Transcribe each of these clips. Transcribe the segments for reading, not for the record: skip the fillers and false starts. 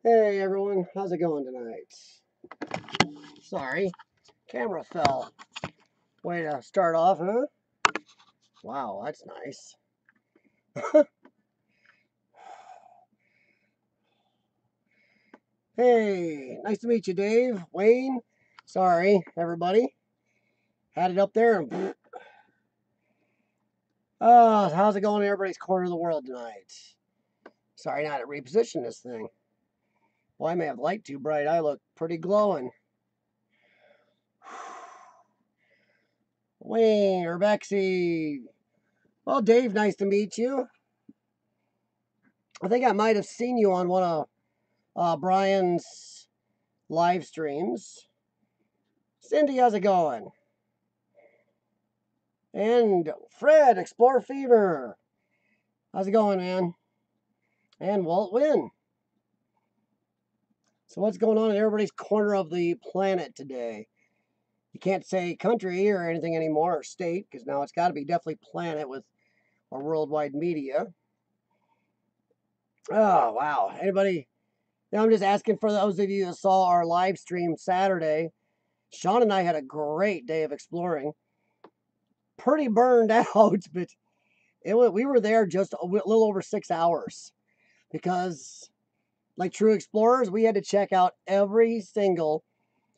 Hey everyone, how's it going tonight? Sorry, camera fell. Way to start off, huh? Wow, that's nice. Hey, nice to meet you, Dave. Wayne. Sorry, everybody. Had it up there and oh, how's it going in everybody's corner of the world tonight? Sorry not to reposition this thing. Well, I may have light too bright. I look pretty glowing. Wayne, Urbexy. Well, Dave, nice to meet you. I think I might have seen you on one of Brian's live streams. Cindy, how's it going? And Fred, Explore Fever. How's it going, man? And Walt Win. So what's going on in everybody's corner of the planet today? You can't say country or anything anymore, or state, because now it's got to be definitely planet with our worldwide media. Oh, wow. Anybody? Now I'm just asking for those of you that saw our live stream Saturday. Sean and I had a great day of exploring. Pretty burned out, but we were there just a little over 6 hours because, like true explorers, we had to check out every single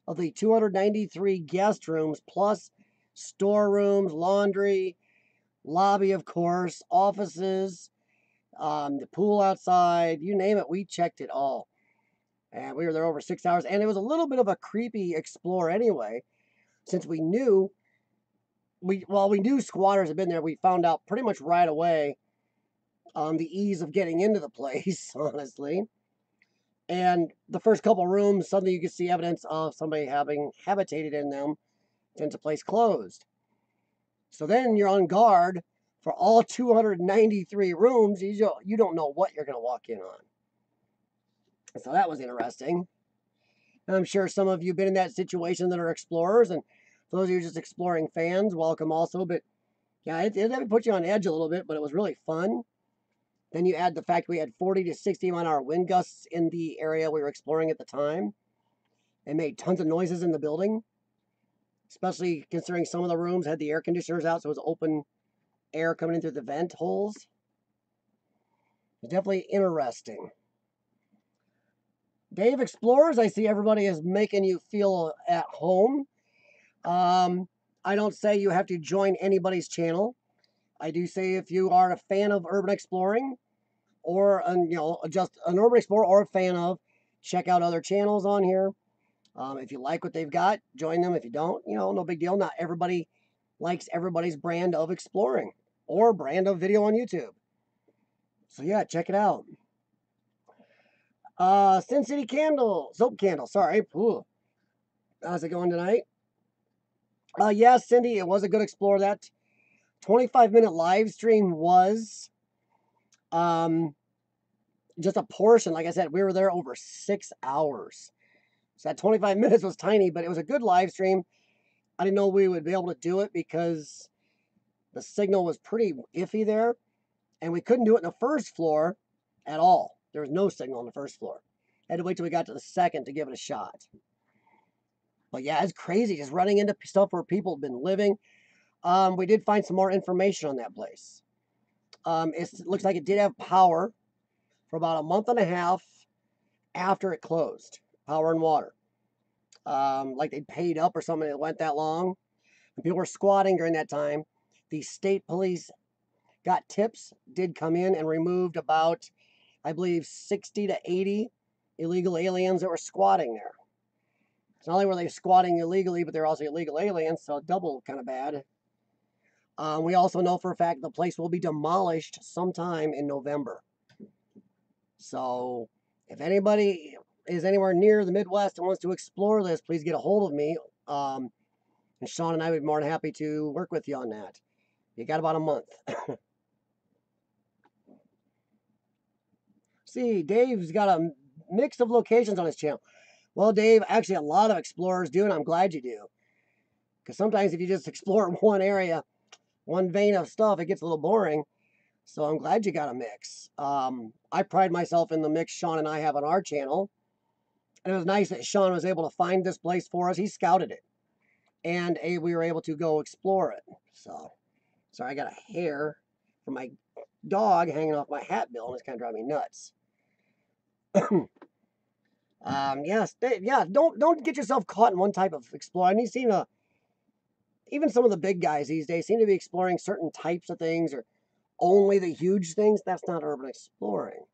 of the 293 guest rooms, plus storerooms, laundry, lobby, of course, offices, the pool outside, you name it, we checked it all. And we were there over 6 hours, and it was a little bit of a creepy explore anyway, since we knew we knew squatters had been there. We found out pretty much right away the ease of getting into the place, honestly. And the first couple rooms, suddenly you could see evidence of somebody having habitated in them since the place closed. So then you're on guard for all 293 rooms. You don't know what you're going to walk in on. So that was interesting. I'm sure some of you have been in that situation that are explorers, and for those of you just exploring fans, welcome also. But yeah, it put you on edge a little bit, but it was really fun. Then you add the fact we had 40 to 60 mile-an-hour wind gusts in the area we were exploring at the time. It made tons of noises in the building, especially considering some of the rooms had the air conditioners out, so it was open air coming in through the vent holes. It's definitely interesting. Dave Explorers, I see everybody is making you feel at home. I don't say you have to join anybody's channel. I do say if you are a fan of urban exploring, or just an urban explorer or a fan of, check out other channels on here. If you like what they've got, join them. If you don't, no big deal. Not everybody likes everybody's brand of exploring or brand of video on YouTube. So yeah, check it out. Sin City Candle, Soap Candle, sorry. Ooh. How's it going tonight? Yeah, Cindy, it was a good explore. That 25-minute live stream was just a portion. Like I said, we were there over 6 hours. So that 25 minutes was tiny, but it was a good live stream. I didn't know we would be able to do it because the signal was pretty iffy there, and we couldn't do it in the first floor at all. There was no signal on the first floor. I had to wait till we got to the second to give it a shot. But yeah, it's crazy just running into stuff where people have been living. We did find some more information on that place. It looks like it did have power for about a month and a half after it closed. Power and water. Like they paid up or something. It went that long. And people were squatting during that time. The state police got tips, did come in and removed about, I believe, 60 to 80 illegal aliens that were squatting there. It's not only were they squatting illegally, but they're also illegal aliens, so double kind of bad. We also know for a fact the place will be demolished sometime in November. So if anybody is anywhere near the Midwest and wants to explore this, please get a hold of me. And Sean and I would be more than happy to work with you on that. You got about a month. See, Dave's got a mix of locations on his channel. Well, Dave, actually a lot of explorers do, and I'm glad you do. Because sometimes if you just explore one area, one vein of stuff, it gets a little boring. So I'm glad you got a mix. I pride myself in the mix Sean and I have on our channel. And it was nice that Sean was able to find this place for us. He scouted it. And we were able to go explore it. So, sorry, I got a hair from my dog hanging off my hat bill, and it's kind of driving me nuts. Yes, yeah. Don't get yourself caught in one type of exploring. You seem to, even some of the big guys these days seem to be exploring certain types of things or only the huge things. That's not urban exploring.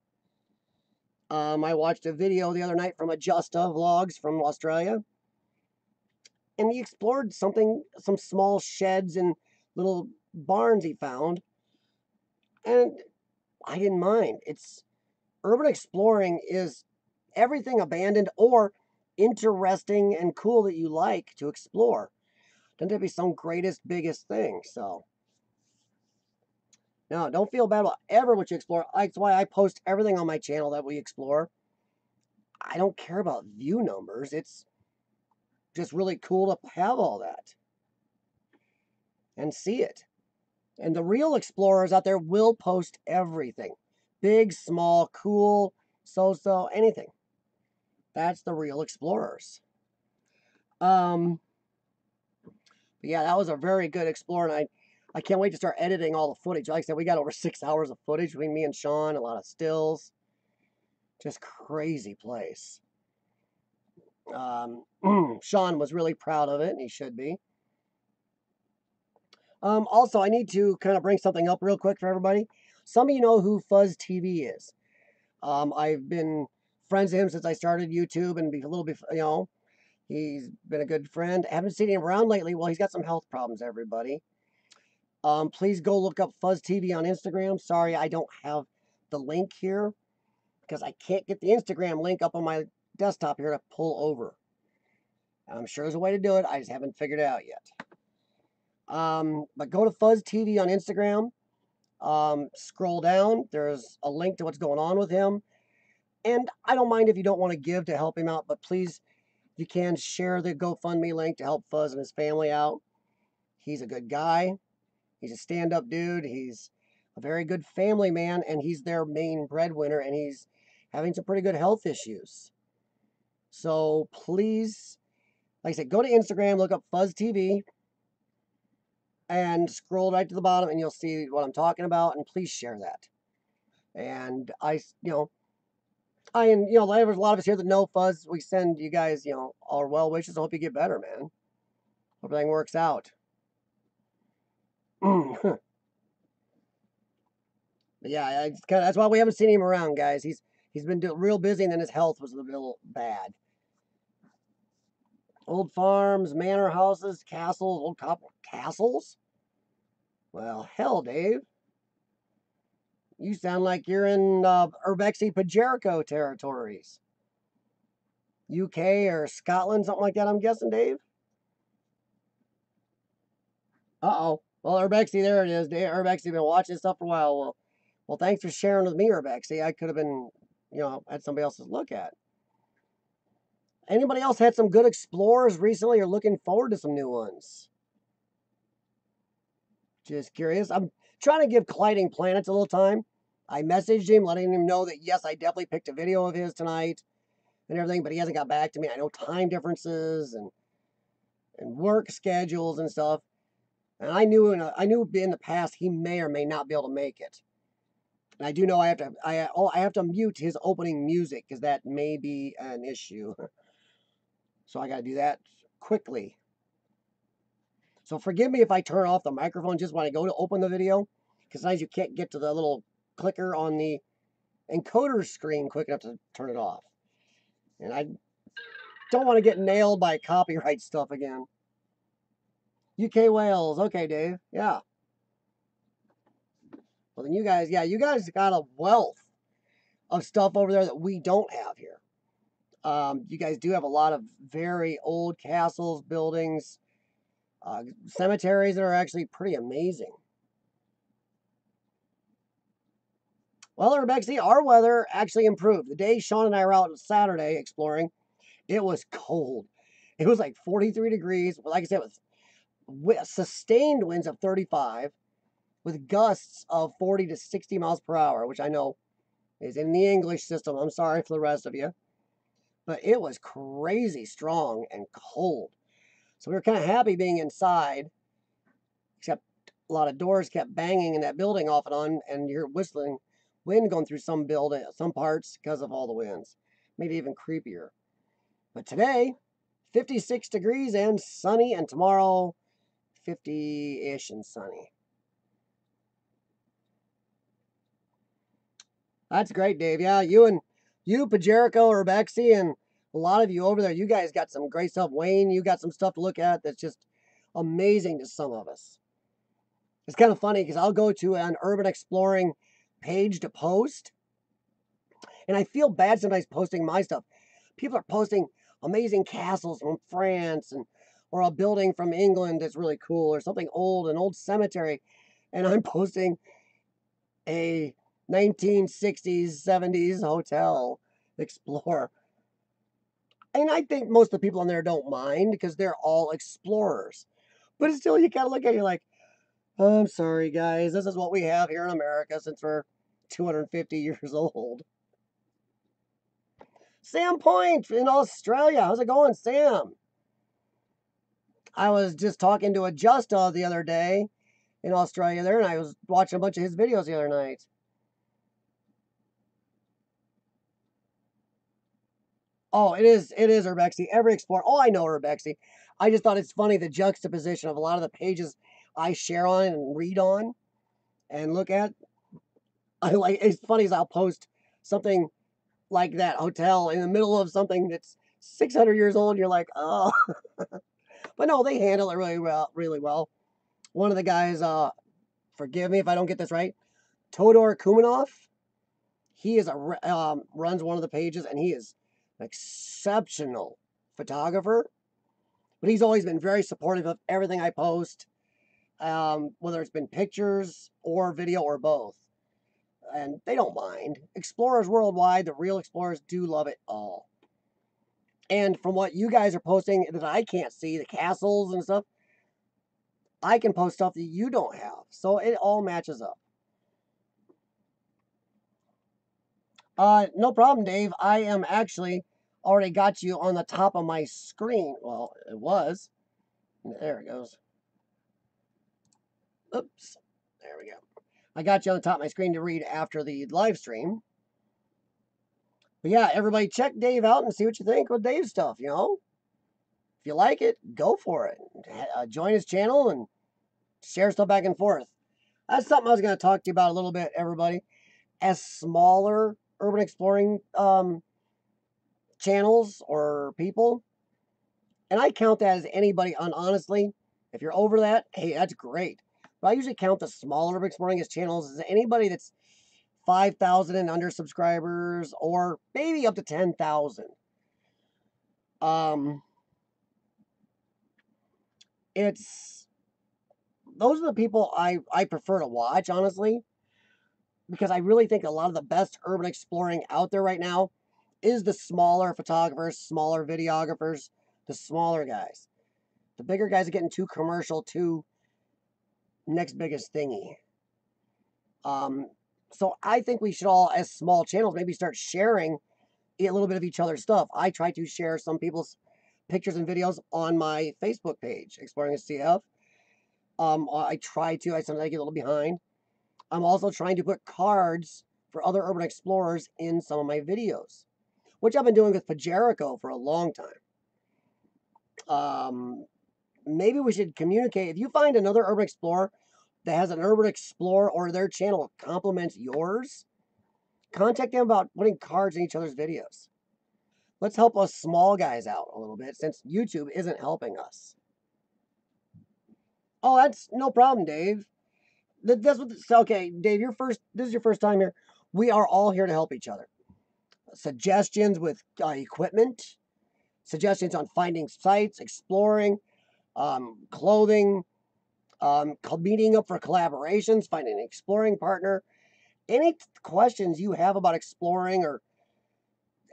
I watched a video the other night from Ajusta Vlogs from Australia, and he explored some small sheds and little barns he found, and I didn't mind. It's urban exploring is everything abandoned or interesting and cool that you like to explore. Doesn't have to be some greatest, biggest thing. So, no, don't feel bad about ever what you explore. That's why I post everything on my channel that we explore. I don't care about view numbers. It's just really cool to have all that and see it. And the real explorers out there will post everything. Big, small, cool, so-so, anything. That's the real explorers. But yeah, that was a very good explorer, and I can't wait to start editing all the footage. Like I said, we got over 6 hours of footage between me and Sean, a lot of stills. Just crazy place. Sean was really proud of it, and he should be. Also, I need to kind of bring something up real quick for everybody. Some of you know who Fuzz TV is. I've been friends with him since I started YouTube, and a little bit, he's been a good friend. I haven't seen him around lately. Well, he's got some health problems, everybody. Please go look up Fuzz TV on Instagram. Sorry, I don't have the link here because I can't get the Instagram link up on my desktop here to pull over. I'm sure there's a way to do it. I just haven't figured it out yet. But go to Fuzz TV on Instagram. Scroll down. There's a link to what's going on with him. And I don't mind if you don't want to give to help him out, but please, if you can, share the GoFundMe link to help Fuzz and his family out. He's a good guy. He's a stand-up dude. He's a very good family man, and he's their main breadwinner, and he's having some pretty good health issues. So please, like I said, go to Instagram, look up Fuzz TV, and scroll right to the bottom, and you'll see what I'm talking about, and please share that. And there's a lot of us here that know Fuzz. We send you guys, our well wishes. I hope you get better, man. Hope everything works out. Yeah, that's why we haven't seen him around, guys. He's been real busy, and then his health was a little bad. Old farms, manor houses, castles, old castles. Well, hell, Dave. You sound like you're in Urbexy Pajerico territories. UK or Scotland, something like that, I'm guessing, Dave? Uh-oh. Well, Urbexy, there it is. Dave, Urbexy, been watching stuff for a while. Well, thanks for sharing with me, Urbexy. I could have been, had somebody else to look at. Anybody else had some good explorers recently or looking forward to some new ones? Just curious. I'm trying to give Colliding Planets a little time. I messaged him, letting him know that, yes, I definitely picked a video of his tonight and everything, but he hasn't got back to me. I know time differences and work schedules and stuff. And I knew in the past he may or may not be able to make it. And I do know I have to mute his opening music because that may be an issue. So I got to do that quickly. So forgive me if I turn off the microphone just when I go to open the video, because sometimes you can't get to the little clicker on the encoder screen quick enough to turn it off. And I don't want to get nailed by copyright stuff again. UK Wales. Okay, Dave. Yeah. Well, then you guys got a wealth of stuff over there that we don't have here. You guys do have a lot of very old castles, buildings, cemeteries that are actually pretty amazing. Well, Rebecca, our weather actually improved. The day Sean and I were out on Saturday exploring, it was cold. It was like 43 degrees. Like I said, with sustained winds of 35 with gusts of 40 to 60 miles per hour, which I know is in the English system. I'm sorry for the rest of you. but it was crazy strong and cold. So we were kind of happy being inside, except a lot of doors kept banging in that building off and on, and you're whistling wind going through some building, some parts because of all the winds. Made it even creepier. But today, 56 degrees and sunny, and tomorrow, 50-ish and sunny. That's great, Dave. Yeah, you, Pajerico, Urbexy, and a lot of you over there, you guys got some great stuff. Wayne, you got some stuff to look at that's just amazing to some of us. It's kind of funny because I'll go to an urban exploring page to post, and I feel bad sometimes posting my stuff. People are posting amazing castles from France or a building from England that's really cool, or something old, an old cemetery, and I'm posting a 1960s, 70s hotel explore. And I think most of the people on there don't mind because they're all explorers. But still, you gotta look at it, you're like, oh, I'm sorry, guys. This is what we have here in America since we're 250 years old. Sam Point in Australia. How's it going, Sam? I was just talking to a Justa the other day in Australia there, and I was watching a bunch of his videos the other night. Oh, it is Urbexy. Every explorer. Oh, I know Urbexy. I just thought it's funny the juxtaposition of a lot of the pages I share on and read on and look at. I like it's funny as I'll post something like that hotel in the middle of something that's 600 years old. And you're like, oh, but no, they handle it really well, really well. One of the guys, forgive me if I don't get this right, Todor Kumanov. He is runs one of the pages, and he is an exceptional photographer. But he's always been very supportive of everything I post, whether it's been pictures or video or both. And they don't mind. Explorers worldwide, the real explorers do love it all. And from what you guys are posting that I can't see, the castles and stuff, I can post stuff that you don't have. So it all matches up. No problem, Dave. I am actually already got you on the top of my screen. Well, it was. There it goes. Oops. There we go. I got you on the top of my screen to read after the live stream. But yeah, everybody check Dave out and see what you think with Dave's stuff, you know? If you like it, go for it. Join his channel and share stuff back and forth. That's something I was going to talk to you about a little bit, everybody. As smaller urban exploring channels or people, and I count that as anybody, honestly, if you're over that, hey, that's great. But I usually count the smaller urban exploring as channels as anybody that's 5,000 and under subscribers, or maybe up to 10,000. It's those are the people I prefer to watch, honestly, because I really think a lot of the best urban exploring out there right now is the smaller photographers, smaller videographers, the smaller guys. The bigger guys are getting too commercial, too next biggest thingy. So I think we should all, as small channels, maybe start sharing a little bit of each other's stuff. I try to share some people's pictures and videos on my Facebook page, Exploring STF. I try to. I sometimes get a little behind. I'm also trying to put cards for other urban explorers in some of my videos, which I've been doing with Pajerico for a long time. Maybe we should communicate. If you find another urban explorer that has an urban explorer or their channel complements yours, contact them about putting cards in each other's videos. Let's help us small guys out a little bit since YouTube isn't helping us. Oh, that's no problem, Dave. That's what. Okay, Dave, this is your first time here. We are all here to help each other. Suggestions with equipment, suggestions on finding sites, exploring, clothing, meeting up for collaborations, finding an exploring partner. Any questions you have about exploring or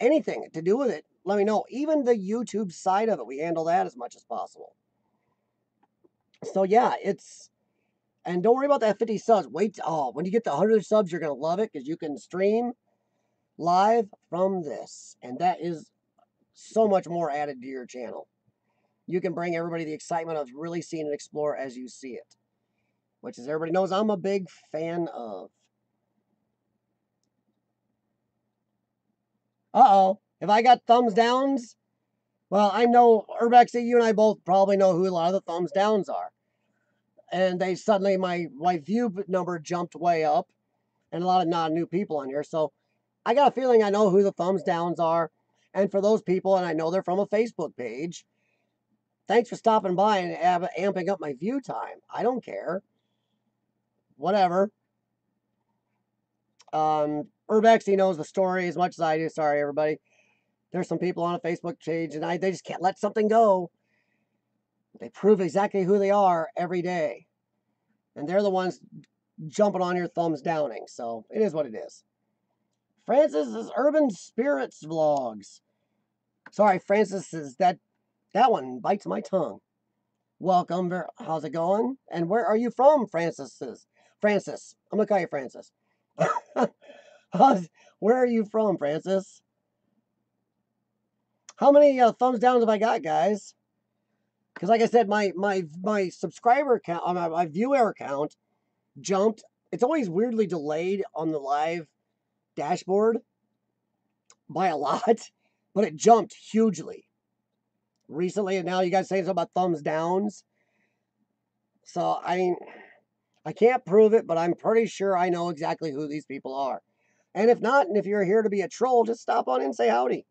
anything to do with it, let me know. Even the YouTube side of it, we handle that as much as possible. So yeah, and don't worry about that 50 subs. Wait, when you get the 100 subs, you're going to love it because you can stream live from this. And that is so much more added to your channel. You can bring everybody the excitement of really seeing and explore as you see it, which, as everybody knows, I'm a big fan of. Uh-oh. If I got thumbs downs, well, I know, Urbex, you and I both probably know who a lot of the thumbs downs are. And they suddenly, my view number jumped way up, and a lot of non-new people on here. So I got a feeling I know who the thumbs downs are. And for those people, and I know they're from a Facebook page, thanks for stopping by and amping up my view time. I don't care. Whatever. Urbex, he knows the story as much as I do. Sorry, everybody. There's some people on a Facebook page, and they just can't let something go. They prove exactly who they are every day. And they're the ones jumping on your thumbs downing. So it is what it is. Francis's Urban Spirits Vlogs. Sorry, Francis, is that one bites my tongue. Welcome. How's it going? And where are you from, Francis? Francis. I'm going to call you Francis. Where are you from, Francis? How many thumbs downs have I got, guys? Because like I said, my subscriber count, my viewer count jumped. It's always weirdly delayed on the live dashboard by a lot, but it jumped hugely recently. And now you guys saying something about thumbs downs. So I can't prove it, but I'm pretty sure I know exactly who these people are. And if not, and if you're here to be a troll, just stop on in and say howdy.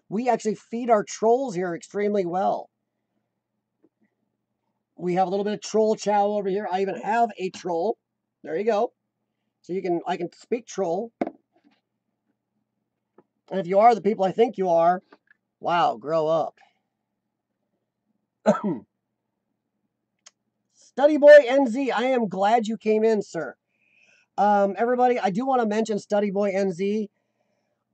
We actually feed our trolls here extremely well. We have a little bit of troll chow over here. I even have a troll. There you go. So I can speak troll. And if you are the people I think you are, wow, grow up. Study Boy NZ, I am glad you came in, sir. Everybody, I do want to mention Study Boy NZ.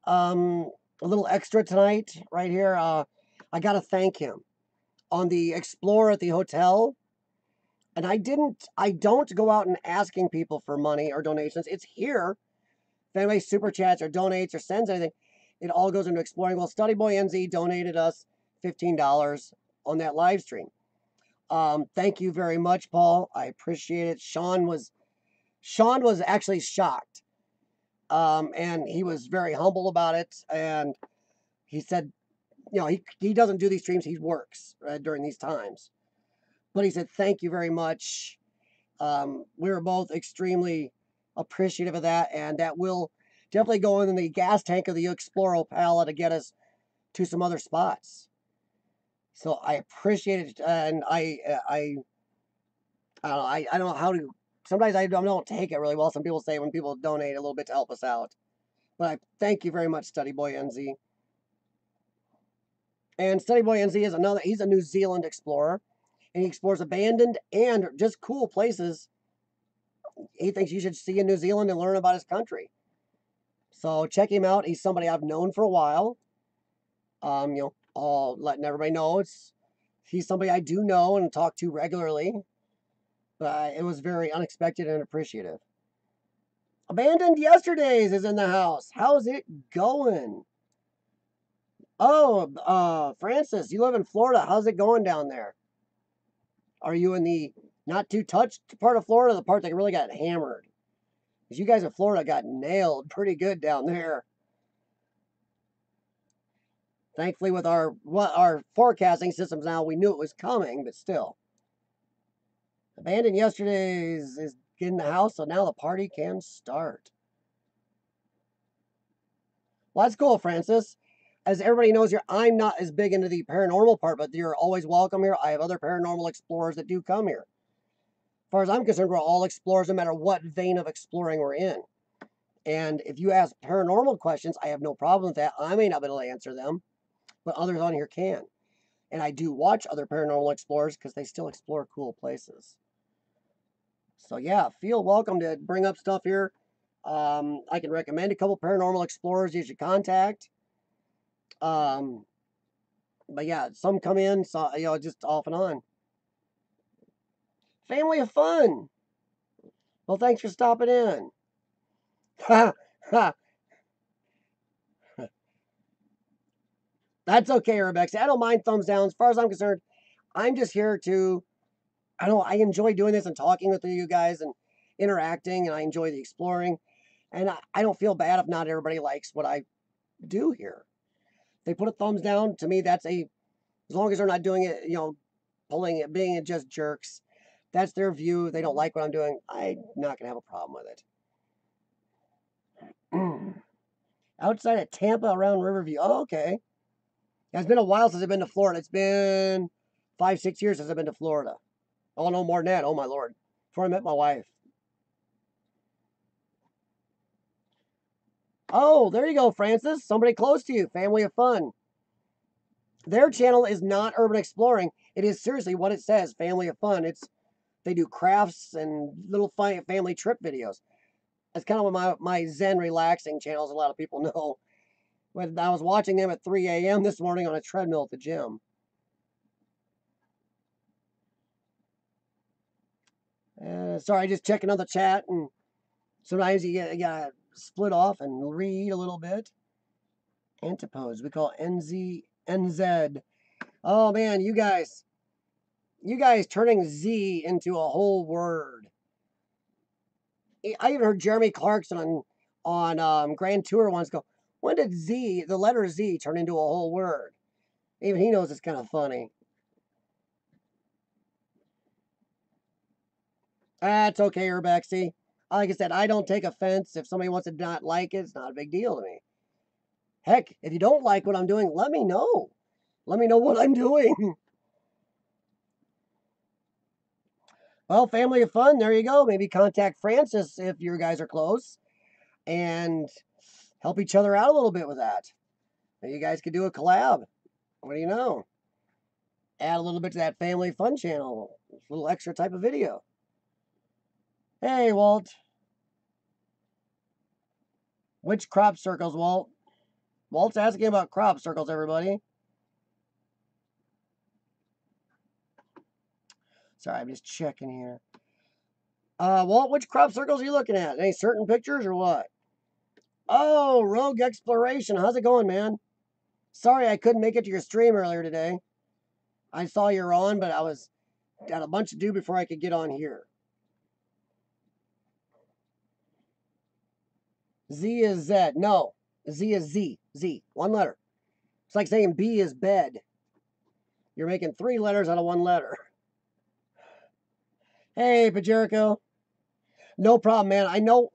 A little extra tonight, right here. I got to thank him on the Explorer at the hotel. And I don't go out and asking people for money or donations. It's here. If anybody super chats or donates or sends anything, it all goes into Exploring. Well, Study Boy NZ donated us $15 on that live stream. Thank you very much, Paul. I appreciate it. Sean was actually shocked. And he was very humble about it. And he said, you know, he doesn't do these streams. He works during these times. But he said, thank you very much. We were both extremely appreciative of that. And that will definitely go in the gas tank of the Explorer Opala to get us to some other spots. So I appreciate it. And I don't know. I don't know how to. Sometimes I don't take it really well. Some people say when people donate a little bit to help us out. But I thank you very much, Study Boy NZ. And Study Boy NZ is he's a New Zealand explorer. And he explores abandoned and just cool places he thinks you should see in New Zealand and learn about his country. So check him out. He's somebody I've known for a while. All letting everybody know he's somebody I do know and talk to regularly. But it was very unexpected and appreciative. Abandoned Yesterdays is in the house. How's it going? Oh, Francis, you live in Florida. How's it going down there? Are you in the not too touched part of Florida, the part that really got hammered? Because you guys in Florida got nailed pretty good down there. Thankfully, with our forecasting systems now, we knew it was coming, but still. Abandoned Yesterdays is in the house, so now the party can start. Well, that's cool, Francis. As everybody knows here, I'm not as big into the paranormal part, but you're always welcome here. I have other paranormal explorers that do come here. As far as I'm concerned, we're all explorers no matter what vein of exploring we're in. And if you ask paranormal questions, I have no problem with that. I may not be able to answer them, but others on here can. And I do watch other paranormal explorers because they still explore cool places. So yeah, feel welcome to bring up stuff here. I can recommend a couple paranormal explorers you should contact. But yeah, some come in, so just off and on. Family of Fun. Well, thanks for stopping in. Ha ha. That's okay, Urbex. I don't mind thumbs down. As far as I'm concerned, I'm just here to, I don't know, I enjoy doing this and talking with you guys and interacting, and I enjoy the exploring. And I don't feel bad if not everybody likes what I do here. They put a thumbs down. To me, that's a, as long as they're not doing it, pulling it, being just jerks. That's their view. They don't like what I'm doing. I'm not going to have a problem with it. Outside of Tampa, around Riverview. Oh, okay. It's been a while since I've been to Florida. It's been 5, 6 years since I've been to Florida. Oh, no, more than that. Oh, my Lord. Before I met my wife. Oh, there you go, Francis. Somebody close to you. Family of Fun. Their channel is not Urban Exploring. It is seriously what it says, Family of Fun. They do crafts and little family trip videos. That's kind of what my Zen relaxing channels, a lot of people know. When I was watching them at 3 a.m. this morning on a treadmill at the gym. Sorry, just checking on the chat, and sometimes you gotta split off and read a little bit. Antipodes, we call NZ. Oh man, you guys turning Z into a whole word. I even heard Jeremy Clarkson on Grand Tour once go, when did the letter Z, turn into a whole word? Even he knows it's kind of funny. That's okay, Urbex. See, like I said, I don't take offense. If somebody wants to not like it, it's not a big deal to me. Heck, if you don't like what I'm doing, let me know. Let me know what I'm doing. Well, Family of Fun, there you go. Maybe contact Francis if you guys are close and help each other out a little bit with that. Maybe you guys could do a collab. What do you know? Add a little bit to that Family Fun channel. A little extra type of video. Hey, Walt. Which crop circles, Walt? Walt's asking about crop circles, everybody. Sorry, I'm just checking here. Walt, which crop circles are you looking at? Any certain pictures or what? Oh, Rogue Exploration. How's it going, man? Sorry I couldn't make it to your stream earlier today. I saw you were on, but I got a bunch to do before I could get on here. Z is Z. No, Z is Z. Z. One letter. It's like saying B is bed. You're making 3 letters out of 1 letter. Hey, Pajerico. No problem, man. I know,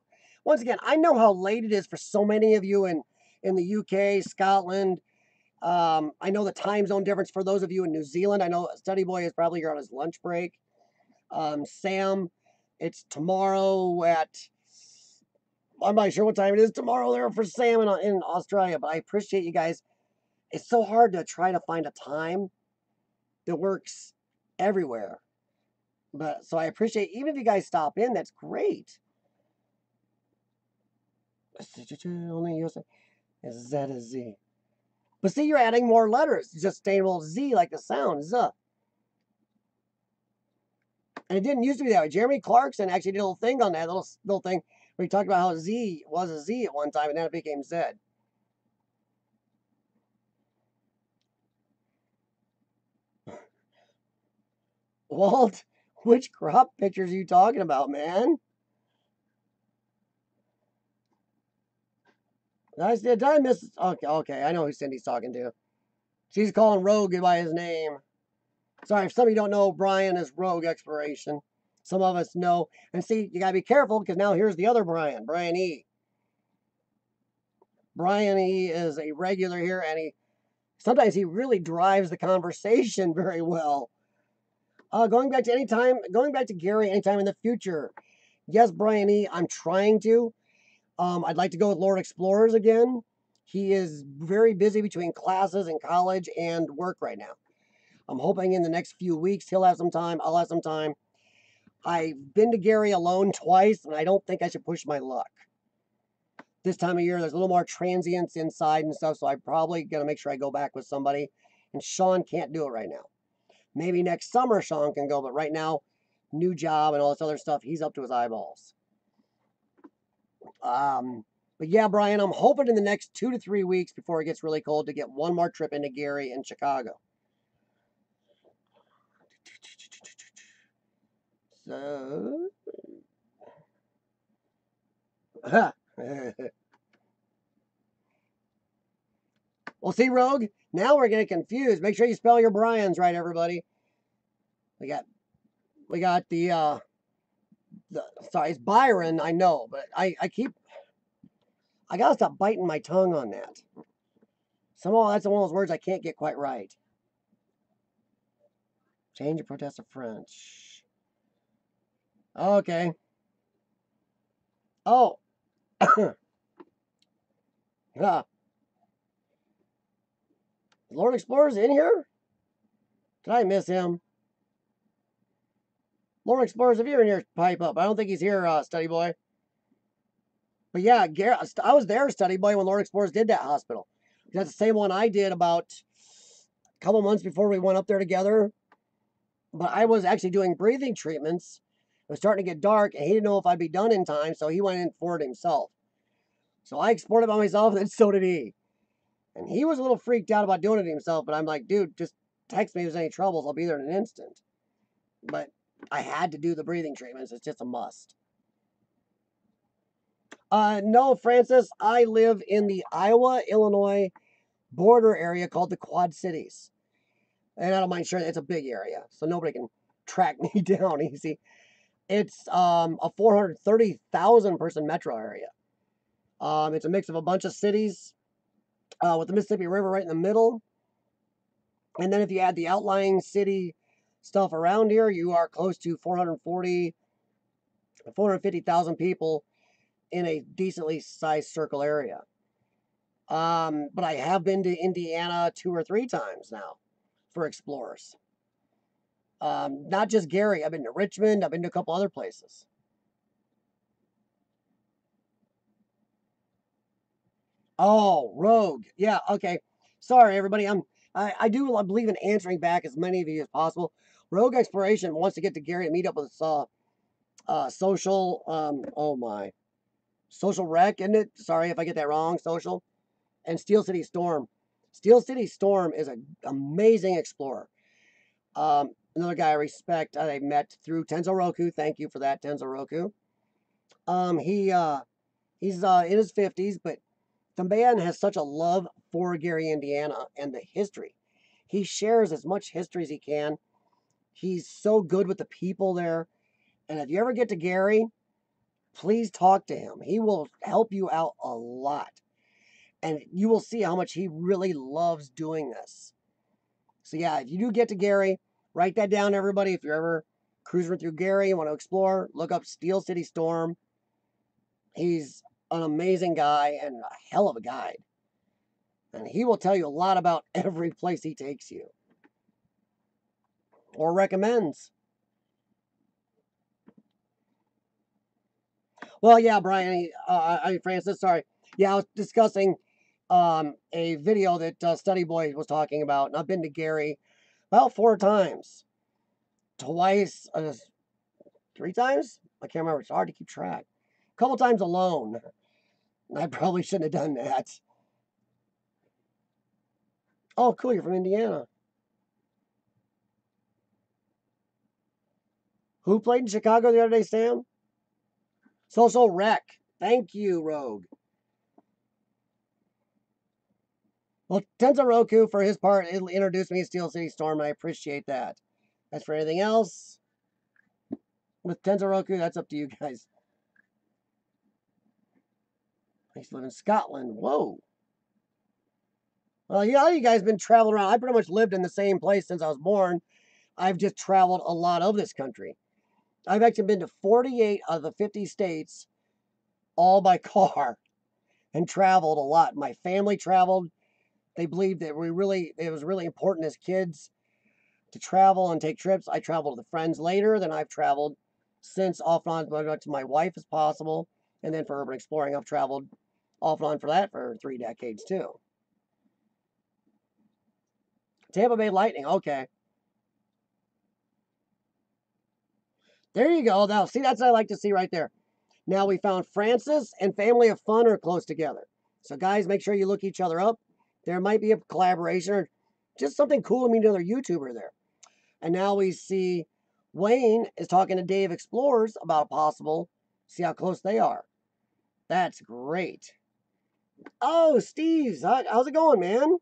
once again, I know how late it is for so many of you in the UK, Scotland. I know the time zone difference for those of you in New Zealand. I know Study Boy is probably here on his lunch break. Sam, it's tomorrow at, I'm not sure what time it is tomorrow there for Sam in Australia, but I appreciate you guys. It's so hard to try to find a time that works everywhere. But so I appreciate, even if you guys stop in, that's great. Only USA is Z is Z. But see, you're adding more letters. Sustainable Z, like the sound, Z. And it didn't used to be that way. Jeremy Clarkson actually did a little thing on that, little thing where he talked about how Z was a Z at one time, and then it became Z. Walt, which crop pictures are you talking about, man? Did I miss? Okay, I know who Cindy's talking to. She's calling Rogue by his name. Sorry, if some of you don't know, Brian is Rogue Exploration. Some of us know. And see, you got to be careful because now here's the other Brian, Brian E. Brian E is a regular here, and sometimes he really drives the conversation very well. Going back to Gary anytime in the future. Yes, Brian E, I'm trying to. I'd like to go with Lord Explorers again. He is very busy between classes and college and work right now. I'm hoping in the next few weeks he'll have some time. I'll have some time. I've been to Gary alone twice, and I don't think I should push my luck. This time of year, there's a little more transients inside and stuff, so I'm probably going to make sure I go back with somebody. And Sean can't do it right now. Maybe next summer Sean can go, but right now, new job and all this other stuff, he's up to his eyeballs. But yeah, Brian, I'm hoping in the next 2 to 3 weeks before it gets really cold to get one more trip into Gary and Chicago. So, well, see, Rogue, now we're getting confused. Make sure you spell your Brian's right, everybody. We got the sorry, it's Byron, I know, but I gotta stop biting my tongue on that. Somehow that's one of those words I can't get quite right. Change of protest to French. Okay. Oh. Yeah. Lord Explorer's in here? Did I miss him? Lord Explorer's, if you're in here, pipe up. I don't think he's here, Study Boy. But yeah, I was there, Study Boy, when Lord Explorers did that hospital. That's the same one I did about a couple months before we went up there together. But I was actually doing breathing treatments. It was starting to get dark, and he didn't know if I'd be done in time, so he went in for it himself. So I explored it by myself, and so did he. And he was a little freaked out about doing it himself, but I'm like, dude, just text me if there's any troubles. I'll be there in an instant. But I had to do the breathing treatments. It's just a must. No, Francis, I live in the Iowa-Illinois border area called the Quad Cities. And I don't mind sharing, it's a big area, so nobody can track me down easy. It's a 430,000 person metro area. It's a mix of a bunch of cities with the Mississippi River right in the middle. And then if you add the outlying city stuff around here, you are close to 450,000 people in a decently sized circle area. But I have been to Indiana 2 or 3 times now for explorers. Not just Gary. I've been to Richmond. I've been to a couple other places. Oh, Rogue. Yeah, okay. Sorry, everybody. I do believe in answering back as many of you as possible. Rogue Exploration wants to get to Gary and meet up with social. Oh my, Social Wreck, isn't it? Sorry if I get that wrong. Social and Steel City Storm. Steel City Storm is an amazing explorer. Another guy I respect, I met through Tenzo Roku. Thank you for that, Tenzo Roku. He's in his 50s, but the man has such a love for Gary, Indiana, and the history. He shares as much history as he can. He's so good with the people there. And if you ever get to Gary, please talk to him. He will help you out a lot. And you will see how much he really loves doing this. So yeah, if you do get to Gary, write that down, everybody. If you're ever cruising through Gary and want to explore, look up Steel City Storm. He's an amazing guy and a hell of a guide. And he will tell you a lot about every place he takes you or recommends. Well, yeah, Brian, Francis, sorry. Yeah, I was discussing a video that Study Boy was talking about. And I've been to Gary about 4 times. Twice, 3 times? I can't remember. It's hard to keep track. A couple times alone. I probably shouldn't have done that. Oh, cool. You're from Indiana. Who played in Chicago the other day, Sam? Social Wreck. Thank you, Rogue. Well, Tenzo Roku, for his part, introduced me to Steel City Storm, and I appreciate that. As for anything else, with Tenzo Roku, that's up to you guys. I used to live in Scotland. Whoa. Well, yeah, you guys been traveling around. I pretty much lived in the same place since I was born. I've just traveled a lot of this country. I've actually been to 48 of the 50 states, all by car, and traveled a lot. My family traveled. They believed that it was really important as kids to travel and take trips. I traveled with friends later than I've traveled since off and on to my wife as possible. And then for urban exploring, I've traveled off and on for that for 3 decades too. Tampa Bay Lightning, okay. There you go. Now, see, that's what I like to see right there. Now we found Francis and Family of Fun are close together. So guys, make sure you look each other up. There might be a collaboration or just something cool to meet another YouTuber there. And now we see Wayne is talking to Dave Explorers about a possible, see how close they are. That's great. Oh, Steve's, how's it going, man?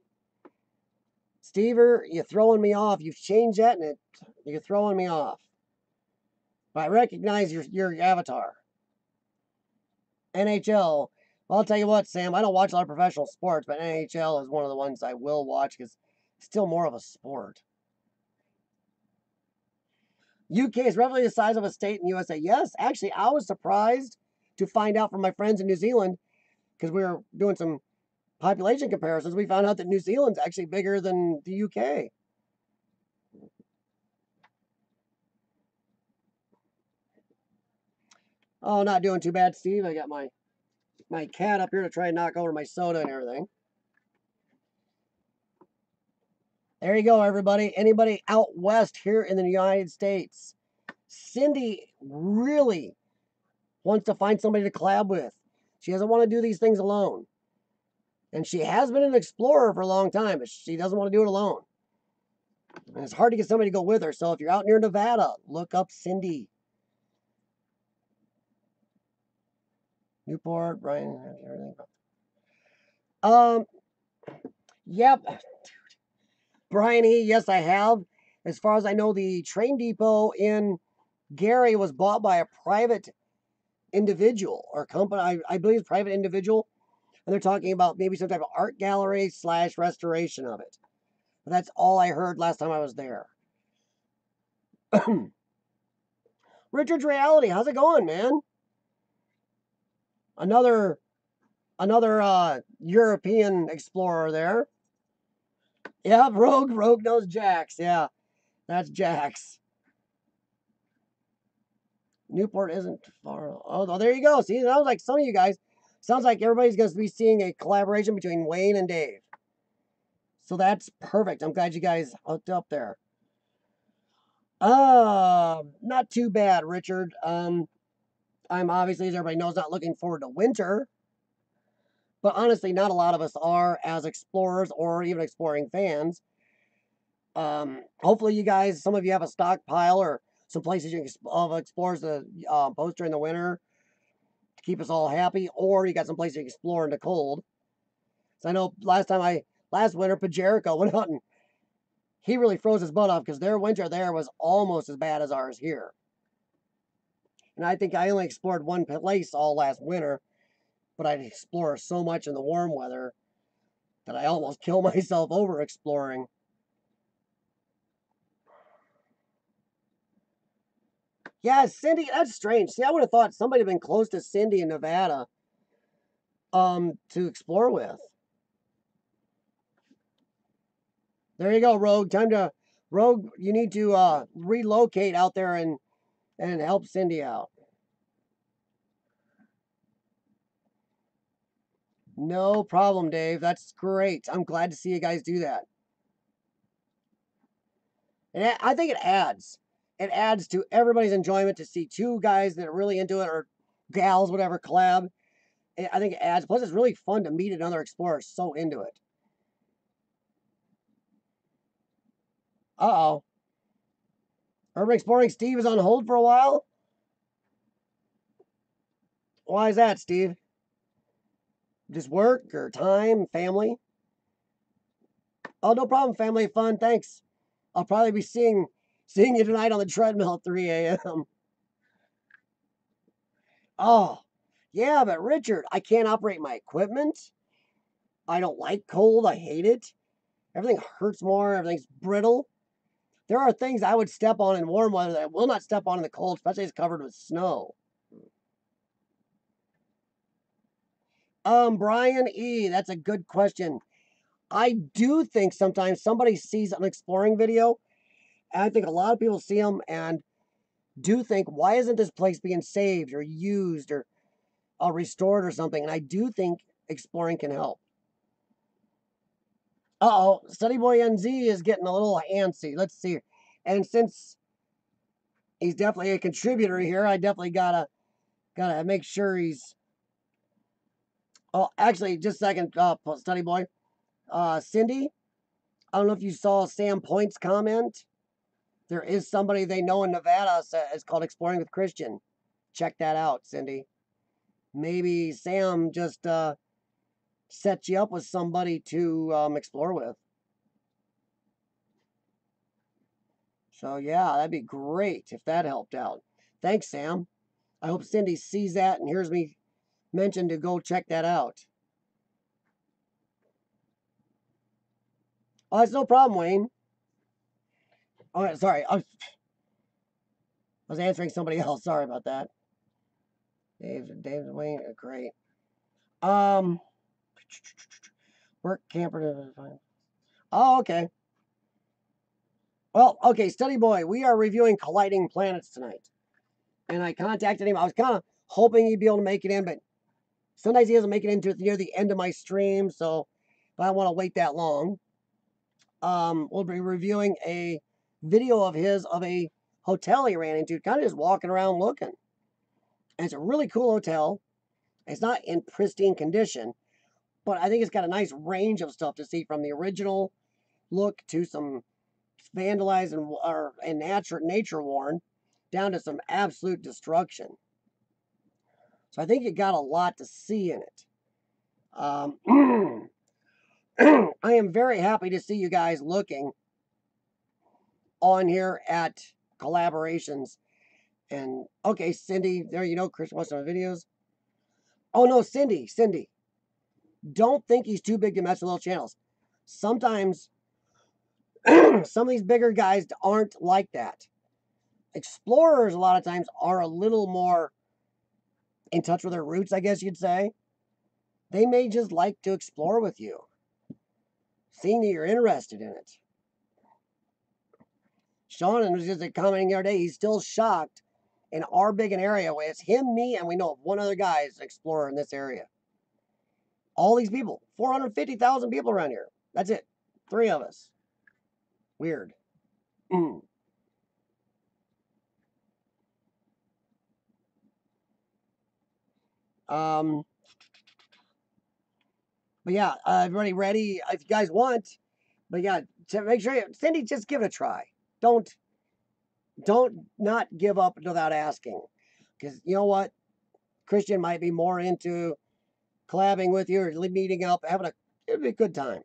Stever, you're throwing me off. You've changed that and you're throwing me off. But I recognize your avatar. NHL. Well, I'll tell you what, Sam, I don't watch a lot of professional sports, but NHL is one of the ones I will watch because it's still more of a sport. UK is roughly the size of a state in USA. Yes, actually, I was surprised to find out from my friends in New Zealand because we were doing some population comparisons. We found out that New Zealand's actually bigger than the UK. Oh, not doing too bad, Steve. I got my cat up here to try and knock over my soda and everything. There you go, everybody. Anybody out west here in the United States? Cindy really wants to find somebody to collab with. She doesn't want to do these things alone. And she has been an explorer for a long time, but she doesn't want to do it alone. And it's hard to get somebody to go with her. So if you're out near Nevada, look up Cindy. Newport, Brian, everything. Yep. Brian E., yes, I have. As far as I know, the train depot in Gary was bought by a private individual or company. I believe it's private individual. And they're talking about maybe some type of art gallery / restoration of it. But that's all I heard last time I was there. Richard's Reality, how's it going, man? Another European explorer there. Yeah, Rogue knows Jax. Yeah, that's Jax. Newport isn't far. Oh, there you go. See, sounds like some of you guys. Sounds like everybody's going to be seeing a collaboration between Wayne and Dave. So that's perfect. I'm glad you guys hooked up there. Not too bad, Richard. I'm obviously, as everybody knows, not looking forward to winter. But honestly, not a lot of us are as explorers or even exploring fans. Hopefully you guys, some of you have a stockpile or some places you can of explorers to post during the winter to keep us all happy, or you got some places you can explore in the cold. So I know last winter, Pajerico went out and he really froze his butt off because their winter there was almost as bad as ours here. And I think I only explored one place all last winter, but I'd explore so much in the warm weather that I almost kill myself over exploring. Yeah, Cindy, that's strange. See, I would have thought somebody had been close to Cindy in Nevada to explore with. There you go, Rogue. Rogue, you need to relocate out there and help Cindy out. No problem, Dave. That's great. I'm glad to see you guys do that. And I think it adds. It adds to everybody's enjoyment to see two guys that are really into it, or gals, whatever, collab. I think it adds. Plus, it's really fun to meet another explorer so into it. Uh-oh. Urban Exploring Steve is on hold for a while? Why is that, Steve? Just work or time, family? Oh, no problem, family fun, thanks. I'll probably be seeing you tonight on the treadmill at 3 a.m. Oh, yeah, but Richard, I can't operate my equipment. I don't like cold. I hate it. Everything hurts more. Everything's brittle. There are things I would step on in warm weather that I will not step on in the cold, especially if it's covered with snow. Brian E., that's a good question. I do think sometimes somebody sees an exploring video, and I think a lot of people see them and do think, why isn't this place being saved or used or restored or something? And I do think exploring can help. Uh-oh, Study Boy NZ is getting a little antsy. Let's see. And since he's definitely a contributor here, I definitely gotta Gotta make sure he's. Oh, actually, just a second, study boy. Cindy, I don't know if you saw Sam Point's comment. There is somebody they know in Nevada. It's called Exploring with Christian. Check that out, Cindy. Maybe Sam just set you up with somebody to explore with. So yeah, that'd be great if that helped out. Thanks, Sam. I hope Cindy sees that and hears me mention to go check that out. Oh, it's no problem, Wayne. Oh, sorry. I was answering somebody else. Sorry about that. David Wayne, great. Um, work camper. Oh, okay. Well, okay, study boy. We are reviewing Colliding Planets tonight, and I contacted him. I was kind of hoping he'd be able to make it in, but sometimes he doesn't make it into near the end of my stream, so I don't want to wait that long. We'll be reviewing a video of his of a hotel he ran into, kind of just walking around looking. And it's a really cool hotel. It's not in pristine condition, but I think it's got a nice range of stuff to see from the original look to some vandalized and nature worn down to some absolute destruction. So I think it got a lot to see in it. I am very happy to see you guys looking on here at collaborations. And okay, Cindy, there you know, Chris wants some videos. Oh no, Cindy, don't think he's too big to mess with little channels. Sometimes some of these bigger guys aren't like that. Explorers a lot of times are a little more in touch with their roots, I guess you'd say. They may just like to explore with you, seeing that you're interested in it. Sean was just commenting the other day, he's still shocked in our big an area where it's him, me, and we know of one other guy is an explorer in this area. All these people, 450,000 people around here. That's it. 3 of us. Weird. But yeah, everybody ready? If you guys want, but yeah, to make sure, Cindy, just give it a try. Don't not give up without asking, because you know what, Christian might be more into collabing with you or meeting up, it'd be a good time.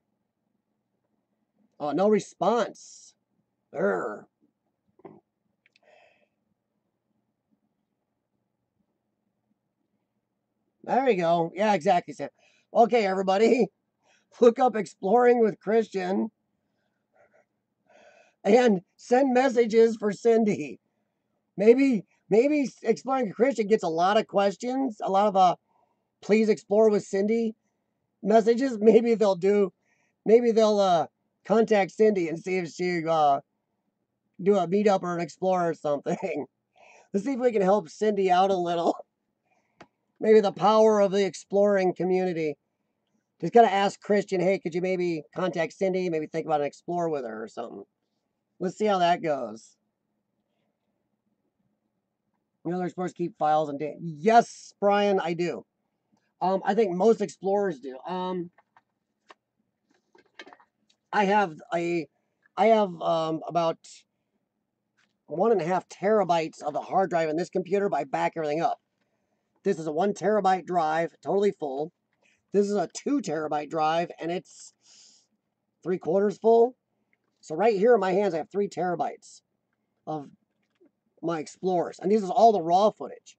Oh, no response. Urgh. There you go. Yeah, exactly, Sam. Okay, everybody, look up Exploring with Christian and send messages for Cindy. Maybe Exploring with Christian gets a lot of questions, a lot of please explore with Cindy messages. Maybe they'll contact Cindy and see if she do a meetup or an explore or something. Let's see if we can help Cindy out a little. Maybe the power of the exploring community. Just gotta ask Christian, hey, could you maybe contact Cindy? Maybe think about an explore with her or something. Let's see how that goes. You know, they're supposed to keep files and data. Yes, Brian, I do. I think most explorers do. I have about 1.5 terabytes of the hard drive in this computer, but I back everything up. This is a 1 terabyte drive, totally full. This is a 2 terabyte drive, and it's 3/4 full. So right here in my hands, I have 3 terabytes of my explorers, and this is all the raw footage.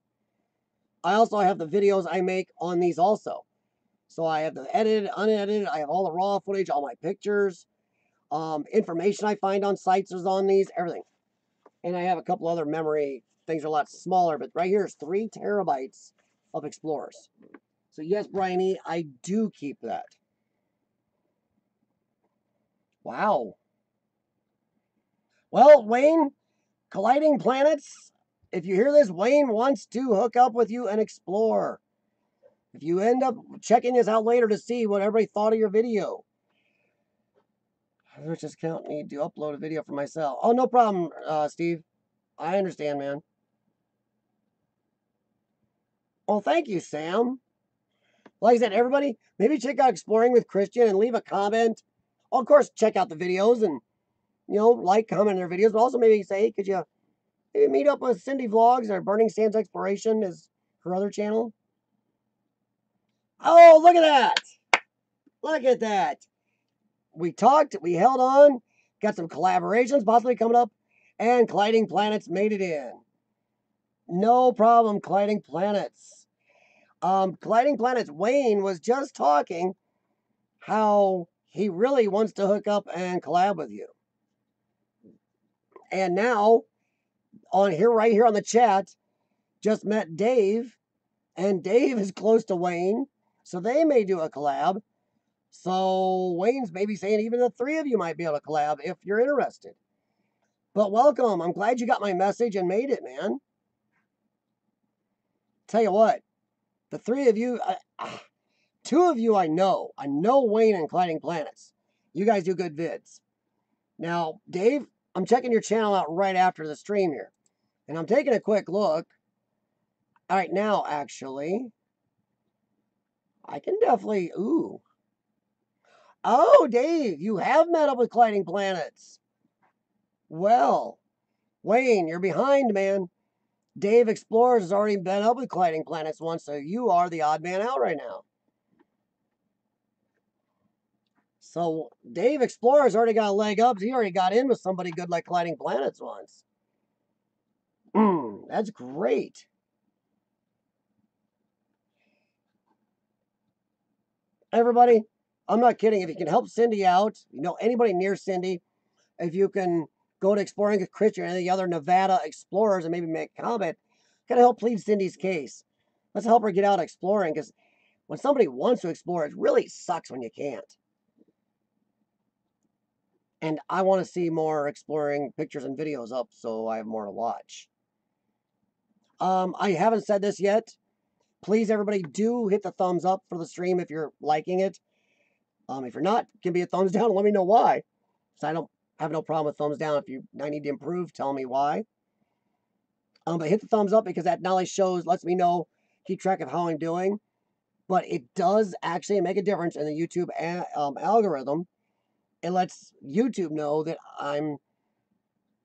I also have the videos I make on these also. So I have the edited, unedited, I have all the raw footage, all my pictures, information I find on sites is on these, everything. And I have a couple other memory things are a lot smaller, but right here is 3 terabytes of explorers. So yes, Bryony, I do keep that. Wow. Well, Wayne, Colliding Planets, if you hear this, Wayne wants to hook up with you and explore. If you end up checking this out later to see what everybody thought of your video. I just can't need to upload a video for myself. Oh, no problem, Steve. I understand, man. Oh, thank you, Sam. Like I said, everybody, maybe check out Exploring with Christian and leave a comment. Well, of course, check out the videos and, like, comment on their videos, but also maybe say, hey, could you maybe meet up with Cindy Vlogs or Burning Sands Exploration is her other channel. Oh, look at that. Look at that. We talked, we held on, got some collaborations possibly coming up, and Colliding Planets made it in. No problem, Colliding Planets. Colliding Planets, Wayne was just talking how he really wants to hook up and collab with you. And now, right here on the chat, just met Dave, and Dave is close to Wayne, so they may do a collab. So Wayne's maybe saying even the three of you might be able to collab if you're interested. But welcome. I'm glad you got my message and made it, man. Tell you what, the three of you, two of you I know. I know Wayne and Colliding Planets. You guys do good vids. Now, Dave, I'm checking your channel out right after the stream here. And I'm taking a quick look. All right, now, actually, I can definitely, ooh. Oh, Dave, you have met up with Colliding Planets. Well, Wayne, you're behind, man. Dave Explorers has already been up with Colliding Planets once, so you are the odd man out right now. So Dave Explorers already got a leg up. He already got in with somebody good like Colliding Planets once. That's great. Everybody, I'm not kidding. If you can help Cindy out, anybody near Cindy, if you can go to Exploring with Christian or any of the other Nevada explorers and maybe make a comment, gotta help plead Cindy's case. Let's help her get out exploring, because when somebody wants to explore, it really sucks when you can't. And I want to see more exploring pictures and videos up so I have more to watch. I haven't said this yet. Please, everybody, do hit the thumbs up for the stream if you're liking it. If you're not, give me a thumbs down and let me know why. So I don't have no problem with thumbs down. If I need to improve, tell me why. But hit the thumbs up because that not only lets me know, keep track of how I'm doing, but it does actually make a difference in the YouTube algorithm. It lets YouTube know that I'm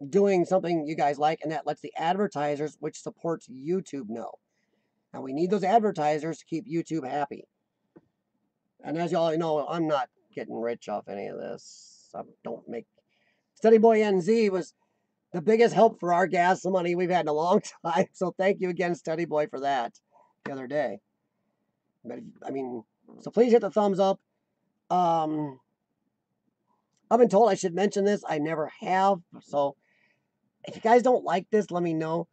doing something you guys like, and that lets the advertisers, which supports YouTube, know. And we need those advertisers to keep YouTube happy. And as y'all know, I'm not getting rich off any of this. I don't make... Study Boy NZ was the biggest help for our gas money we've had in a long time. So thank you again, Study Boy, for that the other day. But, I mean, so please hit the thumbs up. I've been told I should mention this. I never have. So if you guys don't like this, let me know.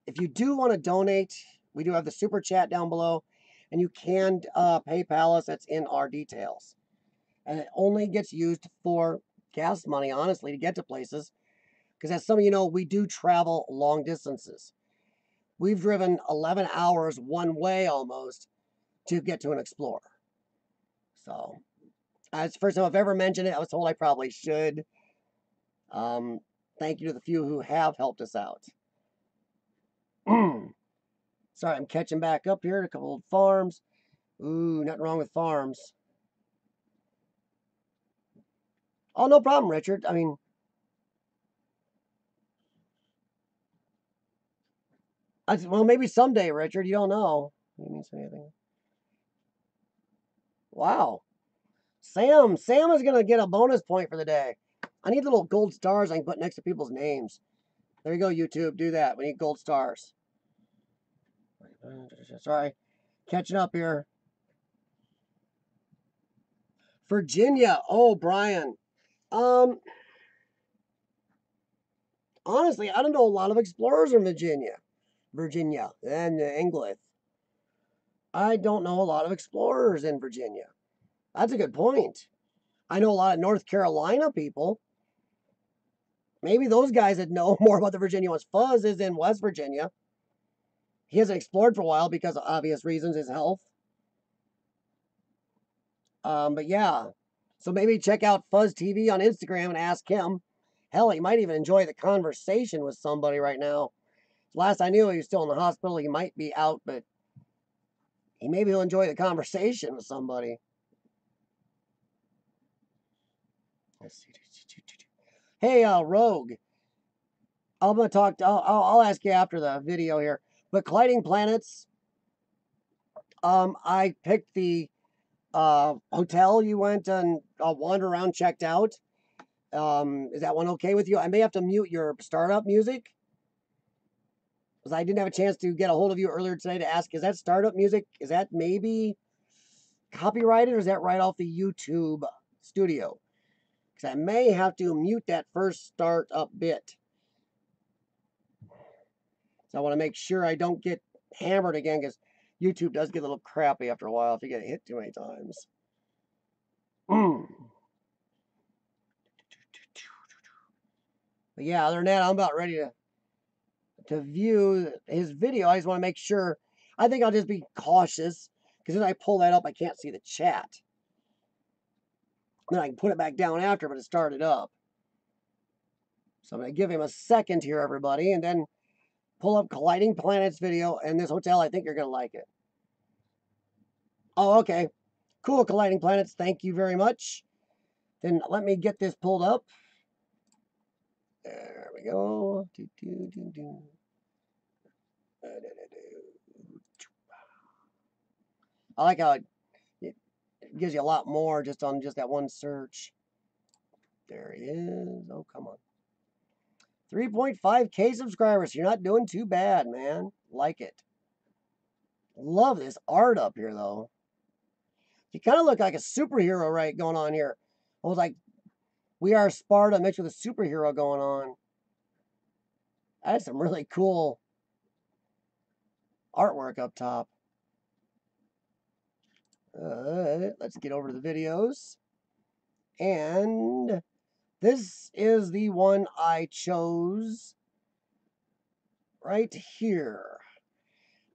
If you do want to donate, we do have the super chat down below, and you can PayPal us. That's in our details. And it only gets used for gas money, honestly, to get to places. Because as some of you know, we do travel long distances. We've driven 11 hours one way almost to get to an explorer. So, it's the first time I've ever mentioned it. I was told I probably should. Thank you to the few who have helped us out. Sorry, I'm catching back up here at a couple of farms. Ooh, nothing wrong with farms. Oh, no problem, Richard. I mean, well, maybe someday, Richard. You don't know. You mean anything? Wow. Sam is going to get a bonus point for the day. I need little gold stars I can put next to people's names. There you go, YouTube. Do that. We need gold stars. Sorry. Catching up here. Virginia. Oh, Brian. Honestly, I don't know a lot of explorers in Virginia. And Englith. I don't know a lot of explorers in Virginia. That's a good point. I know a lot of North Carolina people. Maybe those guys that know more about the Virginia ones. Fuzz is in West Virginia. He hasn't explored for a while because of obvious reasons, his health. But yeah. So maybe check out Fuzz TV on Instagram and ask him. Hell, he might even enjoy the conversation with somebody right now. Last I knew, he was still in the hospital. He might be out, but Maybe he'll enjoy the conversation with somebody. Let's see. Hey, Rogue. I'm gonna talk. I'll ask you after the video here. But Colliding Planets. I picked the hotel you went and wandered around, checked out. Is that one okay with you? I may have to mute your startup music because I didn't have a chance to get a hold of you earlier today to ask, is that startup music, is that maybe copyrighted or is that right off the YouTube studio? Because I may have to mute that first startup bit. So I want to make sure I don't get hammered again because YouTube does get a little crappy after a while if you get hit too many times. But yeah, other than that, I'm about ready to view his video. I just want to make sure. I think I'll just be cautious because then I pull that up, I can't see the chat. Then I can put it back down after, but it started up. So I'm going to give him a second here, everybody, and then pull up Colliding Planets video. And this hotel, I think you're going to like it. Oh, okay. Cool, Colliding Planets. Thank you very much. Then let me get this pulled up. There we go. I like how it gives you a lot more just on just that one search. There he is. Oh, come on. 3.5K subscribers. You're not doing too bad, man. Like it. Love this art up here, though. You kind of look like a superhero right going on here. I was like, We Are Sparta mixed with a superhero going on. That's some really cool artwork up top. Let's get over to the videos. And this is the one I chose right here.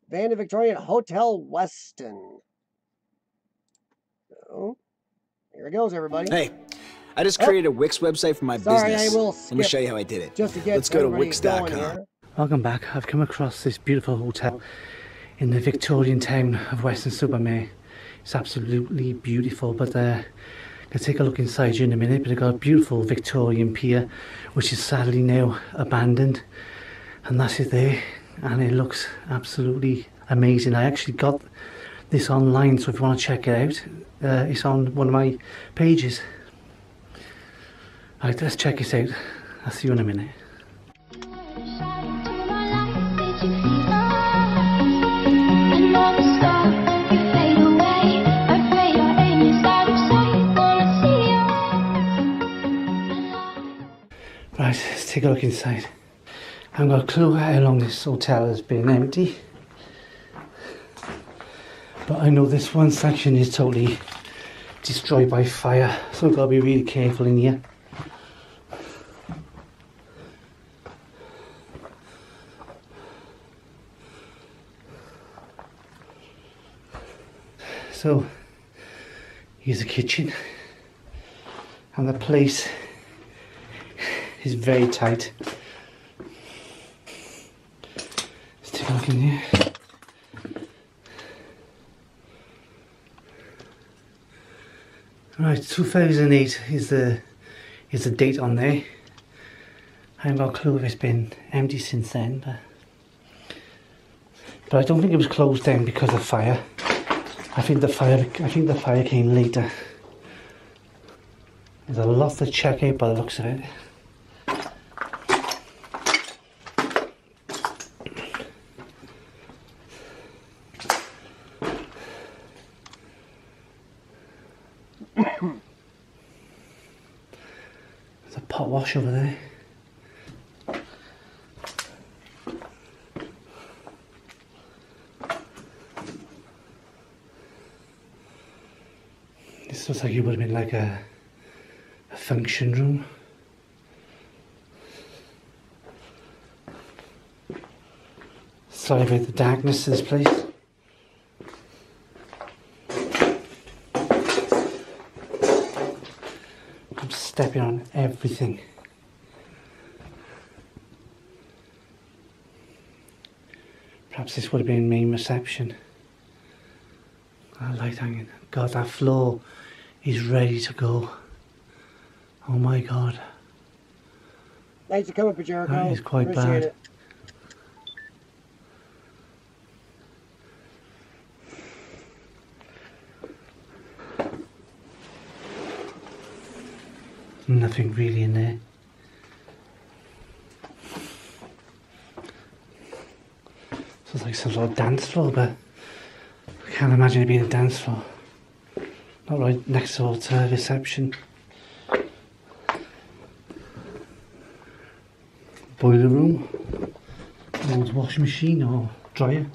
Van de Victorian Hotel Weston. So, here it goes, everybody. Hey, I just created a Wix website for my business. I will Let me show you how I did it. Just to get Let's go to Wix.com. Welcome back. I've come across this beautiful hotel in the Victorian town of Weston-super-Mare. It's absolutely beautiful, but I'll take a look inside you in a minute. But I've got a beautiful Victorian pier, which is sadly now abandoned, and that's it there. And it looks absolutely amazing. I actually got this online, so if you want to check it out, it's on one of my pages. Alright, let's check it out. I'll see you in a minute. Right, let's take a look inside. I haven't got a clue how long this hotel has been empty, but I know this one section is totally destroyed by fire, so I've got to be really careful in here. So here's the kitchen, and the place is very tight. Let's take a look in here. Right, 2008 is the date on there. I haven't got a clue if it's been empty since then, but I don't think it was closed down because of fire. I think the fire came later. There's a lot to check out by the looks of it. There's a pot wash over there. This looks like it would have been like a function room. Sorry about the darkness of this place. I'm stepping on everything. Perhaps this would have been main reception. That light hanging. God, that floor is ready to go. Oh my God. Thanks for coming, Pajerico. That is quite Appreciate bad. it. Nothing really in there. So it's like some sort of dance floor, but I can't imagine it being a dance floor. Not right next door to reception. Boiler room. Old washing machine or dryer.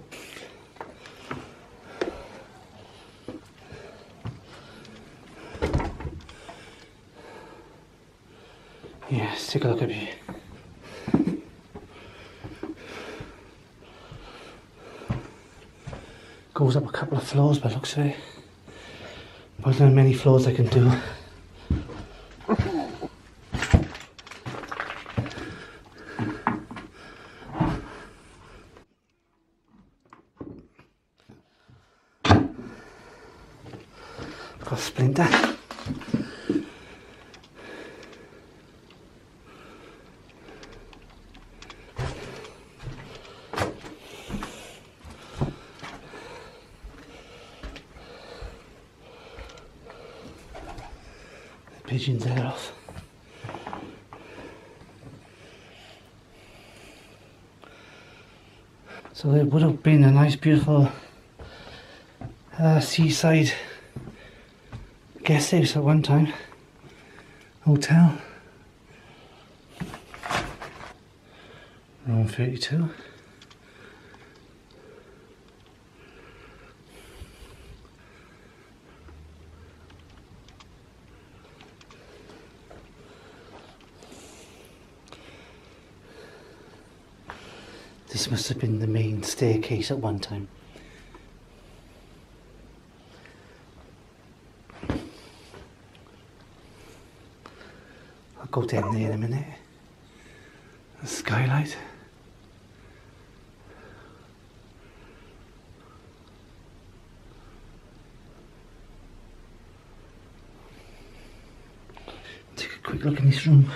Yeah, let's take a look at it. Goes up a couple of floors by the looks of it. But there are many floors I can do. Got a splinter. Pigeons there off. So it would have been a nice beautiful seaside guest house at one time. Hotel. Room 32. This must have been the main staircase at one time. I'll go down there in a minute. The skylight. Take a quick look in this room.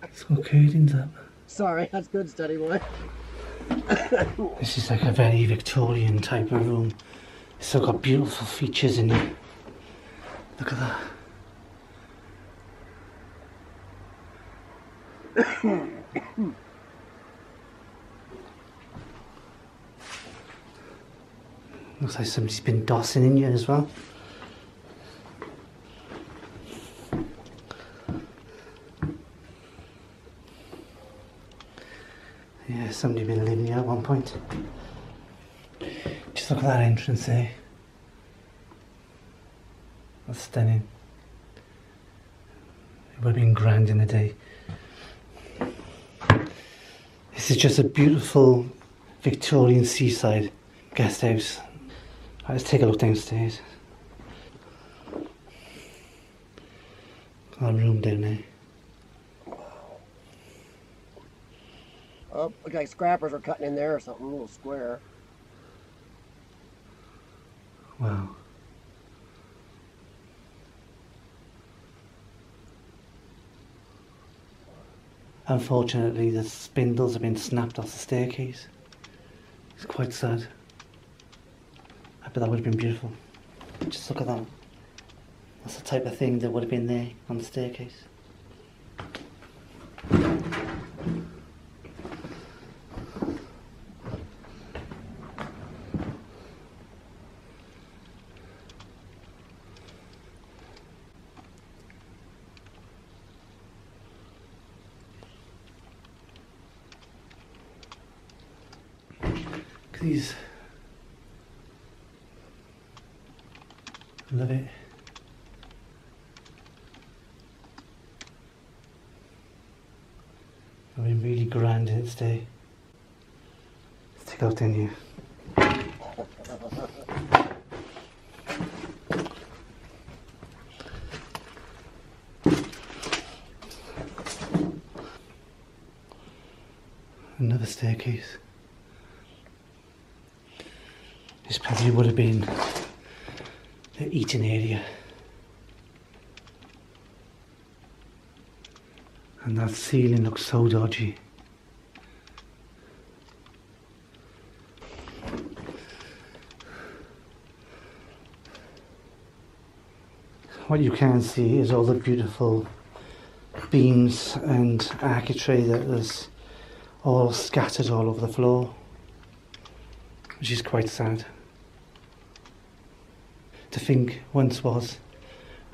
It's got curtains up. Sorry, that's good, study boy. This is like a very Victorian type of room. It's still got beautiful features in it. Look at that. Looks like somebody's been dossing in here as well. Yeah, somebody been living here at one point. Just look at that entrance there. That's stunning. It would have been grand in the day. This is just a beautiful Victorian seaside guest house. Right, let's take a look downstairs. Got a room down there. Oh, look like scrappers are cutting in there or something, a little square. Wow. Unfortunately, the spindles have been snapped off the staircase. It's quite sad. I bet that would have been beautiful. Just look at that. That's the type of thing that would have been there on the staircase. These. Love it. I've been really grand in its day. Let's take out in here. Another staircase. This probably would have been the eating area. And that ceiling looks so dodgy. What you can see is all the beautiful beams and architrave that is all scattered all over the floor, which is quite sad. To think once was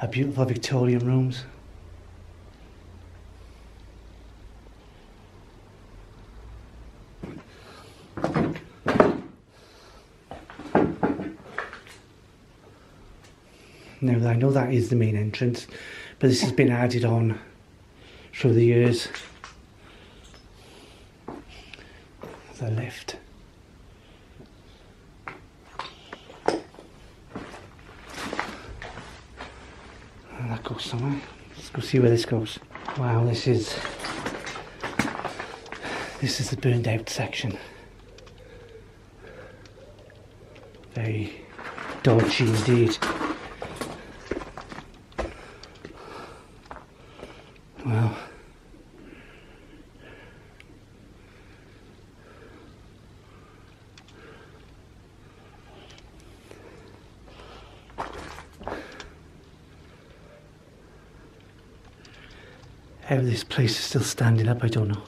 a beautiful Victorian rooms. Now I know that is the main entrance, but this has been added on through the years. The lift. And that goes somewhere. Let's go see where this goes. Wow, this is the burned out section. Very dodgy indeed. Well, how this place is still standing up, I don't know.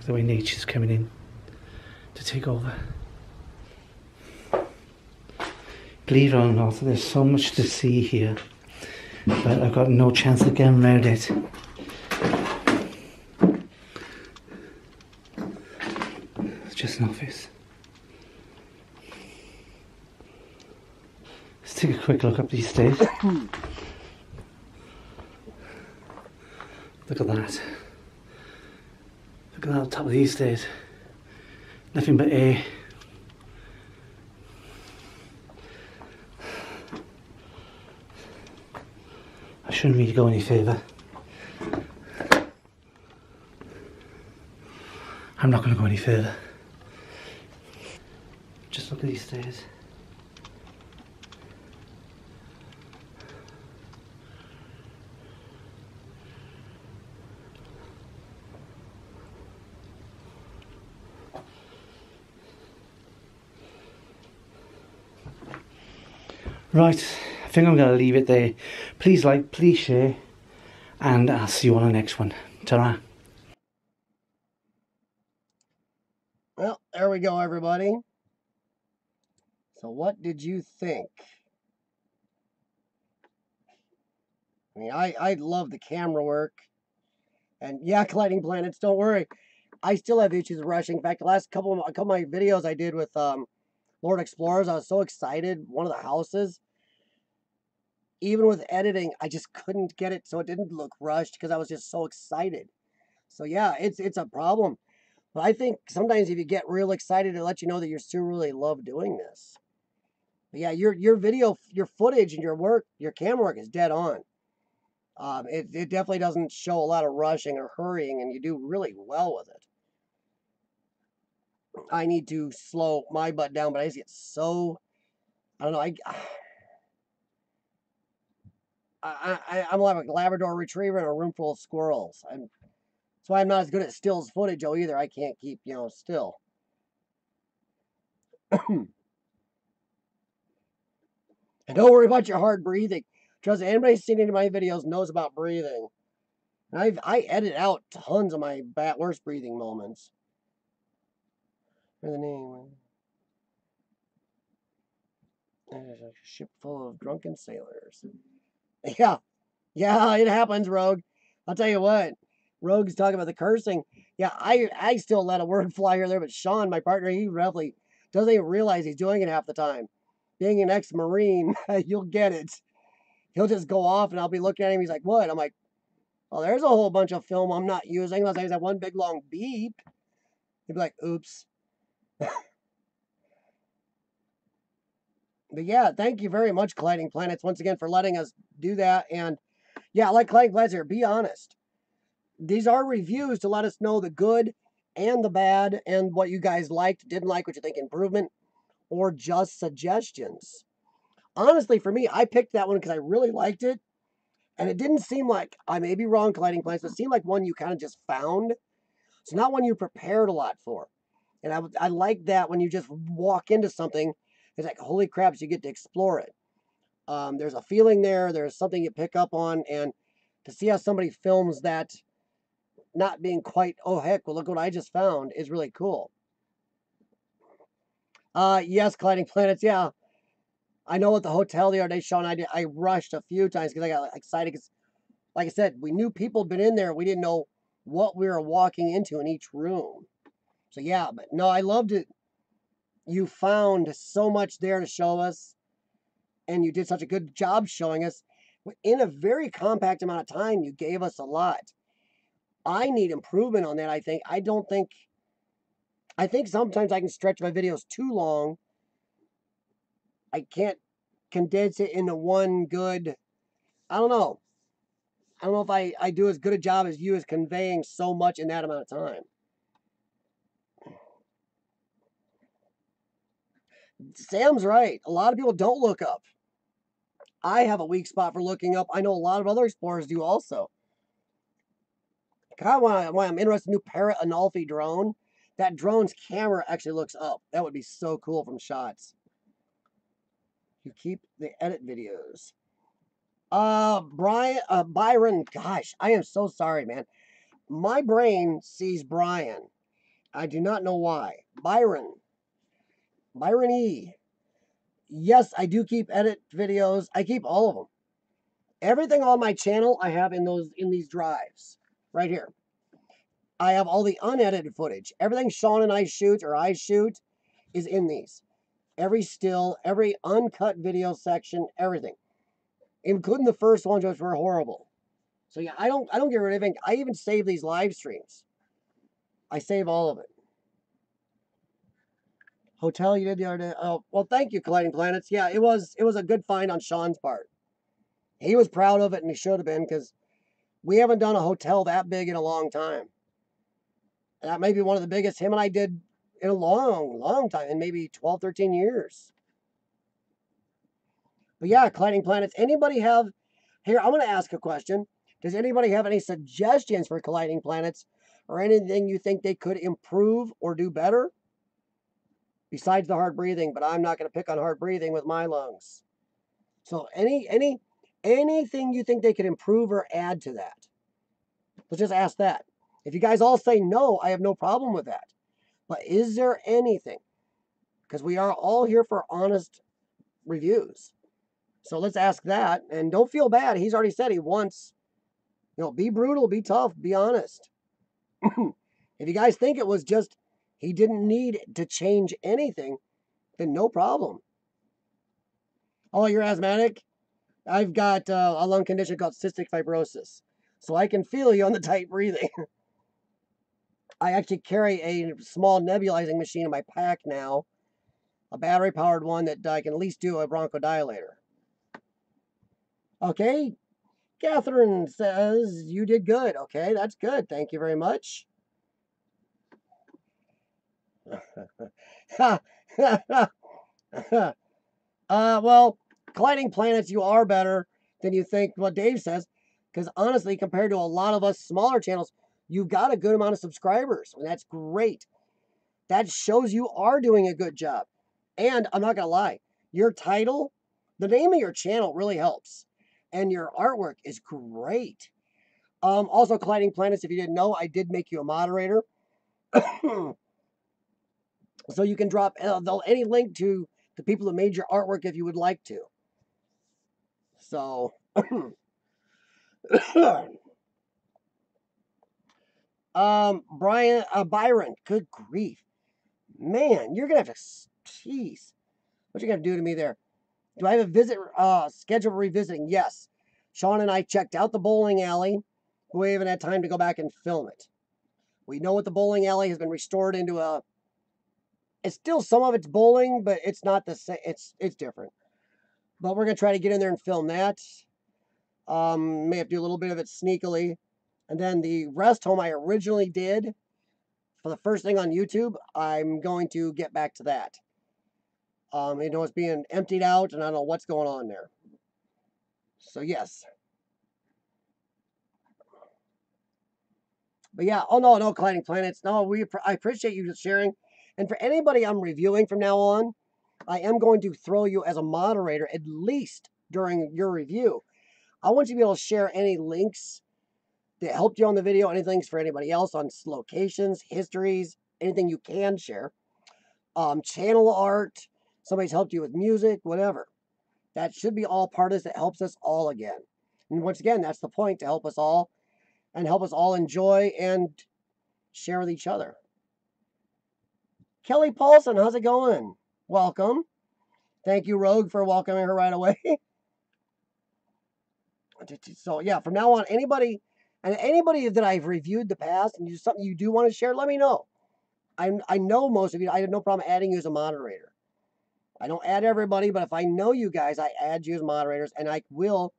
The way nature's coming in to take over. Believe it or not, there's so much to see here, but I've got no chance of getting around it. It's just an office. Let's take a quick look up these stairs. Look at that. Look at that on top of these stairs. Nothing but air. I shouldn't really go any further. I'm not going to go any further. Just look at these stairs. Right, I think I'm going to leave it there. Please like, please share, and I'll see you on the next one. Ta-ra. Well, there we go, everybody. So what did you think? I mean, I love the camera work. And yeah, Colliding Planets, don't worry. I still have issues rushing. In fact, the last couple of my videos I did with Lord Explorers, I was so excited. One of the houses, even with editing, I just couldn't get it so it didn't look rushed because I was just so excited. So yeah, it's a problem. But I think sometimes if you get real excited, it lets you know that you still really love doing this. But yeah, your video, your footage and your work, your camera work is dead on. It definitely doesn't show a lot of rushing or hurrying, and you do really well with it. I need to slow my butt down, but I just get so, I don't know, I'm like a Labrador Retriever in a room full of squirrels. That's why I'm not as good at stills footage either. I can't keep, still. And don't worry about your hard breathing. Trust me, anybody seen any of my videos knows about breathing. And I edit out tons of my worst breathing moments. Here's the name. There's a ship full of drunken sailors. Yeah. Yeah, it happens, Rogue. I'll tell you what. Rogue's talking about the cursing. Yeah, I still let a word fly here or there, but Sean, my partner, he roughly doesn't even realize he's doing it half the time. Being an ex-Marine, you'll get it. He'll just go off and I'll be looking at him. He's like, what? I'm like, well, there's a whole bunch of film I'm not using unless I use that one big long beep. He'd be like, oops. But yeah, thank you very much, Colliding Planets, once again for letting us do that. And yeah, like Colliding Planets here, be honest. These are reviews to let us know the good and the bad and what you guys liked, didn't like, what you think improvement, or just suggestions. Honestly, for me, I picked that one because I really liked it. And it didn't seem like, I may be wrong, Colliding Planets, but it seemed like one you kind of just found. It's not one you prepared a lot for. And I like that when you just walk into something, it's like, holy crap, you get to explore it. There's a feeling there, there's something you pick up on, and to see how somebody films that not being quite, oh heck, well look what I just found, is really cool. Yes, Colliding Planets, yeah. I know at the hotel the other day, Sean, I rushed a few times because I got excited because, like I said, we knew people had been in there. We didn't know what we were walking into in each room. So yeah, but no, I loved it. You found so much there to show us, and you did such a good job showing us. In a very compact amount of time, you gave us a lot. I need improvement on that, I think. I think sometimes I can stretch my videos too long. I can't condense it into one good, I don't know. I don't know if I do as good a job as you as conveying so much in that amount of time. Sam's right. A lot of people don't look up. I have a weak spot for looking up. I know a lot of other explorers do also. Kind of why I'm interested in new Parrot Anolfi drone. That drone's camera actually looks up. That would be so cool from shots. You keep the edit videos. Byron, gosh, I am so sorry, man. My brain sees Brian. I do not know why. Byron E. Yes, I do keep edit videos. I keep all of them. Everything on my channel I have in these drives right here. I have all the unedited footage. Everything Sean and I shoot or I shoot is in these. Every still, every uncut video section, everything, including the first ones which were horrible. So yeah, I don't get rid of anything. I even save these live streams. I save all of it. Hotel you did the other day. Oh, well, thank you, Colliding Planets. Yeah, it was a good find on Sean's part. He was proud of it, and he should have been, because we haven't done a hotel that big in a long time. And that may be one of the biggest him and I did in a long time, in maybe 12, 13 years. But yeah, Colliding Planets. Anybody have, here, I'm going to ask a question. Does anybody have any suggestions for Colliding Planets, or anything you think they could improve or do better? Besides the hard breathing, but I'm not going to pick on hard breathing with my lungs. So anything you think they could improve or add to that? Let's just ask that. If you guys all say no, I have no problem with that. But is there anything? Because we are all here for honest reviews. So let's ask that. And don't feel bad. He's already said he wants, be brutal, be tough, be honest. If you guys think it was just he didn't need to change anything, then no problem. Oh, you're asthmatic? I've got a lung condition called cystic fibrosis. So I can feel you on the tight breathing. I actually carry a small nebulizing machine in my pack now. A battery-powered one that I can at least do a bronchodilator. Okay. Catherine says you did good. Okay, that's good. Thank you very much. Well, Colliding Planets, you are better than you think what Dave says. Because honestly, compared to a lot of us smaller channels, you've got a good amount of subscribers. And that's great. That shows you are doing a good job. And I'm not going to lie, your title, the name of your channel really helps. And your artwork is great. Also, Colliding Planets, if you didn't know, I did make you a moderator. So you can drop any link to the people that made your artwork if you would like to. So, Byron, good grief. Man, you're going to have to, jeez. What you going to do to me there? Do I have a visit, schedule revisiting? Yes. Sean and I checked out the bowling alley. We haven't had time to go back and film it. We know what the bowling alley has been restored into it's still some of it's bowling, but it's not the same. It's different. But we're going to try to get in there and film that. May have to do a little bit of it sneakily. And then the rest home I originally did for the first thing on YouTube, I'm going to get back to that. You know, it's being emptied out, and I don't know what's going on there. So, yes. But yeah, oh no, Colliding Planets. No, I appreciate you sharing. And for anybody I'm reviewing from now on, I am going to throw you as a moderator, at least during your review. I want you to be able to share any links that helped you on the video, anything for anybody else on locations, histories, anything you can share. Channel art, somebody's helped you with music, whatever. That should be all part of this that helps us all again. And once again, that's the point, to help us all and help us all enjoy and share with each other. Kelly Paulson, how's it going? Welcome. Thank you, Rogue, for welcoming her right away. So yeah, from now on, anybody that I've reviewed the past and something you do want to share, let me know. I know most of you. I have no problem adding you as a moderator. I don't add everybody, but if I know you guys, I add you as moderators, and I will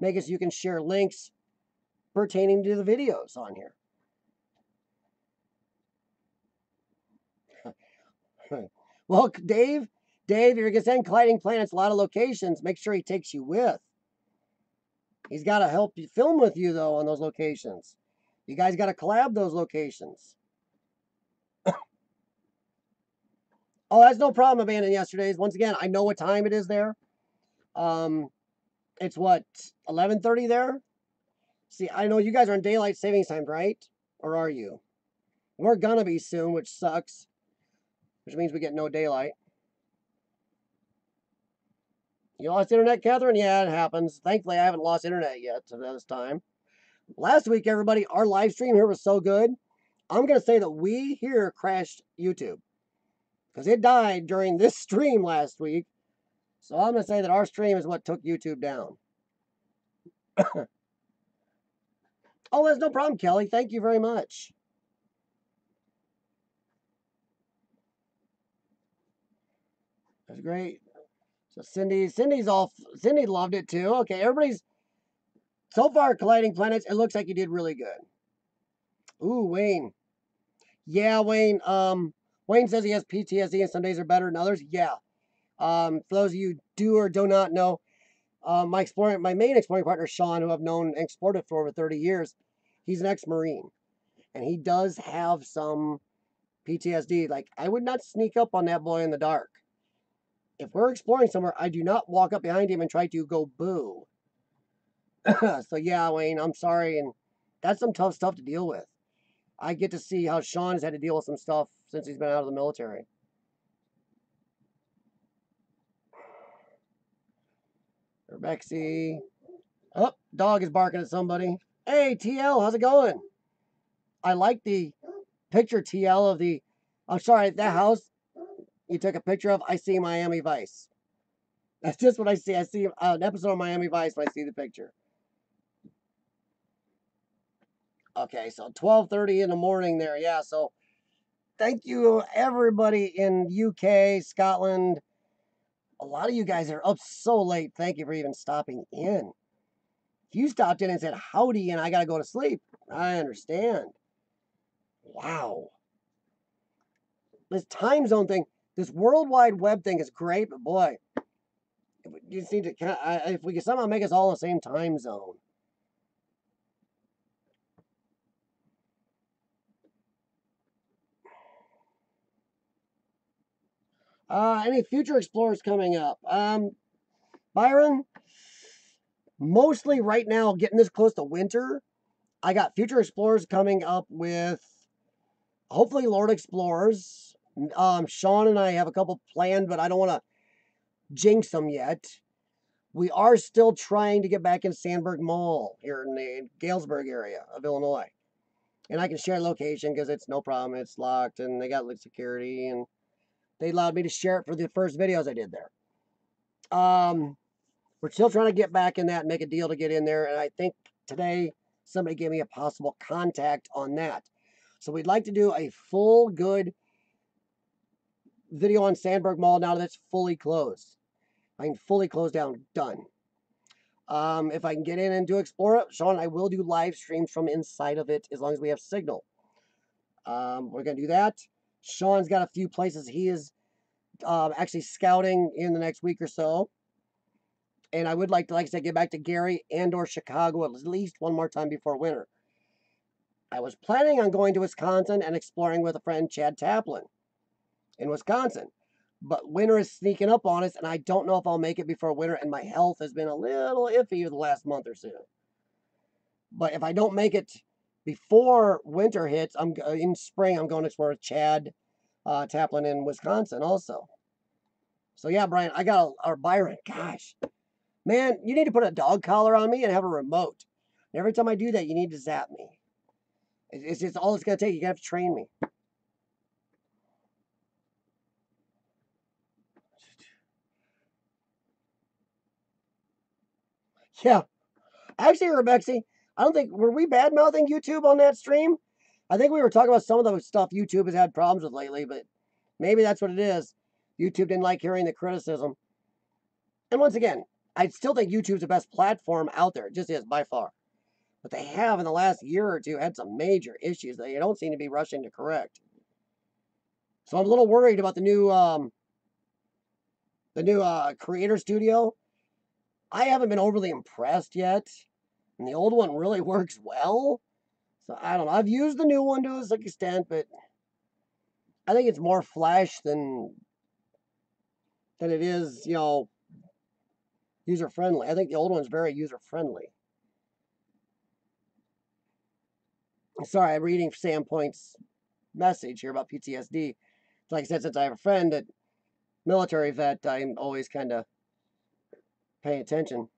make it so you can share links pertaining to the videos on here. Well, Dave, if you're going to send Colliding Planets a lot of locations, make sure he takes you with. He's got to help you film with you, though, on those locations. You guys got to collab those locations. Oh, that's no problem abandoning yesterday's. Once again, I know what time it is there. It's what, 11:30 there? See, I know you guys are on daylight savings time, right? Or are you? We're gonna be soon, which sucks. Which means we get no daylight. You lost internet, Catherine? Yeah, it happens. Thankfully, I haven't lost internet yet to this time. Last week, everybody, our live stream here was so good. I'm going to say that we here crashed YouTube. Because it died during this stream last week. So I'm going to say that our stream is what took YouTube down. Oh, that's no problem, Kelly. Thank you very much. That's great. So Cindy loved it too. Okay, everybody's, so far, Colliding Planets, it looks like you did really good. Ooh, Wayne. Yeah, Wayne. Wayne says he has PTSD and some days are better than others. Yeah. For those of you who do or do not know, my main exploring partner, Sean, who I've known and explored for over 30 years, he's an ex-Marine. And he does have some PTSD. Like, I would not sneak up on that boy in the dark. If we're exploring somewhere, I do not walk up behind him and try to go boo. So yeah, Wayne, I'm sorry. And that's some tough stuff to deal with. I get to see how Sean has had to deal with some stuff since he's been out of the military. Urbexy. Oh, dog is barking at somebody. Hey, TL, how's it going? I like the picture, TL, of the... I'm sorry, that house you took a picture of, I see Miami Vice. That's just what I see. I see an episode of Miami Vice when I see the picture. Okay, so 12:30 in the morning there. Yeah, so thank you, everybody in UK, Scotland. A lot of you guys are up so late. Thank you for even stopping in. If you stopped in and said howdy and I got to go to sleep, I understand. Wow. This time zone thing, this World Wide Web thing is great, but boy, you just need to, if we can somehow make us all in the same time zone. Any future explorers coming up? Byron, mostly right now, getting this close to winter, I got future explorers coming up with hopefully Lord Explorers. Sean and I have a couple planned, but I don't want to jinx them yet. We are still trying to get back in Sandburg Mall here in the Galesburg area of Illinois. And I can share location because it's no problem. It's locked and they got security and they allowed me to share it for the first videos I did there. We're still trying to get back in that and make a deal to get in there. And I think today somebody gave me a possible contact on that. So we'd like to do a full good video on Sandburg Mall now that it's fully closed. I can fully close down. Done. If I can get in and do explore it, Sean, I will do live streams from inside of it as long as we have signal. We're going to do that. Sean's got a few places he is actually scouting in the next week or so. And I would like to, like I said, get back to Gary and or Chicago at least one more time before winter. I was planning on going to Wisconsin and exploring with a friend, Chad Taplin, in Wisconsin. But winter is sneaking up on us, and I don't know if I'll make it before winter, and my health has been a little iffy the last month or so. But if I don't make it before winter hits, I'm in spring, I'm going to explore with Chad Taplin in Wisconsin also. So yeah, Brian, I got or Byron, gosh. Man, you need to put a dog collar on me and have a remote. And every time I do that, you need to zap me. It's just all it's going to take. You're going to have to train me. Yeah. Actually, Rebexy, I don't think, were we bad-mouthing YouTube on that stream? I think we were talking about some of the stuff YouTube has had problems with lately, but maybe that's what it is. YouTube didn't like hearing the criticism. And once again, I still think YouTube's the best platform out there. It just is, by far. But they have, in the last year or two, had some major issues that they don't seem to be rushing to correct. So I'm a little worried about the new creator studio. I haven't been overly impressed yet. And the old one really works well. So I don't know. I've used the new one to a extent, but I think it's more flash than it is, you know, user friendly. I think the old one's very user friendly. Sorry, I'm reading Sam Point's message here about PTSD. Like I said, since I have a friend that military vet, I'm always kind of paying attention.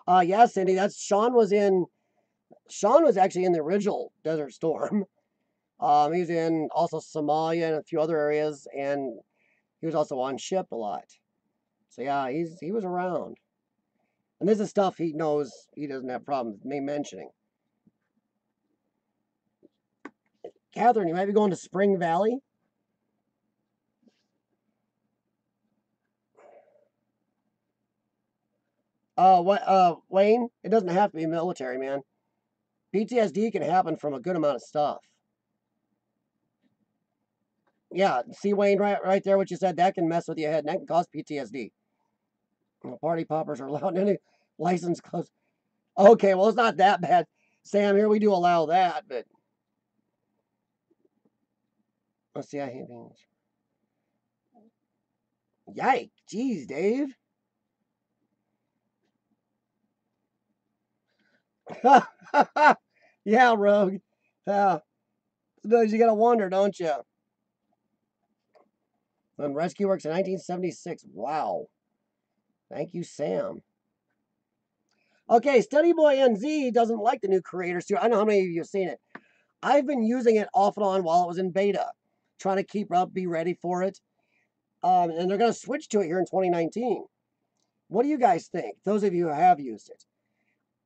Yeah, Cindy, that's Sean was actually in the original Desert Storm. He was in also Somalia and a few other areas, and he was also on ship a lot. So yeah, he was around. And this is stuff he knows he doesn't have problems me mentioning. Catherine, you might be going to Spring Valley. Wayne, it doesn't have to be military, man. PTSD can happen from a good amount of stuff. Yeah, see, Wayne, right there, what you said, that can mess with your head, and that can cause PTSD. Party poppers are allowed in any license close. Okay, well, it's not that bad. Sam, here we do allow that, but let's see, I hate beans. Yike, jeez, Dave. Yeah, Rogue. Sometimes you gotta wonder, don't you? When Rescue Works in 1976. Wow. Thank you, Sam. Okay, Study Boy NZ doesn't like the new Creator Studio. I know how many of you have seen it. I've been using it off and on while it was in beta, trying to keep up, be ready for it. And they're going to switch to it here in 2019. What do you guys think? Those of you who have used it.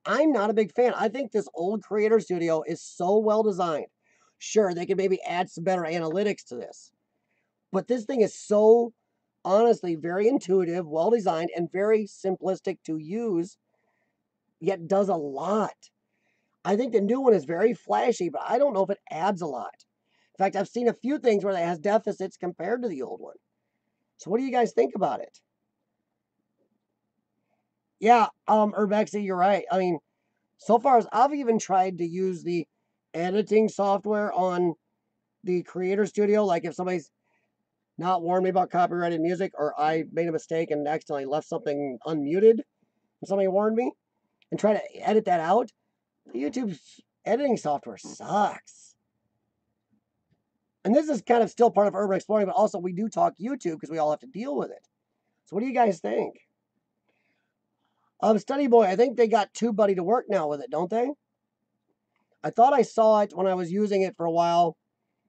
I'm not a big fan. I think this old Creator Studio is so well designed. Sure, they could maybe add some better analytics to this. But this thing is so, honestly, very intuitive, well designed, and very simplistic to use, yet does a lot. I think the new one is very flashy, but I don't know if it adds a lot. In fact, I've seen a few things where it has deficits compared to the old one. So what do you guys think about it? Yeah, Urbexy, you're right. I mean, so far as I've even tried to use the editing software on the Creator Studio, like if somebody's not warned me about copyrighted music, or I made a mistake and accidentally left something unmuted, and somebody warned me, and try to edit that out, YouTube's editing software sucks. And this is kind of still part of Urban Exploring, but also we do talk YouTube because we all have to deal with it. So what do you guys think? Study Boy, I think they got TubeBuddy to work now with it, don't they? I thought I saw it when I was using it for a while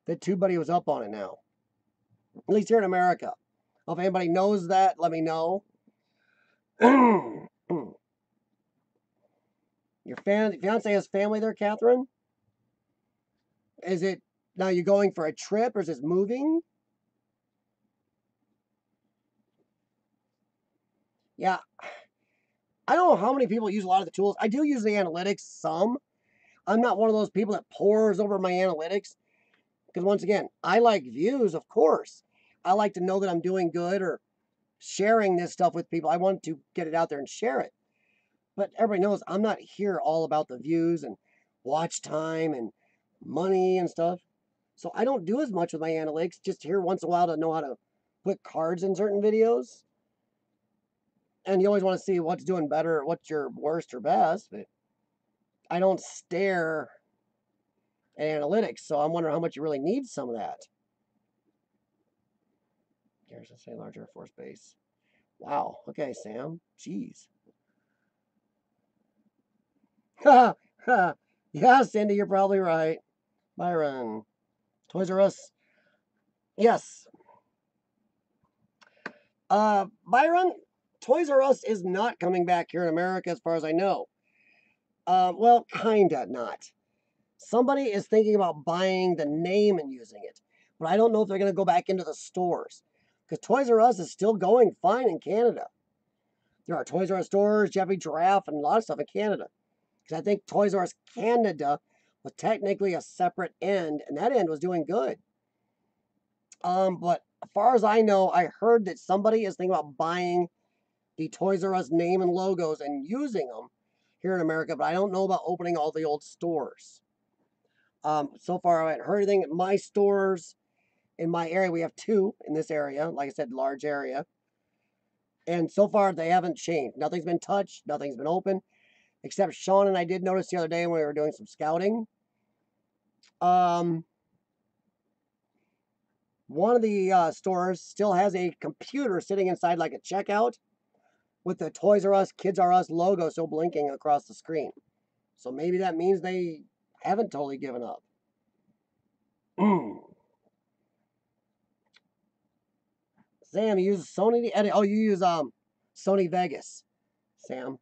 that TubeBuddy was up on it now. At least here in America. If anybody knows that, let me know. Your fiance has family there, Catherine? Is it, now you're going for a trip, or is this moving? Yeah, I don't know how many people use a lot of the tools. I do use the analytics some. I'm not one of those people that pores over my analytics. Because once again, I like views, of course. I like to know that I'm doing good or sharing this stuff with people. I want to get it out there and share it. But everybody knows I'm not here all about the views and watch time and money and stuff. So I don't do as much with my analytics, just here once in a while to know how to put cards in certain videos. And you always want to see what's doing better, what's your worst or best, but I don't stare at analytics, so I'm wondering how much you really need some of that. Here's a say larger force base. Wow. Okay, Sam. Jeez. Yeah, Cindy, you're probably right. Byron. Toys R Us. Yes. Byron, Toys R Us is not coming back here in America as far as I know. Well, kinda not. Somebody is thinking about buying the name and using it, but I don't know if they're going to go back into the stores because Toys R Us is still going fine in Canada. There are Toys R Us stores, Jeffy Giraffe, and a lot of stuff in Canada. Because I think Toys R Us Canada was technically a separate end, and that end was doing good. But as far as I know, I heard that somebody is thinking about buying the Toys R Us name and logos and using them here in America, but I don't know about opening all the old stores. So far, I haven't heard anything. My stores in my area, we have 2 in this area, like I said, large area. And so far, they haven't changed. Nothing's been touched, nothing's been open, except Sean and I did notice the other day when we were doing some scouting. One of the stores still has a computer sitting inside like a checkout with the Toys R Us, Kids R Us logo still blinking across the screen. So maybe that means they haven't totally given up. Sam, you use Sony to edit. Oh, you use Sony Vegas, Sam.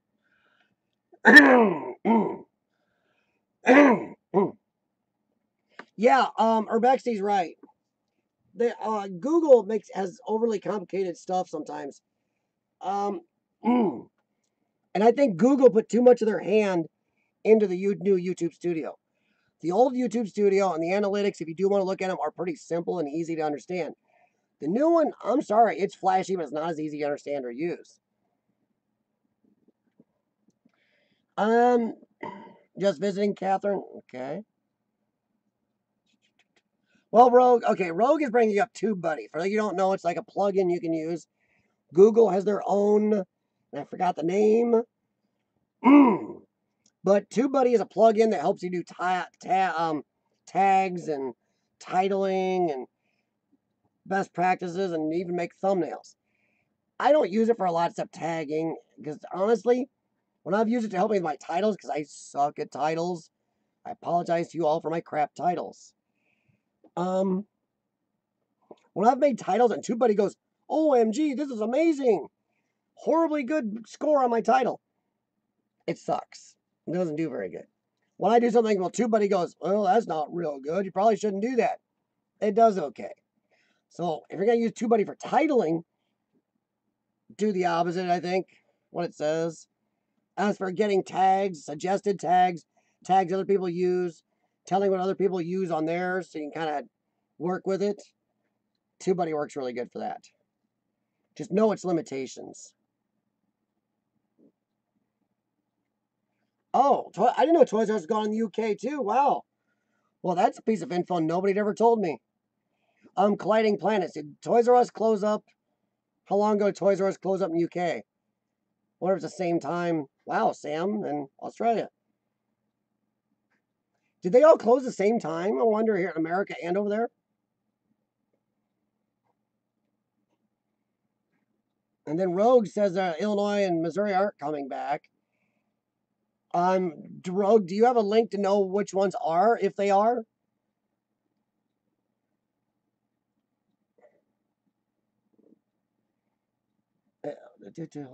Yeah, Urbexi's right. The Google has overly complicated stuff sometimes. And I think Google put too much of their hand into the new YouTube Studio. The old YouTube Studio and the analytics, if you do want to look at them, are pretty simple and easy to understand. The new one, I'm sorry, it's flashy, but it's not as easy to understand or use. Just visiting Catherine. Okay. Well, Rogue. Okay, Rogue is bringing up TubeBuddy. For those you don't know, it's like a plugin you can use. Google has their own. I forgot the name. But TubeBuddy is a plugin that helps you do tags and titling and best practices and even make thumbnails. I don't use it for a lot except tagging because honestly, when I've used it to help me with my titles, because I suck at titles, I apologize to you all for my crap titles. When I've made titles and TubeBuddy goes, OMG, this is amazing. Horribly good score on my title. It sucks. It doesn't do very good. When I do something, well, TubeBuddy goes, well, that's not real good. You probably shouldn't do that. It does okay. So if you're going to use TubeBuddy for titling, do the opposite, I think, what it says. As for getting tags, suggested tags, tags other people use, telling what other people use on theirs so you can kind of work with it, TubeBuddy works really good for that. Just know its limitations. Oh, I didn't know Toys R Us was gone in the UK too. Wow. Well, that's a piece of info nobody ever told me. Colliding Planets. Did Toys R Us close up? How long ago did Toys R Us close up in the UK? I wonder if it's the same time. Wow, Sam, in Australia. Did they all close the same time? I wonder here in America and over there. And then Rogue says Illinois and Missouri aren't coming back. Rogue, do you have a link to know which ones are, if they are?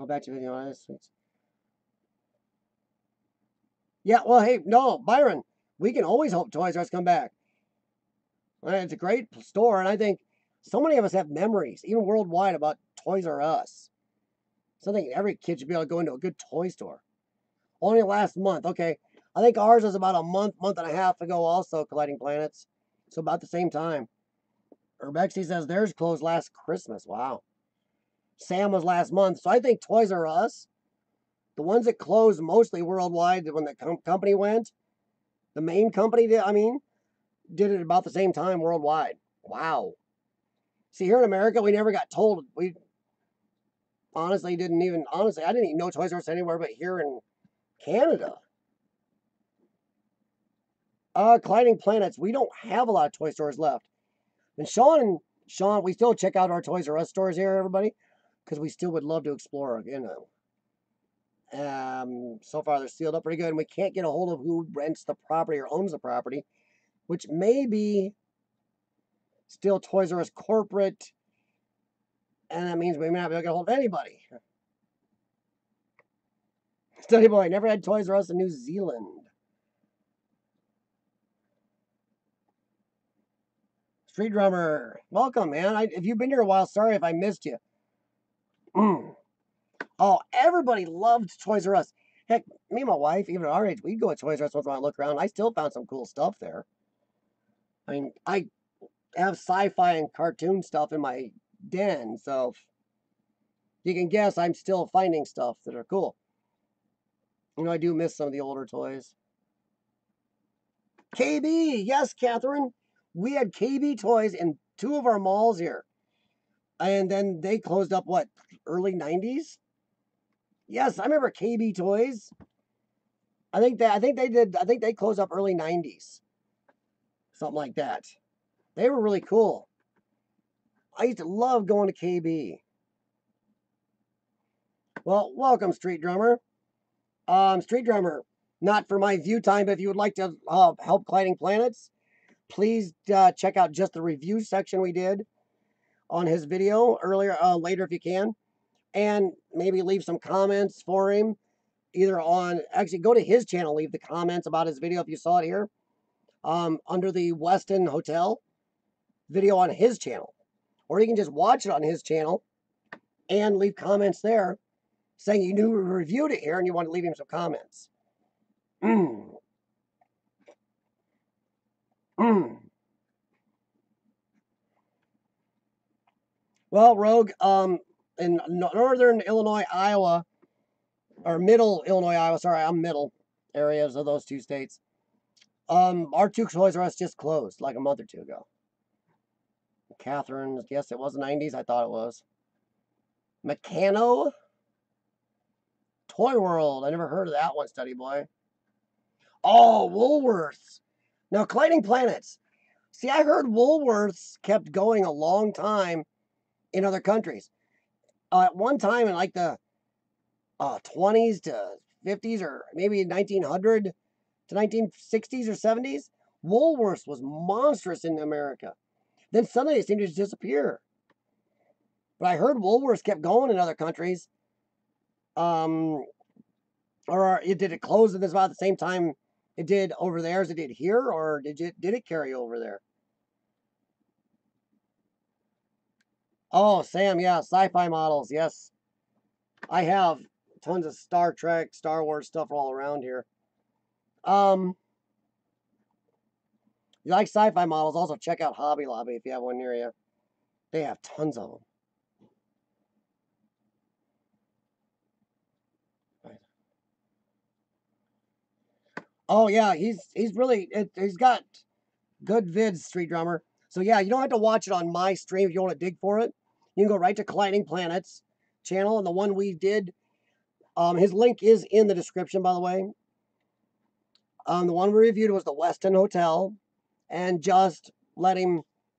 Back to video. Yeah, well, hey, no, Byron, we can always hope Toys R Us come back. It's a great store, and I think so many of us have memories, even worldwide, about Toys R Us. So I think every kid should be able to go into a good toy store. Only last month. Okay. I think ours was about a month and a half ago also, Colliding Planets. So about the same time. Urbex, he says theirs closed last Christmas. Wow. Sam was last month. So I think Toys R Us, the ones that closed mostly worldwide when the company went, the main company did, did it about the same time worldwide. Wow. See, here in America, we never got told. We honestly, I didn't even know Toys R Us anywhere but here in Canada. Colliding Planets, we don't have a lot of toy stores left. And Sean, we still check out our Toys R Us stores here, everybody, because we still would love to explore, so far they're sealed up pretty good, and we can't get a hold of who rents the property or owns the property, which may be still Toys R Us corporate, and that means we may not be able to get a hold of anybody. Study boy, never had Toys R Us in New Zealand. Street Drummer, welcome, man. If you've been here a while, sorry if I missed you. Oh, everybody loved Toys R Us. Heck, me and my wife, even at our age, we'd go to Toys R Us once in a while and look around. I still found some cool stuff there. I have sci-fi and cartoon stuff in my den, so you can guess I'm still finding stuff that are cool. I do miss some of the older toys. KB, yes, Catherine. We had KB toys in 2 of our malls here. And then they closed up, what, early 90s? Yes, I remember KB toys. I think they closed up early 90s. Something like that. They were really cool. I used to love going to KB. Well, welcome, Street Drummer. Street Drummer, not for my view time, but if you would like to help Colliding Planets, please check out just the review section we did on his video later if you can, and maybe leave some comments for him, actually go to his channel, leave the comments about his video if you saw it here, under the Westin Hotel video on his channel, or you can just watch it on his channel and leave comments there saying you knew we reviewed it here and you want to leave him some comments. Well, Rogue, in northern Illinois, Iowa, or middle Illinois, Iowa, sorry, I'm middle areas of those 2 states. Our 2 Toys R Us just closed like a month or 2 ago. Catherine, yes, it was the 90s. I thought it was. Meccano? Toy World. I never heard of that one, Study Boy. Oh, Woolworths. Now, Colliding Planets. See, I heard Woolworths kept going a long time in other countries. At one time in like the 20s to 50s, or maybe 1900 to 1960s or 70s, Woolworths was monstrous in America. Then suddenly it seemed to just disappear. But I heard Woolworths kept going in other countries. Or did it close at about the same time it did over there as it did here, or did it carry over there? Oh, Sam, yeah, sci-fi models, yes. I have tons of Star Trek, Star Wars stuff all around here. You like sci-fi models, also check out Hobby Lobby if you have one near you. They have tons of them. Oh yeah, he's got good vids, Street Drummer. So yeah, you don't have to watch it on my stream if you want to dig for it. You can go right to Colliding Planets channel, and the one we did, his link is in the description, by the way. The one we reviewed was the Westin Hotel, and just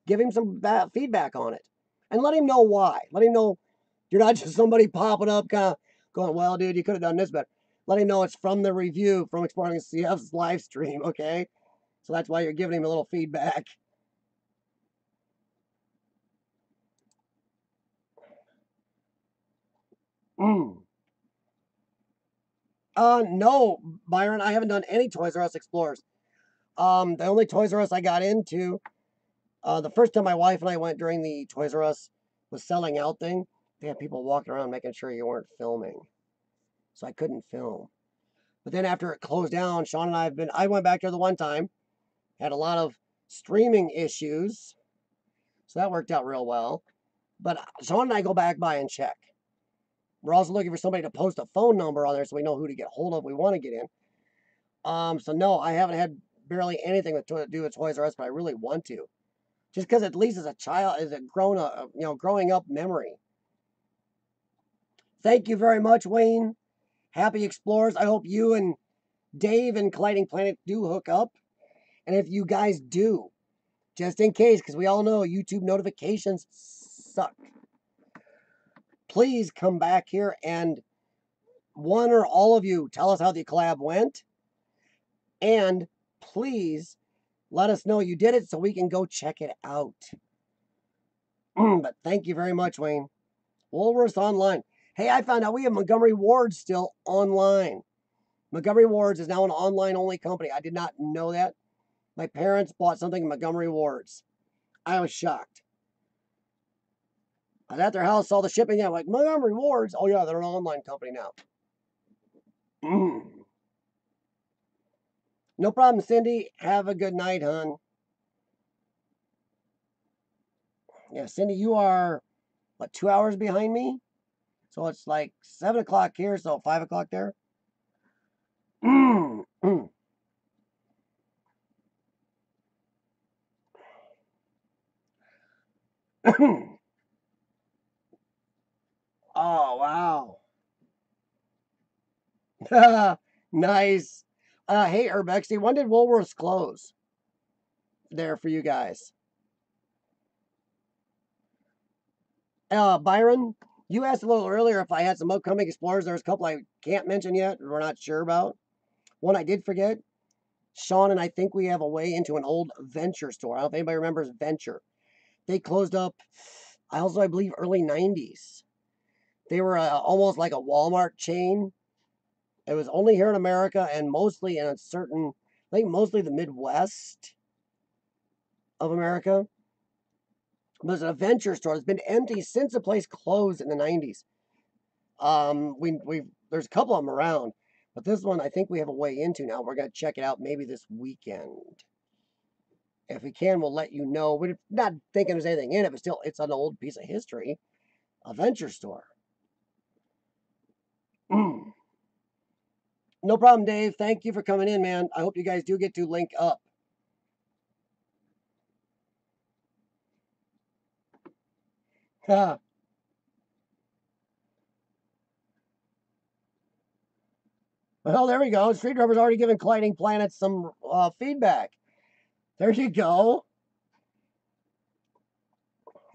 give him some feedback on it, and let him know why. Let him know you're not just somebody popping up, kind of going, "Well, dude, you could have done this better." Let him know it's from the review from Exploring CF's live stream, okay? So that's why you're giving him a little feedback. No, Byron, I haven't done any Toys R Us Explorers. The only Toys R Us I got into, the first time my wife and I went during the Toys R Us was selling out thing, they had people walking around making sure you weren't filming. So I couldn't film. But then after it closed down, Sean and I went back there the one time, had a lot of streaming issues. So that worked out real well. But Sean and I go back by and check. We're also looking for somebody to post a phone number on there so we know who to get hold of. We want to get in. So no, I haven't had barely anything to do with Toys R Us, but I really want to. Just because at least as a child, as a growing up memory. Thank you very much, Wayne. Happy Explorers. I hope you and Dave and Colliding Planet do hook up. And if you guys do, just in case, because we all know YouTube notifications suck, please come back here and one or all of you tell us how the collab went. And please let us know you did it so we can go check it out. But thank you very much, Wayne. Woolworths Online. Hey, I found out we have Montgomery Ward still online. Montgomery Ward's is now an online-only company. I did not know that. My parents bought something in Montgomery Ward's. I was shocked. I was at their house, saw the shipping. I'm like, Montgomery Ward's? Oh, yeah, they're an online company now. No problem, Cindy. Have a good night, hon. Yeah, Cindy, you are, what, 2 hours behind me? So it's like 7 o'clock here, so 5 o'clock there. Oh, wow. Nice. Hey, Urbexy, when did Woolworths close? There for you guys. Byron, you asked a little earlier if I had some upcoming Explorers. There's a couple I can't mention yet. We're not sure about. One I did forget. Sean and I think we have a way into an old Venture store. I don't know if anybody remembers Venture. They closed up, I believe, early 90s. They were almost like a Walmart chain. It was only here in America and mostly in a certain, I think mostly the Midwest of America. But it's an adventure store. It's been empty since the place closed in the 90s. There's a couple of them around, but this one I think we have a way into now. We're going to check it out maybe this weekend. If we can, we'll let you know. We're not thinking there's anything in it, but still, it's an old piece of history. Adventure store. No problem, Dave. Thank you for coming in, man. I hope you guys do get to link up. Well, there we go. Street Drummer's already given Colliding Planets some feedback. There you go.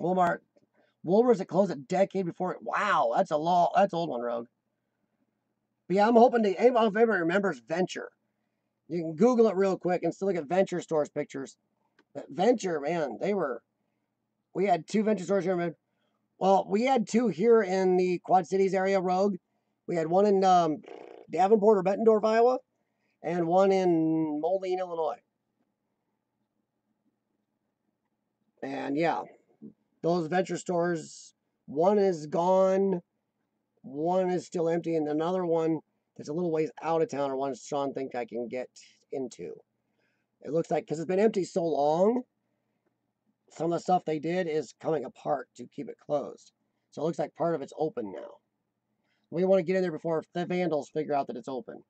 Walmart. Woolworths that closed a decade before it. Wow, that's old one, Rogue. But yeah, I'm hoping if anybody remembers Venture. You can Google it real quick and still look at Venture stores pictures. But Venture, man, we had 2 Venture stores here. Well, we had 2 here in the Quad Cities area, Rogue. We had one in Davenport or Bettendorf, Iowa, and one in Moline, Illinois. And yeah, those Venture stores, one is gone, one is still empty, and another one that's a little ways out of town, or one Sean thinks I can get into. It looks like, because it's been empty so long, some of the stuff they did is coming apart to keep it closed. So it looks like part of it's open now. We want to get in there before the vandals figure out that it's open.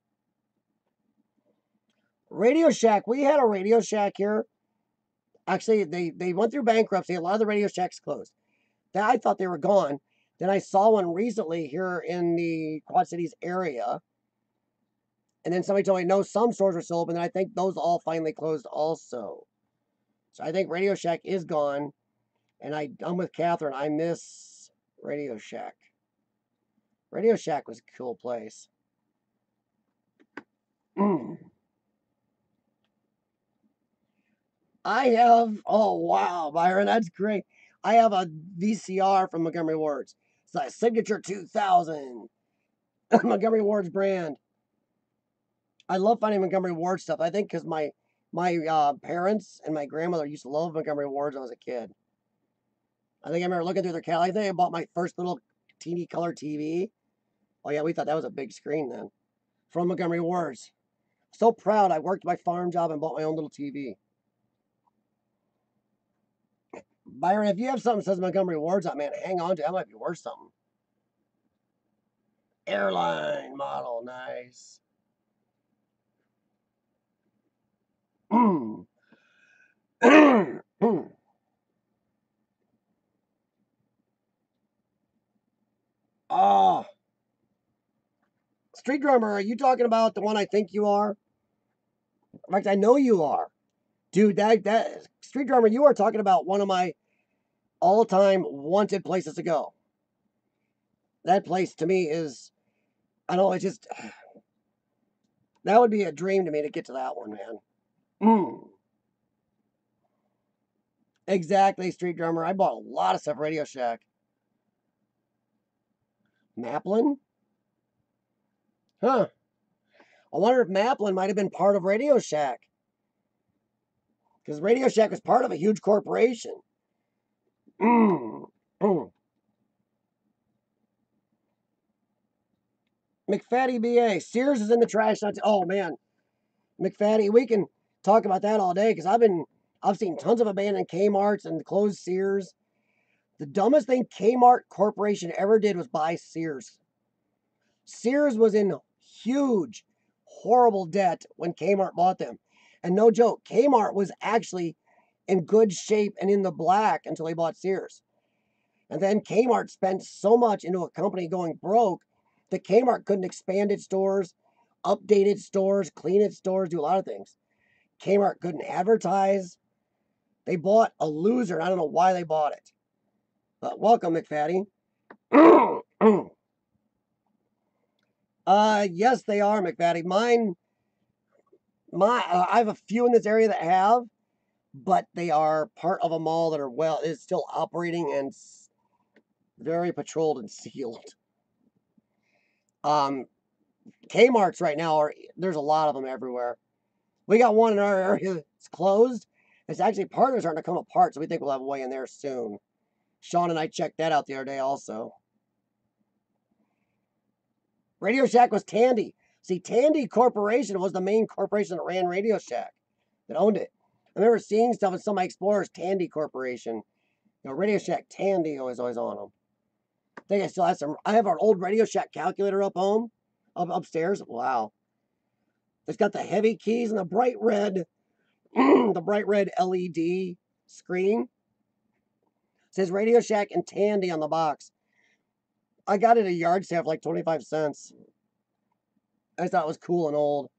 Radio Shack. We had a Radio Shack here. Actually, they went through bankruptcy. A lot of the Radio Shacks closed. I thought they were gone. Then I saw one recently here in the Quad Cities area. And then somebody told me, no, some stores are still open. And I think those all finally closed also. So I think Radio Shack is gone. And I'm with Catherine. I miss Radio Shack. Radio Shack was a cool place. I have, oh wow, Byron, that's great. I have a VCR from Montgomery Ward's. It's a Signature 2000. Montgomery Ward's brand. I love finding Montgomery Ward stuff. I think because my parents and my grandmother used to love Montgomery Ward's when I was a kid. I think I remember looking through their catalog. I think I bought my first little teeny color TV. Oh yeah, we thought that was a big screen then. From Montgomery Wards. So proud I worked my farm job and bought my own little TV. Byron, if you have something that says Montgomery Wards on, man, hang on to it. That might be worth something. Airline model, nice. Oh. Street Drummer, are you talking about the one I think you are? In fact, I know you are. Dude, that Street Drummer, you are talking about one of my all-time wanted places to go. That place to me is, I don't know, it's just, that would be a dream to me to get to that one, man. Exactly, Street Drummer. I bought a lot of stuff Radio Shack. Maplin? Huh. I wonder if Maplin might have been part of Radio Shack. Because Radio Shack was part of a huge corporation. McFatty BA. Sears is in the trash. Oh, man. McFatty, we can talk about that all day because I've seen tons of abandoned Kmart's and closed Sears. The dumbest thing Kmart Corporation ever did was buy Sears. Sears was in huge, horrible debt when Kmart bought them. And no joke, Kmart was actually in good shape and in the black until they bought Sears. And then Kmart spent so much into a company going broke that Kmart couldn't expand its stores, update its stores, clean its stores, do a lot of things. Kmart couldn't advertise. They bought a loser, and I don't know why they bought it. But welcome, McFatty. Yes, they are, McFatty. I have a few in this area that have, but they are part of a mall that is still operating and very patrolled and sealed. Kmart's right now there's a lot of them everywhere. We got one in our area that's closed. It's actually partners starting to come apart, so we think we'll have a way in there soon. Sean and I checked that out the other day also. Radio Shack was Tandy. See, Tandy Corporation was the main corporation that ran Radio Shack, that owned it. I remember seeing stuff in some of my Explorers, Tandy Corporation. You know, Radio Shack Tandy always on them. I think I still have some. I have our old Radio Shack calculator upstairs. Wow. It's got the heavy keys and the bright red, the bright red LED screen. It says Radio Shack and Tandy on the box. I got it at a yard sale for like 25 cents. I thought it was cool and old.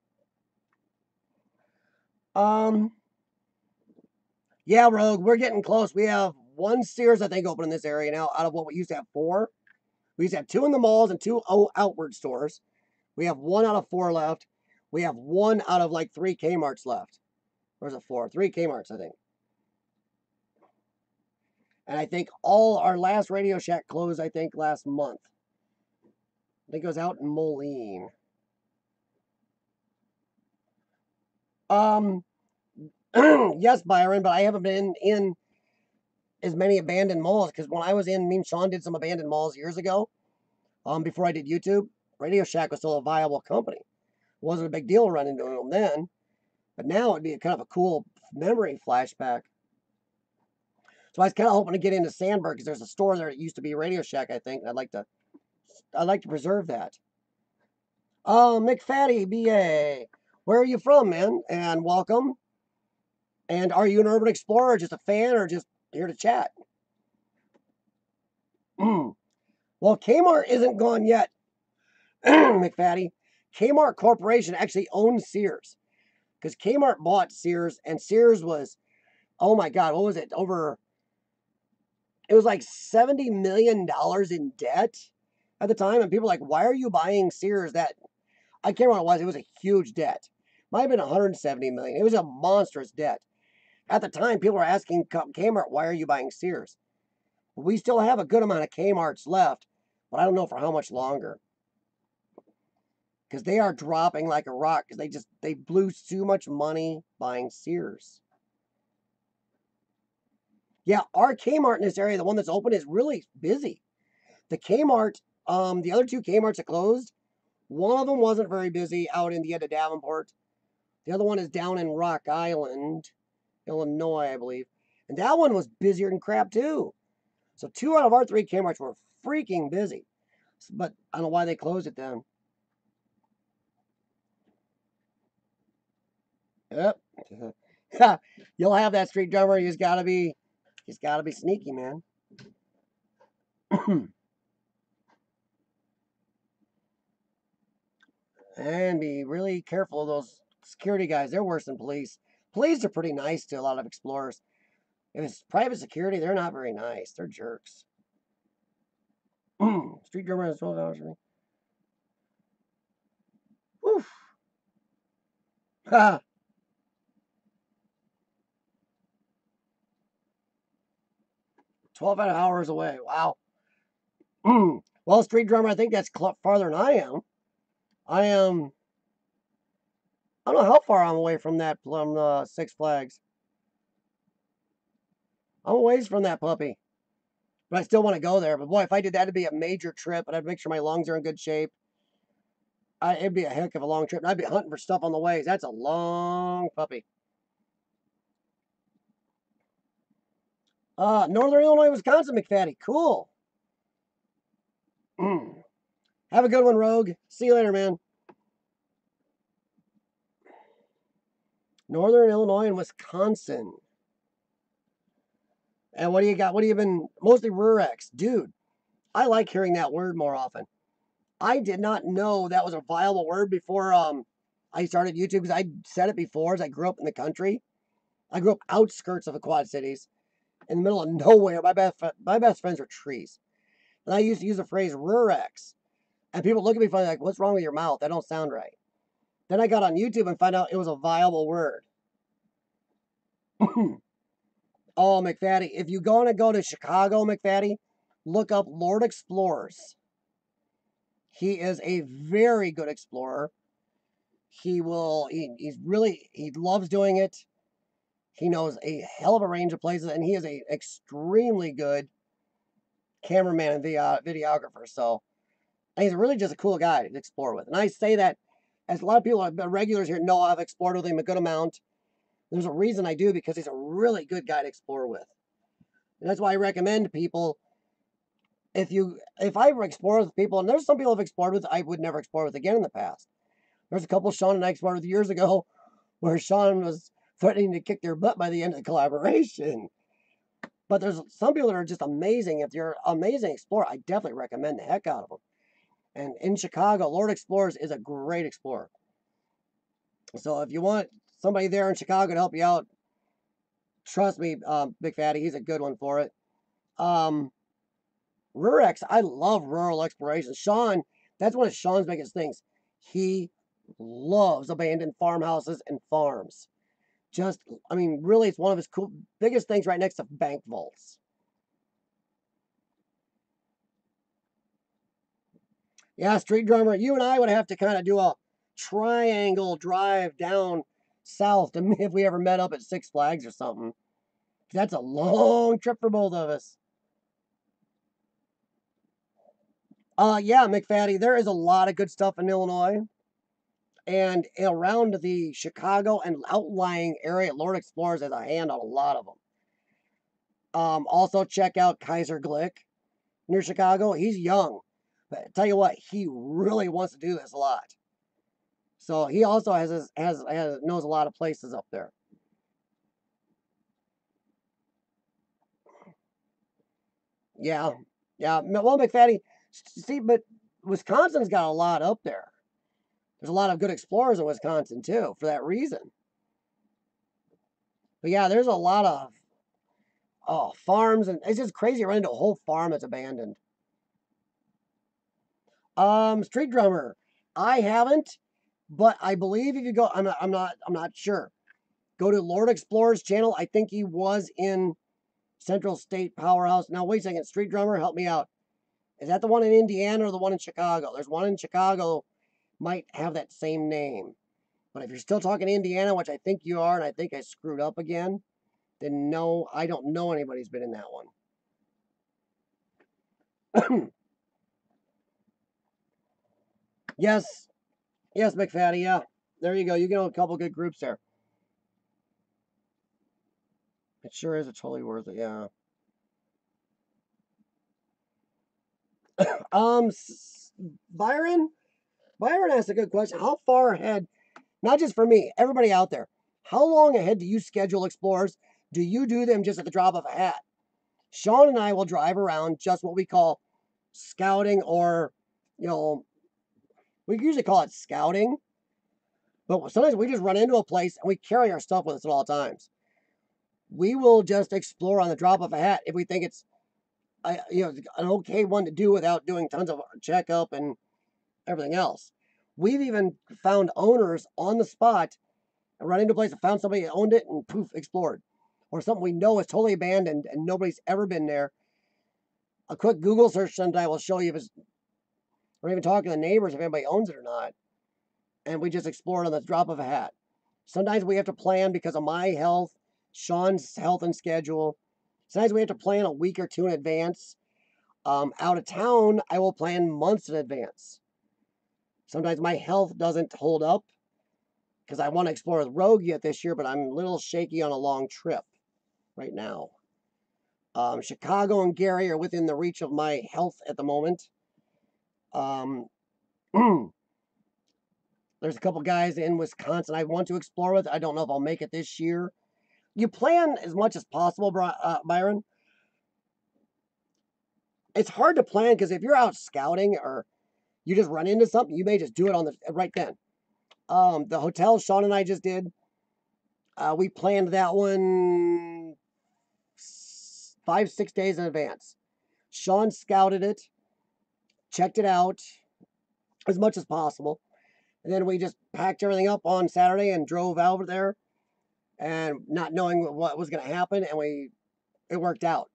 Yeah, Rogue, we're getting close. We have one Sears, I think, open in this area now out of what we used to have 4. We used to have 2 in the malls and 2 outward stores. We have 1 out of 4 left. We have 1 out of like 3 Kmart's left. Or is it 4? 3 Kmart's, I think. And I think all our last Radio Shack closed, I think, last month. I think it was out in Moline. Yes, Byron, but I haven't been in as many abandoned malls because when I was in, me and Sean did some abandoned malls years ago. Before I did YouTube, Radio Shack was still a viable company. It wasn't a big deal running into them then, but now it'd be kind of a cool memory flashback. So I was kind of hoping to get into Sandburg because there's a store there that used to be Radio Shack, I think. And I'd like to preserve that. McFatty BA, where are you from, man? And welcome. And are you an urban explorer, just a fan, or just here to chat? Well, Kmart isn't gone yet, McFatty. Kmart Corporation actually owns Sears. Because Kmart bought Sears, and Sears was, oh my God, what was it? It was like $70 million in debt at the time. And people were like, why are you buying Sears? I can't remember what it was. It was a huge debt. Might have been $170 million. It was a monstrous debt. At the time, people were asking Kmart, why are you buying Sears? We still have a good amount of Kmart's left, but I don't know for how much longer. Because they are dropping like a rock because they blew too much money buying Sears. Yeah, our Kmart in this area, the one that's open, is really busy. The Kmart, the other 2 Kmarts that closed, one of them wasn't very busy out in the end of Davenport. The other one is down in Rock Island, Illinois, I believe. And that one was busier than crap, too. So 2 out of our 3 Kmarts were freaking busy. But I don't know why they closed it then. Yep. You'll have that street drummer. He's gotta be sneaky, man. And be really careful of those security guys. They're worse than police. Police are pretty nice to a lot of explorers. If it's private security, they're not very nice. They're jerks. Street drummer has $12 for me. Woof. Ha. 12 hours away. Wow. Well, street drummer, I think that's farther than I am. I don't know how far I'm away from that, from Six Flags. I'm a ways from that puppy. But I still want to go there. But boy, if I did that, it'd be a major trip. And I'd make sure my lungs are in good shape. It'd be a heck of a long trip. And I'd be hunting for stuff on the ways. That's a long puppy. Northern Illinois, Wisconsin, McFaddy. Cool. Have a good one, Rogue. See you later, man. Northern Illinois and Wisconsin. And what do you got? What have you been? Mostly Urbex. Dude, I like hearing that word more often. I did not know that was a viable word before I started YouTube, because I said it before as I grew up in the country. I grew up outskirts of the Quad Cities, in the middle of nowhere. My best friends are trees. And I used to use the phrase Urbex. And people look at me funny like, what's wrong with your mouth? That don't sound right. Then I got on YouTube and found out it was a viable word. Oh, McFaddy, if you're going to go to Chicago, McFaddy, look up Lord Explorers. He is a very good explorer. He loves doing it. He knows a hell of a range of places, and he is a extremely good cameraman and videographer. So, and he's really just a cool guy to explore with. And I say that as a lot of people, regulars here, know I've explored with him a good amount. There's a reason I do, because he's a really good guy to explore with. And that's why I recommend people, if I explore with people, and there's some people I've explored with I would never explore with again in the past. There's a couple Sean and I explored with years ago where Sean was threatening to kick their butt by the end of the collaboration. But there's some people that are just amazing. If you're an amazing explorer, I definitely recommend the heck out of them. And in Chicago, Lord Explorers is a great explorer. So if you want somebody there in Chicago to help you out, trust me, Big Fatty, he's a good one for it. Urbex, I love rural exploration. Sean, that's one of Sean's biggest things. He loves abandoned farmhouses and farms. Really, it's one of his biggest things, right next to bank vaults. Yeah, street drummer, you and I would have to kind of do a triangle drive down south to if we ever met up at Six Flags or something. That's a long trip for both of us. Yeah, McFaddy, there is a lot of good stuff in Illinois. And around the Chicago and outlying area, Lord Explorers has a hand on a lot of them. Also, check out Kaiser Glick near Chicago. He's young, but I tell you what, he really wants to do this a lot. So he also knows a lot of places up there. Yeah. Well, McFaddy, see, but Wisconsin's got a lot up there. There's a lot of good explorers in Wisconsin, too, for that reason. But yeah, there's a lot of farms, and it's just crazy to run into a whole farm that's abandoned. Street drummer, I haven't, but I believe if you go, I'm not sure. Go to Lord Explorer's channel. I think he was in Central State Powerhouse. Now, wait a second. Street drummer, help me out. Is that the one in Indiana or the one in Chicago? There's one in Chicago, might have that same name. But if you're still talking Indiana, which I think you are, and I think I screwed up again, then no, I don't know anybody's been in that one. Yes. Yes, McFaddy, yeah. There you go. You get a couple good groups there. It sure is totally worth it, yeah. Byron? Byron asked a good question. How far ahead, not just for me, everybody out there, how long ahead do you schedule explorers? Do you do them just at the drop of a hat? Sean and I will drive around just what we call scouting, or, you know, we usually call it scouting, but sometimes we just run into a place and we carry our stuff with us at all times. We will just explore on the drop of a hat if we think it's an okay one to do without doing tons of checkup and everything else. We've even found owners on the spot and run into a place and found somebody that owned it and poof, explored. Or something we know is totally abandoned and nobody's ever been there. A quick Google search sometime will show you if it's, or even talking to the neighbors if anybody owns it or not. And we just explore it on the drop of a hat. Sometimes we have to plan because of my health, Sean's health and schedule. Sometimes we have to plan a week or two in advance. Out of town, I will plan months in advance. Sometimes my health doesn't hold up because I want to explore with Rogue yet this year, but I'm a little shaky on a long trip right now. Chicago and Gary are within the reach of my health at the moment. There's a couple guys in Wisconsin I want to explore with. I don't know if I'll make it this year. You plan as much as possible, Byron. It's hard to plan because if you're out scouting or you just run into something, you may just do it on the right then. The hotel Sean and I just did, we planned that one 5-6 days in advance. Sean scouted it, checked it out as much as possible, and then we just packed everything up on Saturday and drove over there, and not knowing what was going to happen, and it worked out.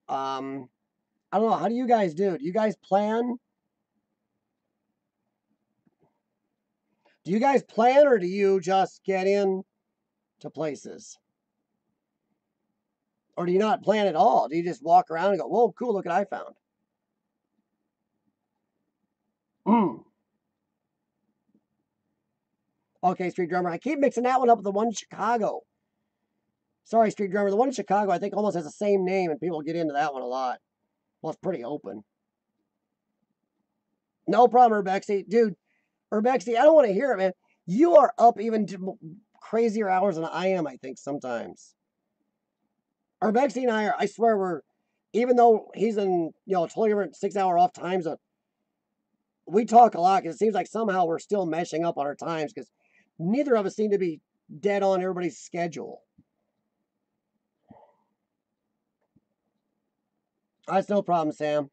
I don't know. How do you guys do? Do you guys plan? Do you guys plan, or do you just get in to places? Or do you not plan at all? Do you just walk around and go, whoa, cool, look what I found? Okay, Street Drummer. I keep mixing that one up with the one in Chicago. Sorry, Street Drummer. The one in Chicago, I think, almost has the same name, and people get into that one a lot. Well, it's pretty open. No problem, Urbexy. Dude, Urbexy, I don't want to hear it, man. You are up even crazier hours than I am, I think, sometimes. Urbexy and I swear, even though he's in, totally different 6-hour off time zone, we talk a lot because it seems like somehow we're still meshing up on our times because neither of us seem to be dead on everybody's schedule. That's no problem, Sam.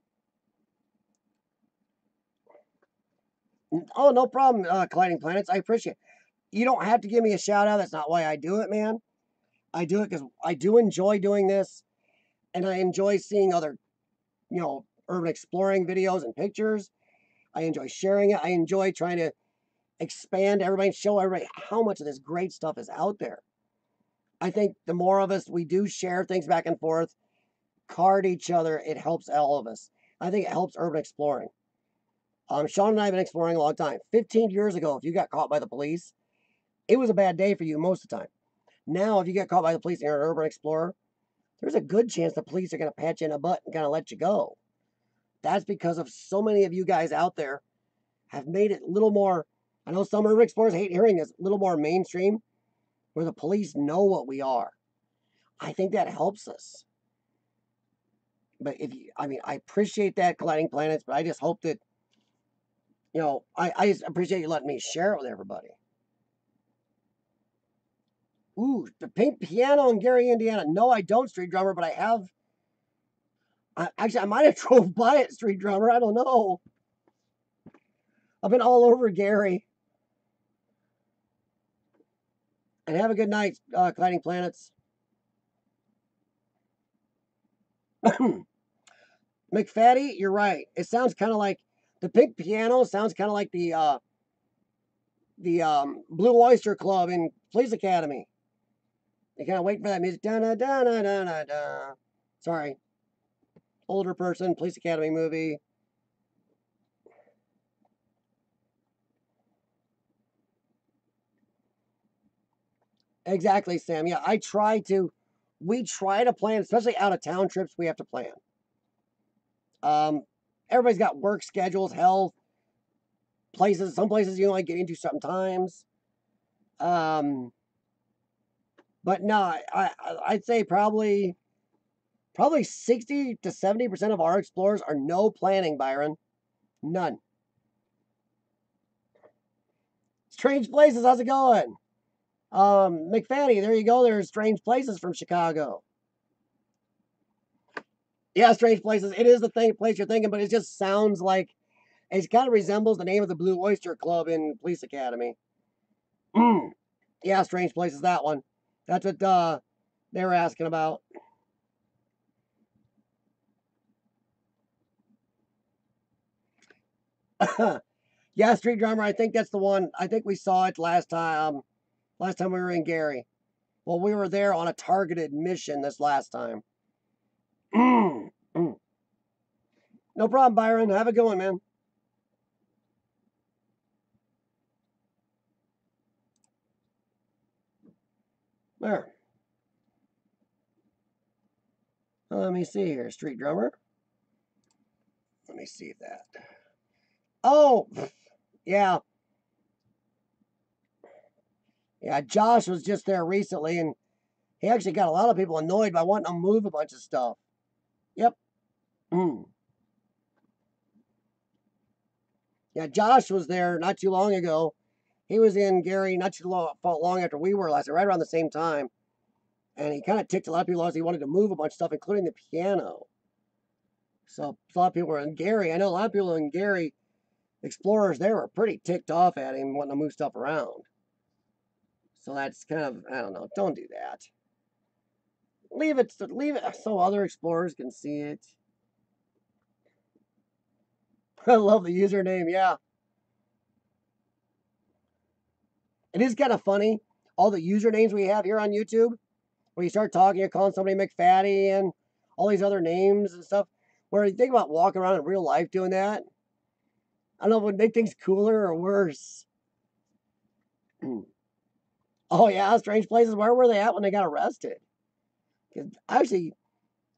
Oh, no problem, Colliding Planets. I appreciate it. You don't have to give me a shout out. That's not why I do it, man. I do it because I do enjoy doing this, and I enjoy seeing other, urban exploring videos and pictures. I enjoy sharing it. I enjoy trying to expand everybody and show everybody how much of this great stuff is out there. I think the more of us we do share things back and forth, card each other, it helps all of us. I think it helps urban exploring. Sean and I have been exploring a long time. 15 years ago, if you got caught by the police, it was a bad day for you most of the time. Now, if you get caught by the police and you're an urban explorer, there's a good chance the police are going to pat you in the butt and kind of let you go. That's because of so many of you guys out there have made it a little more, I know some urban explorers hate hearing this, a little more mainstream, where the police know what we are. I think that helps us. But I appreciate that, Colliding Planets, but I just hope that, I just appreciate you letting me share it with everybody. Ooh, the pink piano in Gary, Indiana. No, I don't, Street Drummer, but I have. Actually, I might have drove by it, Street Drummer. I don't know. I've been all over Gary. And have a good night, Colliding Planets. McFaddy, you're right. It sounds kind of like the pink piano. Sounds kind of like the Blue Oyster Club in Police Academy. They kind of wait for that music. Da da da da da da. Sorry, older person, Police Academy movie. Exactly, Sam. Yeah, we try to plan, especially out of town trips, we have to plan. Everybody's got work schedules, health, places, some places you only get into sometimes. But no, I'd say probably 60 to 70% of our explorers are no planning, Byron. None. Strange Places, how's it going? McFaddy, there you go. There's Strange Places from Chicago. Yeah, Strange Places. It is the place you're thinking, but it just sounds like it kind of resembles the name of the Blue Oyster Club in Police Academy. Yeah, Strange Places, that one. That's what they were asking about. Yeah, Street Drummer. I think that's the one. I think we saw it last time. Last time we were in Gary. Well, we were there on a targeted mission this last time. No problem, Byron. Have a good one, man. There. Let me see here, Street Drummer. Let me see that. Oh, yeah. Yeah, Josh was just there recently, and he actually got a lot of people annoyed by wanting to move a bunch of stuff. Yep. Yeah, Josh was there not too long ago. He was in Gary not too long after we were last, right around the same time. And he kind of ticked a lot of people off. He wanted to move a bunch of stuff, including the piano. So a lot of people were in Gary. I know a lot of people in Gary, explorers there, were pretty ticked off at him wanting to move stuff around. So that's kind of, I don't know. Don't do that. Leave it so other explorers can see it. I love the username, yeah. It is kind of funny, all the usernames we have here on YouTube, where you start talking, you're calling somebody McFaddy and all these other names and stuff, where you think about walking around in real life doing that. I don't know if it would make things cooler or worse. Oh, yeah, Strange Places. Where were they at when they got arrested? Because actually,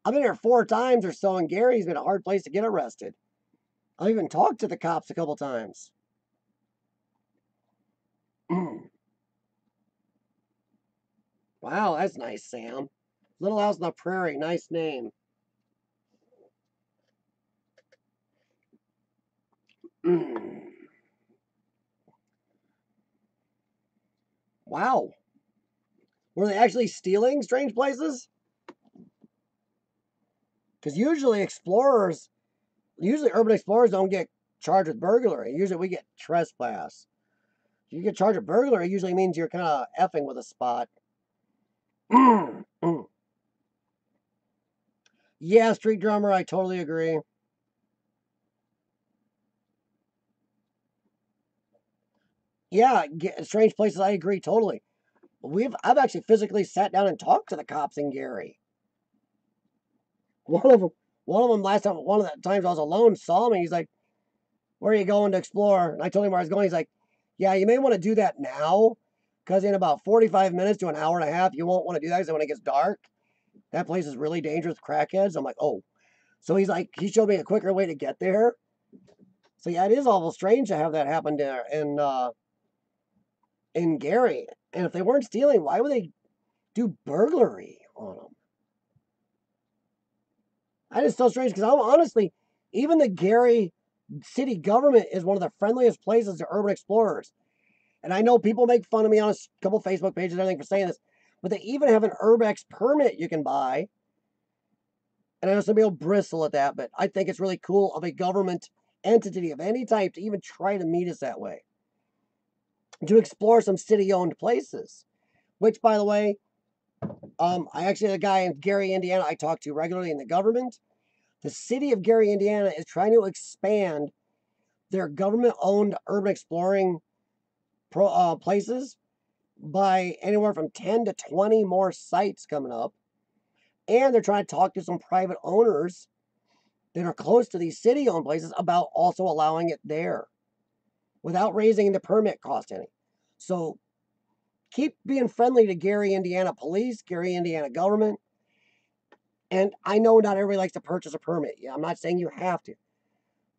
I've been here 4 times or so, and Gary's been a hard place to get arrested. I've even talked to the cops a couple times. Wow, that's nice, Sam. Little House on the Prairie, nice name. Wow. Were they actually stealing Strange Places? Because usually urban explorers don't get charged with burglary. Usually we get trespass. If you get charged with burglary, it usually means you're kind of effing with a spot. Yeah, Street Drummer, I totally agree. Yeah, Strange Places, I agree totally. I've actually physically sat down and talked to the cops in Gary. One of them last time, one of the times I was alone, saw me. He's like, "Where are you going to explore?" And I told him where I was going. He's like, "Yeah, you may want to do that now, because in about 45 minutes to an hour and a half, you won't want to do that because when it gets dark, that place is really dangerous with crackheads." I'm like, "Oh." So he's like, he showed me a quicker way to get there. So yeah, it is awful strange to have that happen there in Gary. And if they weren't stealing, why would they do burglary on them? That is so strange because I'm honestly, even the Gary city government is one of the friendliest places to urban explorers. And I know people make fun of me on a couple Facebook pages and everything for saying this, but they even have an Urbex permit you can buy. And I know some people bristle at that, but I think it's really cool of a government entity of any type to even try to meet us that way. To explore some city-owned places. Which, by the way, I actually had a guy in Gary, Indiana I talk to regularly in the government. The city of Gary, Indiana is trying to expand their government-owned urban exploring places by anywhere from 10 to 20 more sites coming up. And they're trying to talk to some private owners that are close to these city-owned places about also allowing it there without raising the permit cost any. So keep being friendly to Gary, Indiana police, Gary, Indiana government. And I know not everybody likes to purchase a permit. Yeah, I'm not saying you have to.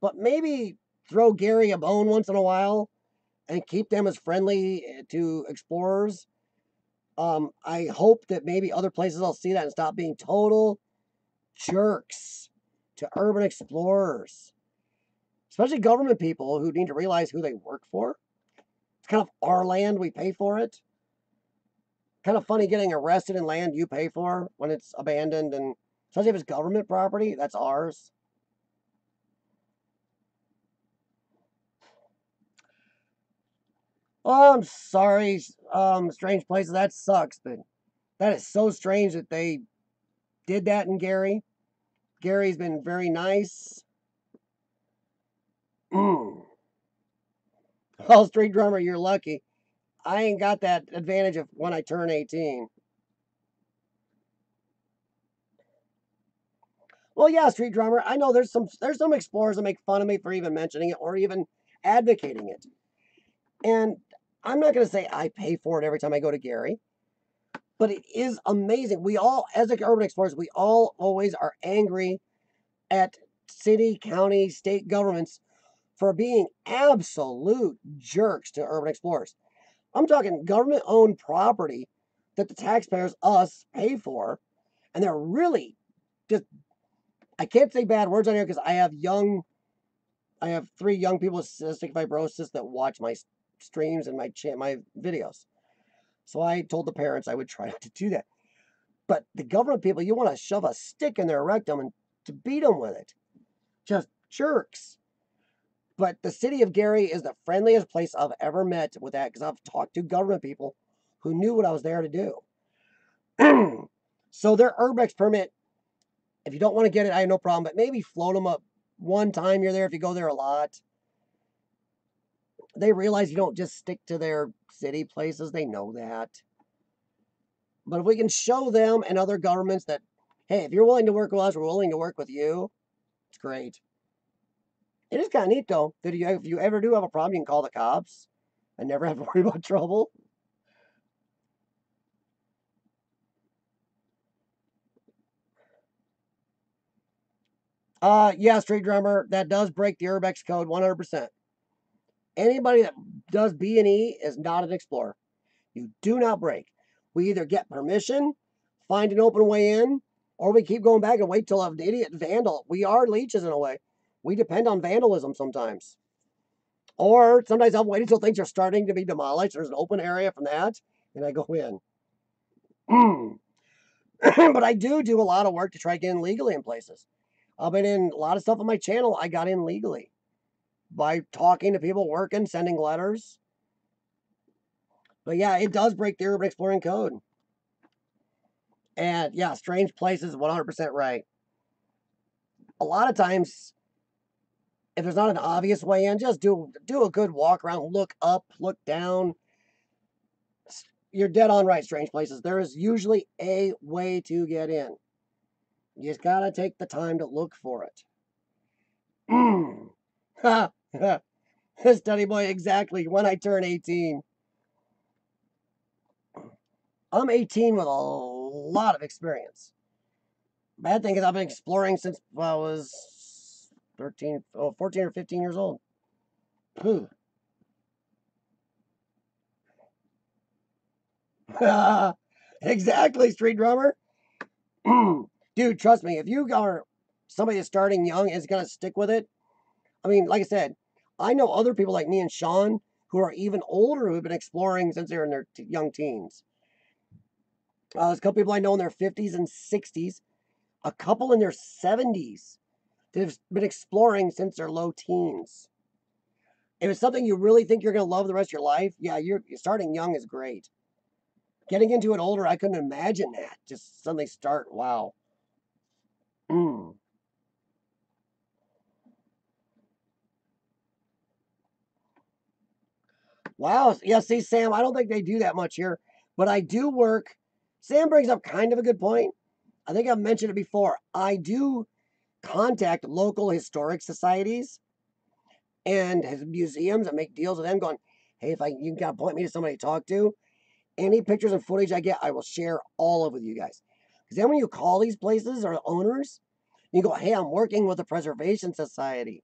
But maybe throw Gary a bone once in a while and keep them as friendly to explorers. I hope that maybe other places will see that and stop being total jerks to urban explorers, especially government people who need to realize who they work for. It's kind of our land, we pay for it. Kind of funny getting arrested in land you pay for when it's abandoned, and especially if it's government property, that's ours. Oh, I'm sorry, Strange Places, that sucks, but that is so strange that they did that in Gary. Gary's been very nice. Oh, Street Drummer, you're lucky. I ain't got that advantage of when I turn 18. Well, yeah, Street Drummer, I know there's some explorers that make fun of me for even mentioning it or even advocating it. And I'm not going to say I pay for it every time I go to Gary, but it is amazing. We all, as urban explorers, we all always are angry at city, county, state governments for being absolute jerks to urban explorers. I'm talking government-owned property that the taxpayers, us, pay for, and they're really just, I can't say bad words on here because I have 3 young people with cystic fibrosis that watch my streams and my videos. So I told the parents I would try not to do that. But the government people, you want to shove a stick in their rectum and to beat them with it. Just jerks. But the city of Gary is the friendliest place I've ever met with that because I've talked to government people who knew what I was there to do. So their Urbex permit, if you don't want to get it, I have no problem, but maybe float them up one time you're there if you go there a lot. They realize you don't just stick to their city places. They know that. But if we can show them and other governments that, hey, if you're willing to work with us, we're willing to work with you, it's great. It is kind of neat, though, that if you ever do have a problem, you can call the cops and never have to worry about trouble. Yeah, Street Drummer, that does break the Urbex code 100%. Anybody that does B&E is not an explorer. You do not break. We either get permission, find an open way in, or we keep going back and wait till an idiot vandal. We are leeches in a way. We depend on vandalism sometimes. Or sometimes I'll wait until things are starting to be demolished. There's an open area from that, and I go in. But I do a lot of work to try to get in legally in places. I've been in a lot of stuff on my channel. I got in legally by talking to people, working, sending letters. But yeah, it does break the urban exploring code. And yeah, Strange Places, 100% right. A lot of times, if there's not an obvious way in, just do a good walk around, look up, look down. You're dead on right, Strange Places. There is usually a way to get in. You just gotta take the time to look for it. Study boy, exactly. When I turn 18. I'm 18 with a lot of experience. Bad thing is I've been exploring since I was 14 or 15 years old. Exactly, Street Drummer. Dude, trust me, if you are somebody that's starting young and is going to stick with it, I mean, like I said, I know other people like me and Sean who are even older who have been exploring since they were in their young teens. There's a couple people I know in their 50s and 60s, a couple in their 70s that have been exploring since their low teens. If it's something you really think you're going to love the rest of your life, yeah, you're starting young is great. Getting into it older, I couldn't imagine that. Just suddenly start, wow. Wow. Yeah, see, Sam, I don't think they do that much here, but I do work. Sam brings up kind of a good point. I think I've mentioned it before. I do contact local historic societies and museums and make deals with them going, hey, you can point me to somebody to talk to. Any pictures and footage I get, I will share all of with you guys. Because then when you call these places or owners, you go, hey, I'm working with the Preservation Society.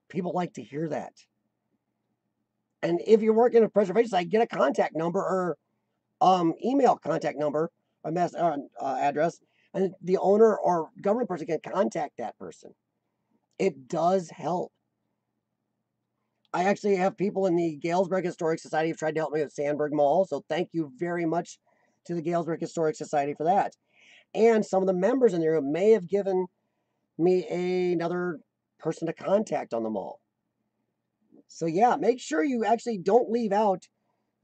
People like to hear that. And if you're working at a preservation society, get a contact number or email contact number, address, and the owner or government person can contact that person. It does help. I actually have people in the Galesburg Historic Society who've tried to help me with Sandburg Mall, so thank you very much to the Galesburg Historic Society for that. And some of the members in there may have given me another person to contact on the mall. So yeah, make sure you actually don't leave out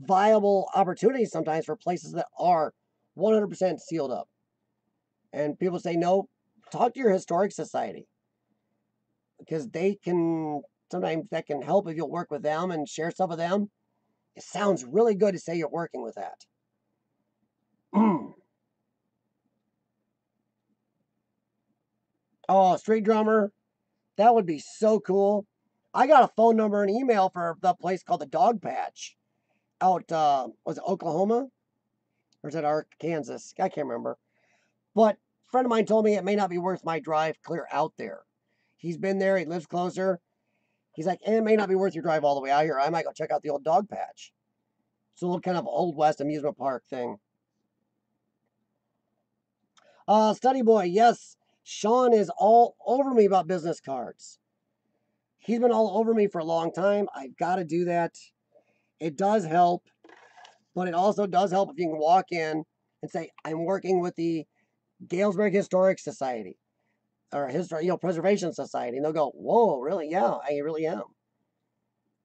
viable opportunities sometimes for places that are 100% sealed up. And people say, no, talk to your historic society. Because they can, sometimes that can help if you'll work with them and share stuff with them. It sounds really good to say you're working with that. Oh, street drummer. That would be so cool. I got a phone number and email for the place called the Dog Patch out, was it Oklahoma? Or is it Arkansas? I can't remember. But a friend of mine told me it may not be worth my drive clear out there. He's been there. He lives closer. He's like, it may not be worth your drive all the way out here. I might go check out the old Dog Patch. It's a little kind of Old West amusement park thing. Study boy, yes. Sean is all over me about business cards. He's been all over me for a long time. I've got to do that. It does help, but it also does help if you can walk in and say, I'm working with the Galesburg Historic Society or Preservation Society. And they'll go, whoa, really? Yeah, I really am.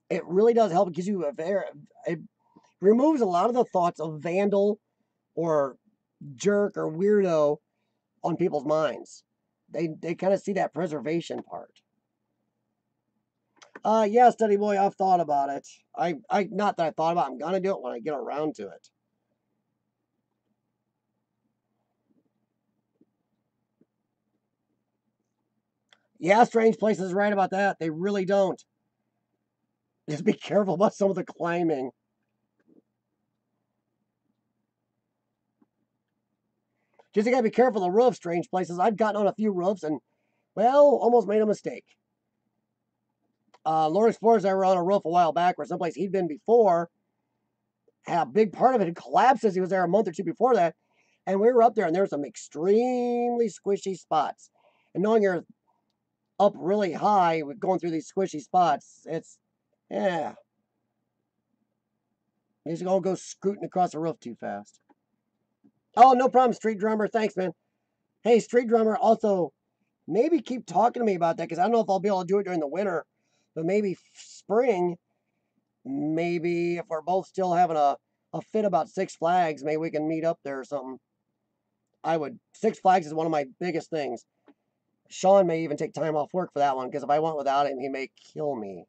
It really does help. It gives you it removes a lot of the thoughts of vandal or jerk or weirdo on people's minds. They kind of see that preservation part. Yeah, study boy, I've thought about it. I not that I thought about it, I'm gonna do it when I get around to it. Yeah, Strange Places is right about that. They really don't. Just be careful about some of the climbing. Just you gotta be careful of the roof, Strange Places. I've gotten on a few roofs and, well, almost made a mistake. Lord Explorers, I were on a roof a while back where someplace he'd been before, and a big part of it had collapsed as he was there a month or two before that. And we were up there and there were some extremely squishy spots. And knowing you're up really high with going through these squishy spots, it's, yeah. You just don't go scooting across the roof too fast. Oh, no problem, Street Drummer. Thanks, man. Hey, Street Drummer, also, maybe keep talking to me about that because I don't know if I'll be able to do it during the winter, but maybe spring, maybe if we're both still having a fit about Six Flags, maybe we can meet up there or something. Six Flags is one of my biggest things. Sean may even take time off work for that one because if I went without him, he may kill me.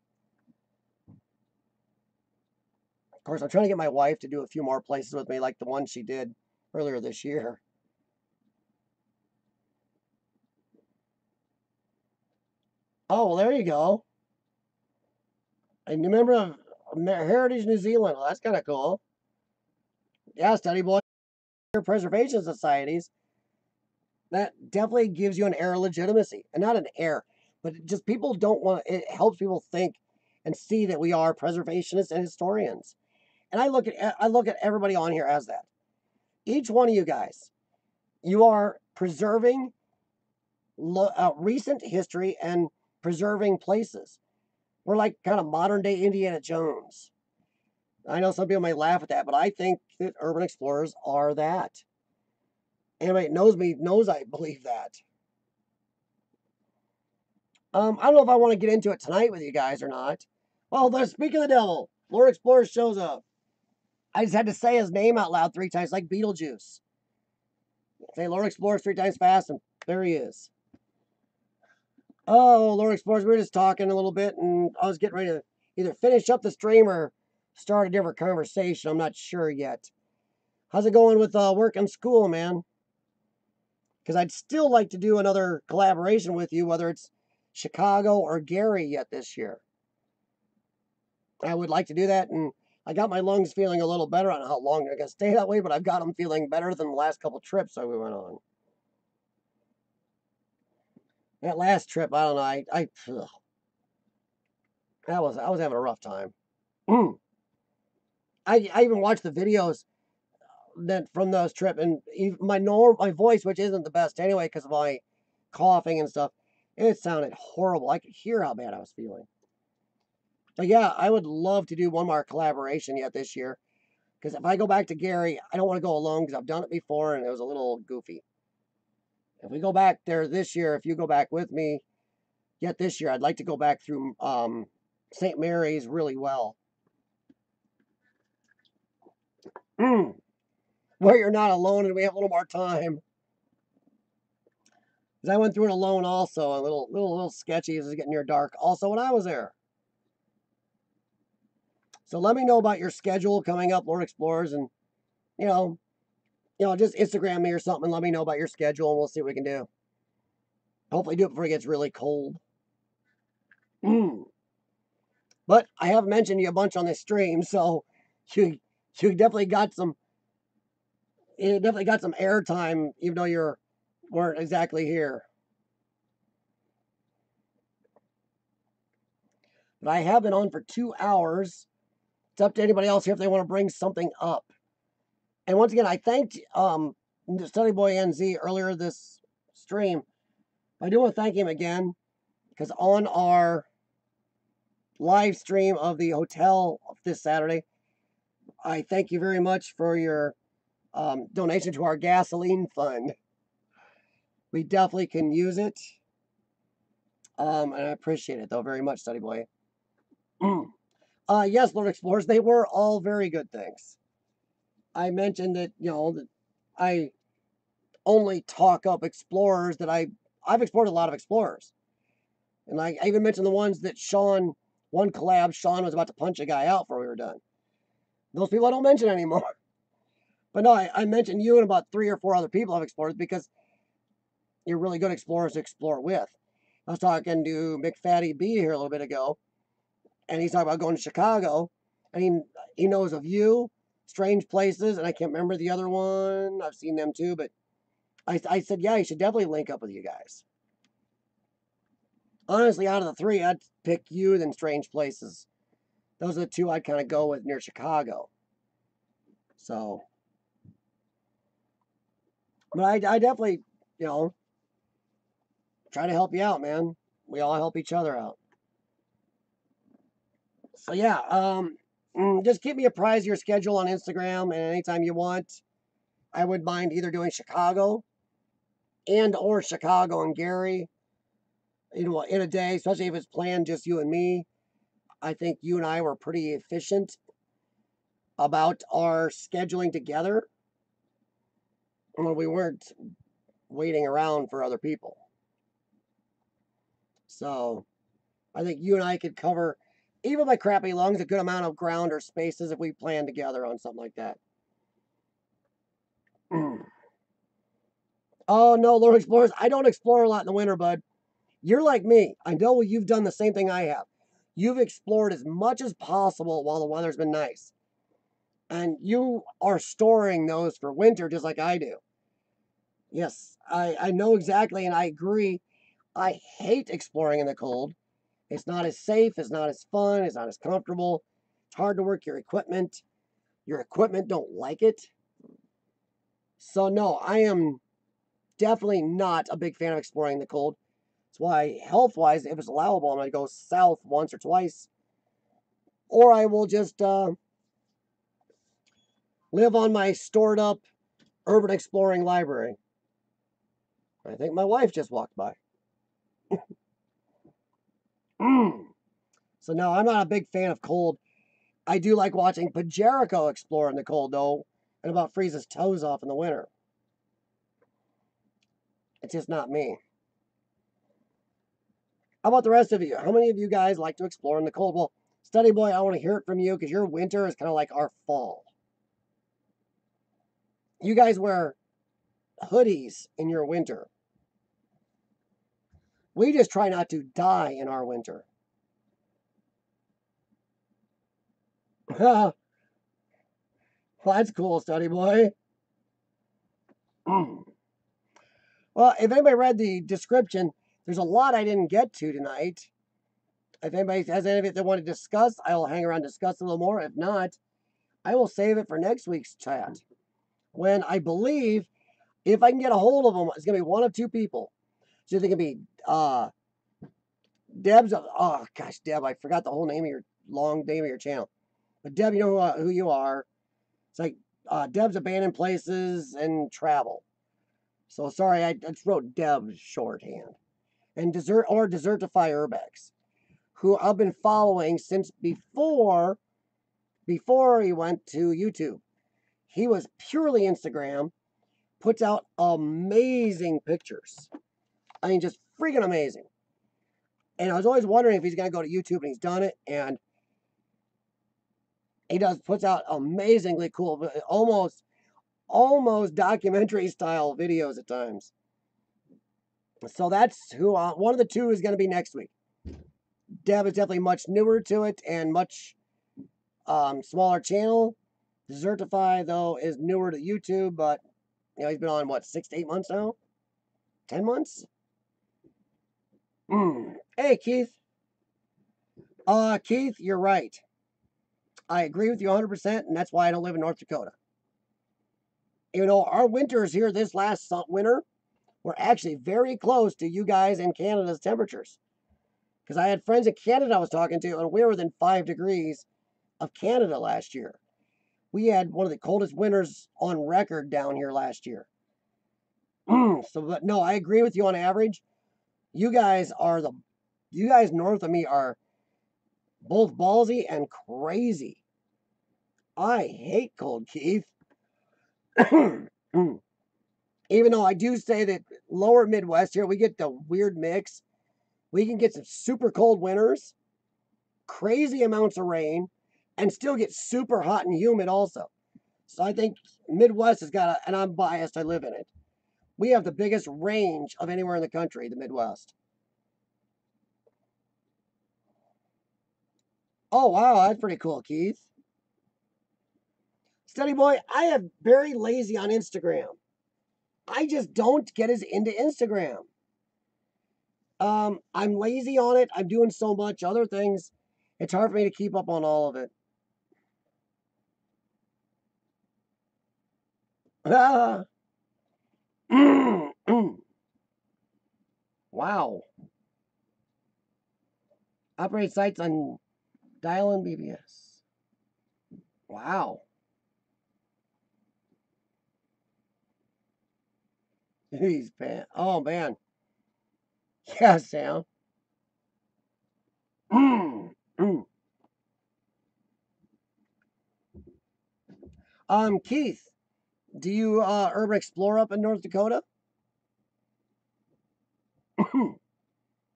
Of course, I'm trying to get my wife to do a few more places with me like the one she did earlier this year. Oh, well, there you go. A new member of Heritage New Zealand. Well, that's kind of cool. Yeah, study boy. Preservation societies. That definitely gives you an air of legitimacy. And not an air, but just people don't want, it helps people think and see that we are preservationists and historians. And I look at everybody on here as that. Each one of you guys, you are preserving recent history and preserving places. We're like kind of modern day Indiana Jones. I know some people may laugh at that, but I think that urban explorers are that. Anybody that knows me knows I believe that. I don't know if I want to get into it tonight with you guys or not. Well, speaking of the devil, Lord Explorer shows up. I just had to say his name out loud 3 times, like Beetlejuice. Say Lord Explorer 3 times fast, and there he is. Oh, Lord Explorers, we were just talking a little bit, and I was getting ready to either finish up the stream or start a different conversation. I'm not sure yet. How's it going with work and school, man? Because I'd still like to do another collaboration with you, whether it's Chicago or Gary yet this year. I would like to do that, and I got my lungs feeling a little better. I don't know how long they're going to stay that way, but I've got them feeling better than the last couple trips that we went on. That last trip, I don't know. I was having a rough time. I even watched the videos that from those trips, and my voice, which isn't the best anyway because of my coughing and stuff, it sounded horrible. I could hear how bad I was feeling. But yeah, I would love to do one more collaboration yet this year. Because if I go back to Gary, I don't want to go alone because I've done it before and it was a little goofy. If we go back there this year, if you go back with me, yet this year, I'd like to go back through St. Mary's really well. Where you're not alone and we have a little more time. Because I went through it alone also, a little sketchy as it's getting near dark. Also when I was there. So let me know about your schedule coming up, Lord Explorers, and just Instagram me or something and let me know about your schedule and we'll see what we can do. Hopefully do it before it gets really cold. But I have mentioned you a bunch on this stream, so you definitely got some airtime, even though you weren't exactly here. But I have been on for 2 hours. It's up to anybody else here if they want to bring something up. And once again, I thanked Study Boy NZ earlier this stream. I do want to thank him again because on our live stream of the hotel this Saturday, I thank you very much for your donation to our gasoline fund. We definitely can use it. And I appreciate it, though, very much, Study Boy. Yes, Lord Explorers, they were all very good things. I mentioned that, that I only talk up explorers that I've explored a lot of explorers. And I even mentioned the ones that one collab, Sean was about to punch a guy out before we were done. Those people I don't mention anymore. But no, I mentioned you and about 3 or 4 other people I've explored because you're really good explorers to explore with. I was talking to McFatty B here a little bit ago, and he's talking about going to Chicago, and he knows of you, Strange Places, and I can't remember the other one. I've seen them too, but I said, yeah, you should definitely link up with you guys. Honestly, out of the 3, I'd pick you than Strange Places. Those are the 2 I'd kind of go with near Chicago. So, but I definitely, try to help you out, man. We all help each other out. So yeah, just keep me apprised of your schedule on Instagram, and anytime you want, I would mind either doing Chicago or Chicago and Gary, in a day, especially if it's planned just you and me. I think you and I were pretty efficient about our scheduling together when we weren't waiting around for other people. So I think you and I could cover, even my crappy lungs, a good amount of ground or spaces if we plan together on something like that. Oh, no, Lord Explorers, I don't explore a lot in the winter, bud. You're like me. I know you've done the same thing I have. You've explored as much as possible while the weather's been nice. And you are storing those for winter just like I do. Yes, I know exactly, and I agree. I hate exploring in the cold. It's not as safe, it's not as fun, it's not as comfortable. It's hard to work your equipment. Your equipment don't like it. So no, I am definitely not a big fan of exploring in the cold. That's why, health-wise, if it's allowable, I'm going to go south once or twice. Or I will just live on my stored-up urban exploring library. I think my wife just walked by. So no, I'm not a big fan of cold. I do like watching Pajerico explore in the cold, though, and about freeze his toes off in the winter. It's just not me. How about the rest of you? How many of you guys like to explore in the cold? Well, Study Boy, I want to hear it from you because your winter is kind of like our fall. You guys wear hoodies in your winter. We just try not to die in our winter. Well, that's cool, study boy. Well, if anybody read the description, there's a lot I didn't get to tonight. If anybody has anything they want to discuss, I will hang around and discuss a little more. If not, I will save it for next week's chat. When I believe, if I can get a hold of them, it's going to be one of two people. So they can be Deb's. Oh gosh, Deb, I forgot the whole name of your long name of your channel. But Deb, you know who you are. It's like Deb's Abandoned Places and Travel. So sorry, I just wrote Deb's shorthand. And Desertify Urbex, who I've been following since before he went to YouTube. He was purely Instagram, puts out amazing pictures. I mean, just freaking amazing. And I was always wondering if he's going to go to YouTube, and he's done it. And he puts out amazingly cool, almost documentary style videos at times. So that's who one of the two is going to be next week. Deb is definitely much newer to it and much smaller channel. Desertify, though, is newer to YouTube, but he's been on what, 6 to 8 months now? 10 months? Hey, Keith. Keith, you're right. I agree with you 100%, and that's why I don't live in North Dakota. You know, our winters here this last winter were actually very close to you guys in Canada's temperatures. Because I had friends in Canada I was talking to, and we were within 5 degrees of Canada last year. We had one of the coldest winters on record down here last year. But no, I agree with you on average. You guys north of me are both ballsy and crazy. I hate cold, Keith. Even though I do say that lower Midwest here, we get the weird mix. We can get some super cold winters, crazy amounts of rain, and still get super hot and humid also. So I think Midwest has got and I'm biased, I live in it. We have the biggest range of anywhere in the country, the Midwest. Oh, wow, that's pretty cool, Keith. Study boy, I am very lazy on Instagram. I just don't get as into Instagram. I'm lazy on it. I'm doing so much other things. It's hard for me to keep up on all of it. Wow. Operate sites on dial-in BBS. Wow. He's bad. Oh, man. Yeah, Sam. Keith, do you urban explore up in North Dakota?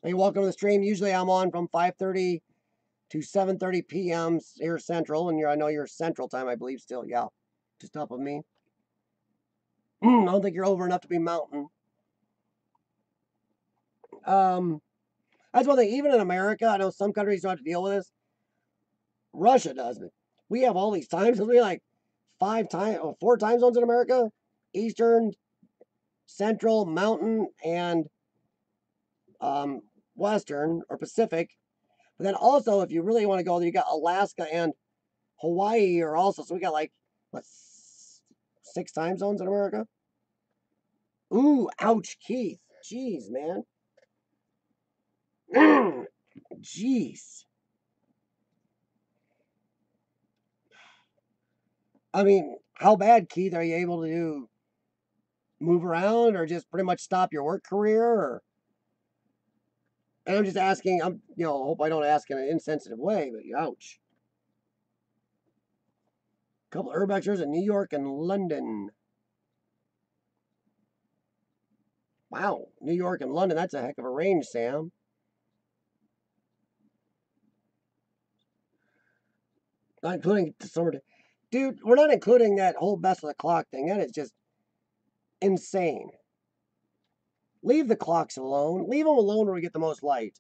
Hey, welcome to the stream. Usually I'm on from 5:30 to 7:30 p.m. here Central, and I know you're Central time, I believe, still. Yeah, just up of me. I don't think you're over enough to be Mountain. That's one thing. Even in America, I know some countries don't have to deal with this. Russia doesn't. We have all these times. We like 4 time zones in America: Eastern, Central, Mountain, and Western or Pacific. But then also, if you really want to go, you got Alaska and Hawaii are also. So we got like what, 6 time zones in America? Ooh, ouch, Keith. Jeez, man. Jeez. I mean, how bad, Keith? Are you able to move around or just pretty much stop your work career? Or... And I'm just asking, hope I don't ask in an insensitive way, but ouch. A couple of Urbexers in New York and London. Wow, New York and London, that's a heck of a range, Sam. Not including summer. Dude, we're not including that whole best of the clock thing. That is just insane. Leave the clocks alone. Leave them alone where we get the most light.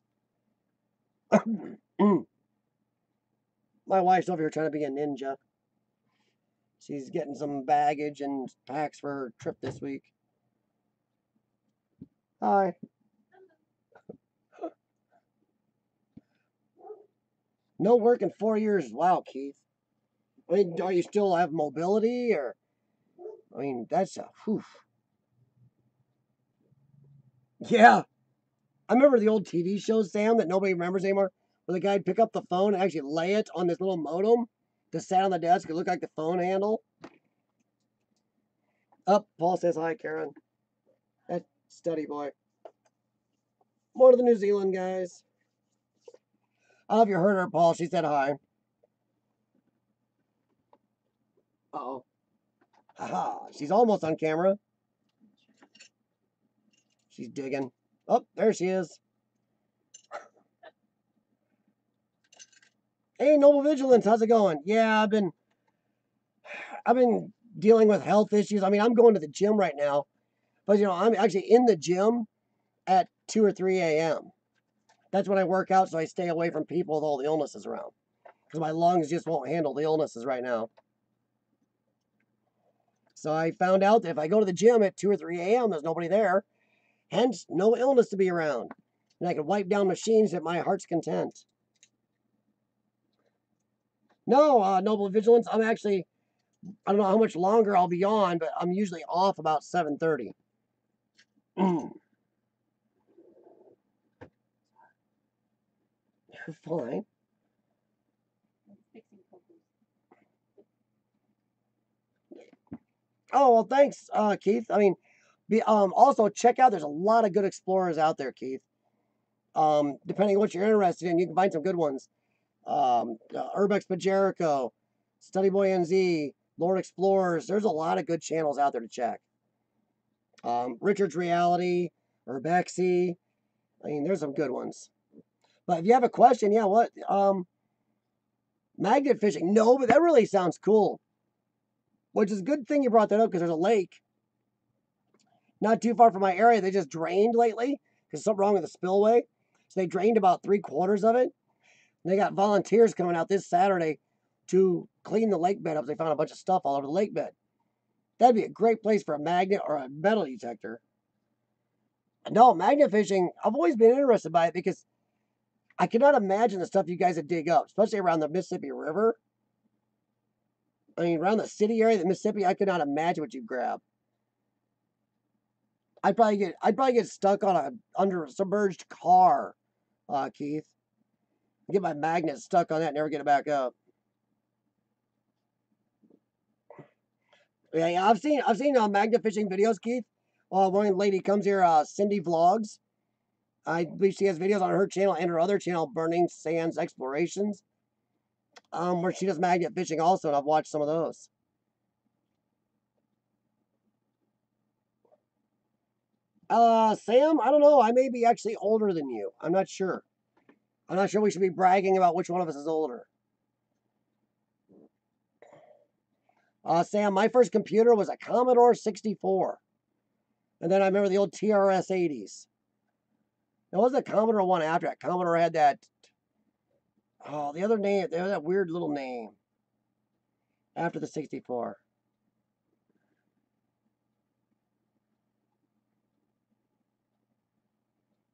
My wife's over here trying to be a ninja. She's getting some baggage and packs for her trip this week. Hi. No work in 4 years. Wow, Keith. I mean, do you still have mobility, or? I mean, that's a whew. Yeah. I remember the old TV shows, Sam, that nobody remembers anymore, where the guy'd pick up the phone and actually lay it on this little modem that sat on the desk. It looked like the phone handle. Paul says hi, Karen. That's Study Boy. One of the New Zealand guys. I don't know if you heard her, Paul. She said hi. Uh-oh. Haha. She's almost on camera. She's digging. Oh, there she is. Hey, Noble Vigilance, how's it going? Yeah, I've been dealing with health issues. I mean, I'm going to the gym right now, but I'm actually in the gym at 2 or 3 a.m. That's when I work out, so I stay away from people with all the illnesses around, because my lungs just won't handle the illnesses right now. So I found out that if I go to the gym at 2 or 3 a.m., there's nobody there, hence no illness to be around, and I can wipe down machines at my heart's content. No, Noble Vigilance, I'm actually, I don't know how much longer I'll be on, but I'm usually off about 7:30. You're fine. Oh, well, thanks, Keith. I mean, also check out, there's a lot of good explorers out there, Keith. Depending on what you're interested in, you can find some good ones. Urbex Jericho, Study Boy NZ, Lord Explorers. There's a lot of good channels out there to check. Richard's Reality, Urbexy. I mean, there's some good ones. But if you have a question, yeah, what? Magnet fishing. No, but that really sounds cool. Which is a good thing you brought that up, because there's a lake not too far from my area. They just drained lately because something wrong with the spillway. So they drained about 3/4 of it. And they got volunteers coming out this Saturday to clean the lake bed up. They found a bunch of stuff all over the lake bed. That'd be a great place for a magnet or a metal detector. No, magnet fishing, I've always been interested by it, because I cannot imagine the stuff you guys would dig up, especially around the Mississippi River. I mean, around the city area, the Mississippi, I could not imagine what you'd grab. I'd probably get stuck on a under a submerged car, Keith. Get my magnet stuck on that, and never get it back up. Yeah, I've seen magnet fishing videos, Keith. One lady comes here, Cindy Vlogs. I believe she has videos on her channel and her other channel, Burning Sands Explorations, where she does magnet fishing also, and I've watched some of those. Sam, I don't know. I may be actually older than you. I'm not sure. I'm not sure we should be bragging about which one of us is older. Sam, my first computer was a Commodore 64. And then I remember the old TRS 80s. There was a Commodore one after that. Commodore had that, the other name, they had that weird little name after the 64.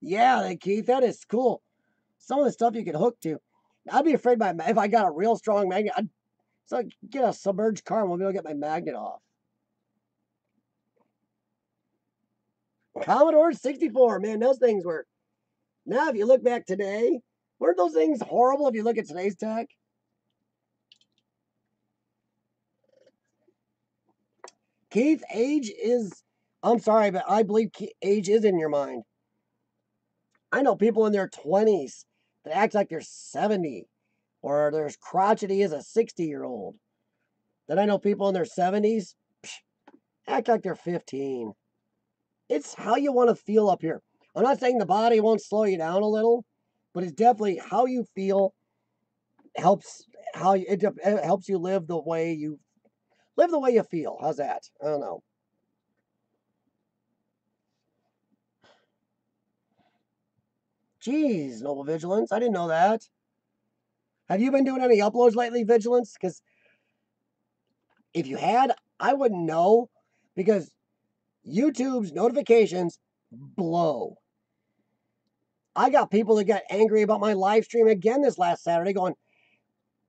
Yeah, Keith, that is cool. Some of the stuff you could hook to. I'd be afraid if I got a real strong magnet, I'd get a submerged car and we'll be able to get my magnet off. Commodore 64, man, those things were. Now, if you look back today, weren't those things horrible if you look at today's tech? Keith, age is. I'm sorry, but I believe age is in your mind. I know people in their 20s that act like they're 70, or they're as crotchety as a 60-year-old. Then I know people in their 70s act like they're 15. It's how you want to feel up here. I'm not saying the body won't slow you down a little, but it's definitely how you feel helps. It helps you live the way you feel. How's that? I don't know. Jeez, Noble Vigilance, I didn't know that. Have you been doing any uploads lately, Vigilance? Because If you had, I wouldn't know because YouTube's notifications blow. I got people that got angry about my live stream again this last Saturday going,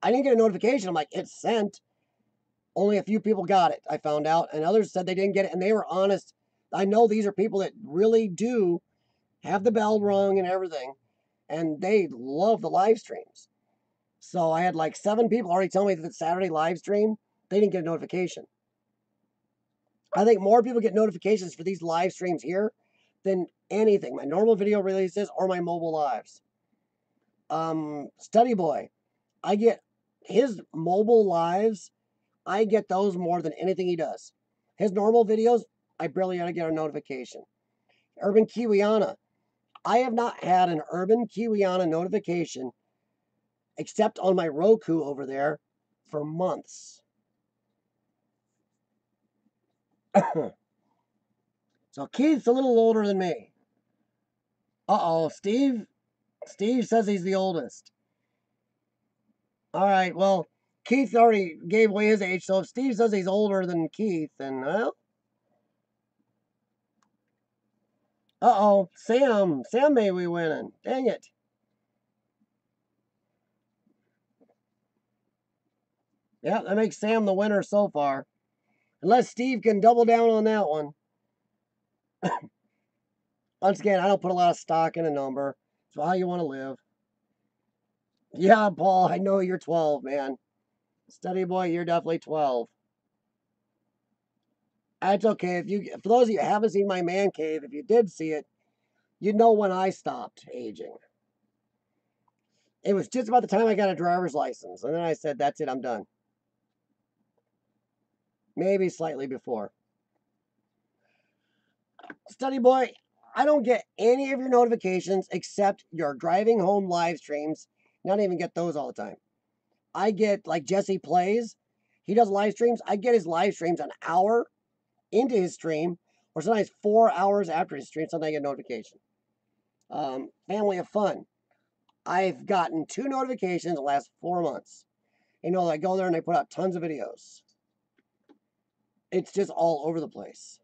I didn't get a notification. I'm like, it's sent. Only a few people got it, I found out, and others said they didn't get it, and they were honest. I know these are people that really do have the bell rung and everything, and they love the live streams. So I had like 7 people already tell me that the Saturday live stream, they didn't get a notification. I think more people get notifications for these live streams here than anything, my normal video releases or my mobile lives. Study Boy, I get his mobile lives, I get those more than anything he does. His normal videos, I barely ever get a notification. Urban Kiwiana, I have not had an Urban Kiwiana notification except on my Roku over there for months. So Keith's a little older than me. Uh-oh, Steve says he's the oldest. All right, well, Keith already gave away his age, so if Steve says he's older than Keith, then, well. Uh-oh, Sam may be winning. Dang it. Yeah, that makes Sam the winner so far. Unless Steve can double down on that one. Once again, I don't put a lot of stock in a number. It's how you want to live. Yeah, Paul, I know you're 12, man. Study Boy, you're definitely 12. That's okay. For those of you who haven't seen my man cave, if you did see it, you'd know when I stopped aging. It was just about the time I got a driver's license. And then I said, that's it, I'm done. Maybe slightly before. Study Boy, I don't get any of your notifications except your driving home live streams. Not even get those all the time. I get, like Jesse Plays. He does live streams. I get his live streams an hour into his stream, or sometimes 4 hours after his stream, sometimes I get a notification. Family of Fun. I've gotten 2 notifications in the last 4 months. You know, I go there and they put out tons of videos. It's just all over the place.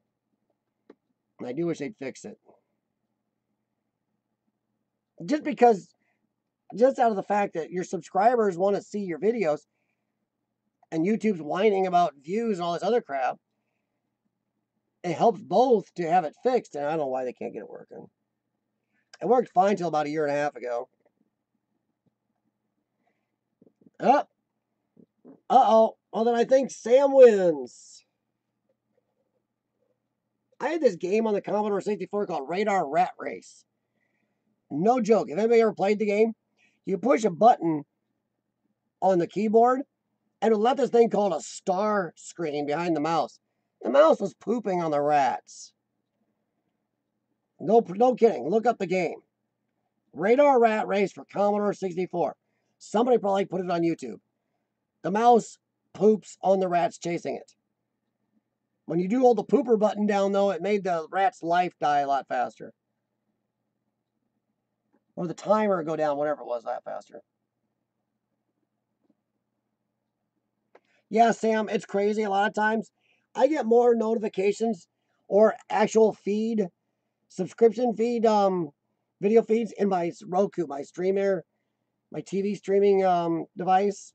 And I do wish they'd fix it. Just out of the fact that your subscribers want to see your videos and YouTube's whining about views and all this other crap, it helps both to have it fixed, and I don't know why they can't get it working. It worked fine until about a year and a half ago. Uh-oh. Well, then I think Sam wins. I had this game on the Commodore 64 called Radar Rat Race. No joke. If anybody ever played the game, you push a button on the keyboard, and it'll let this thing called a star screen behind the mouse. The mouse was pooping on the rats. No kidding. Look up the game. Radar Rat Race for Commodore 64. Somebody probably put it on YouTube. The mouse poops on the rats chasing it. When you do hold the pooper button down, though, it made the rat's life die a lot faster. Or the timer go down, whatever it was, a lot faster. Yeah, Sam, it's crazy. A lot of times, I get more notifications or actual feed, subscription feed, video feeds in my Roku, my streamer, my TV streaming device.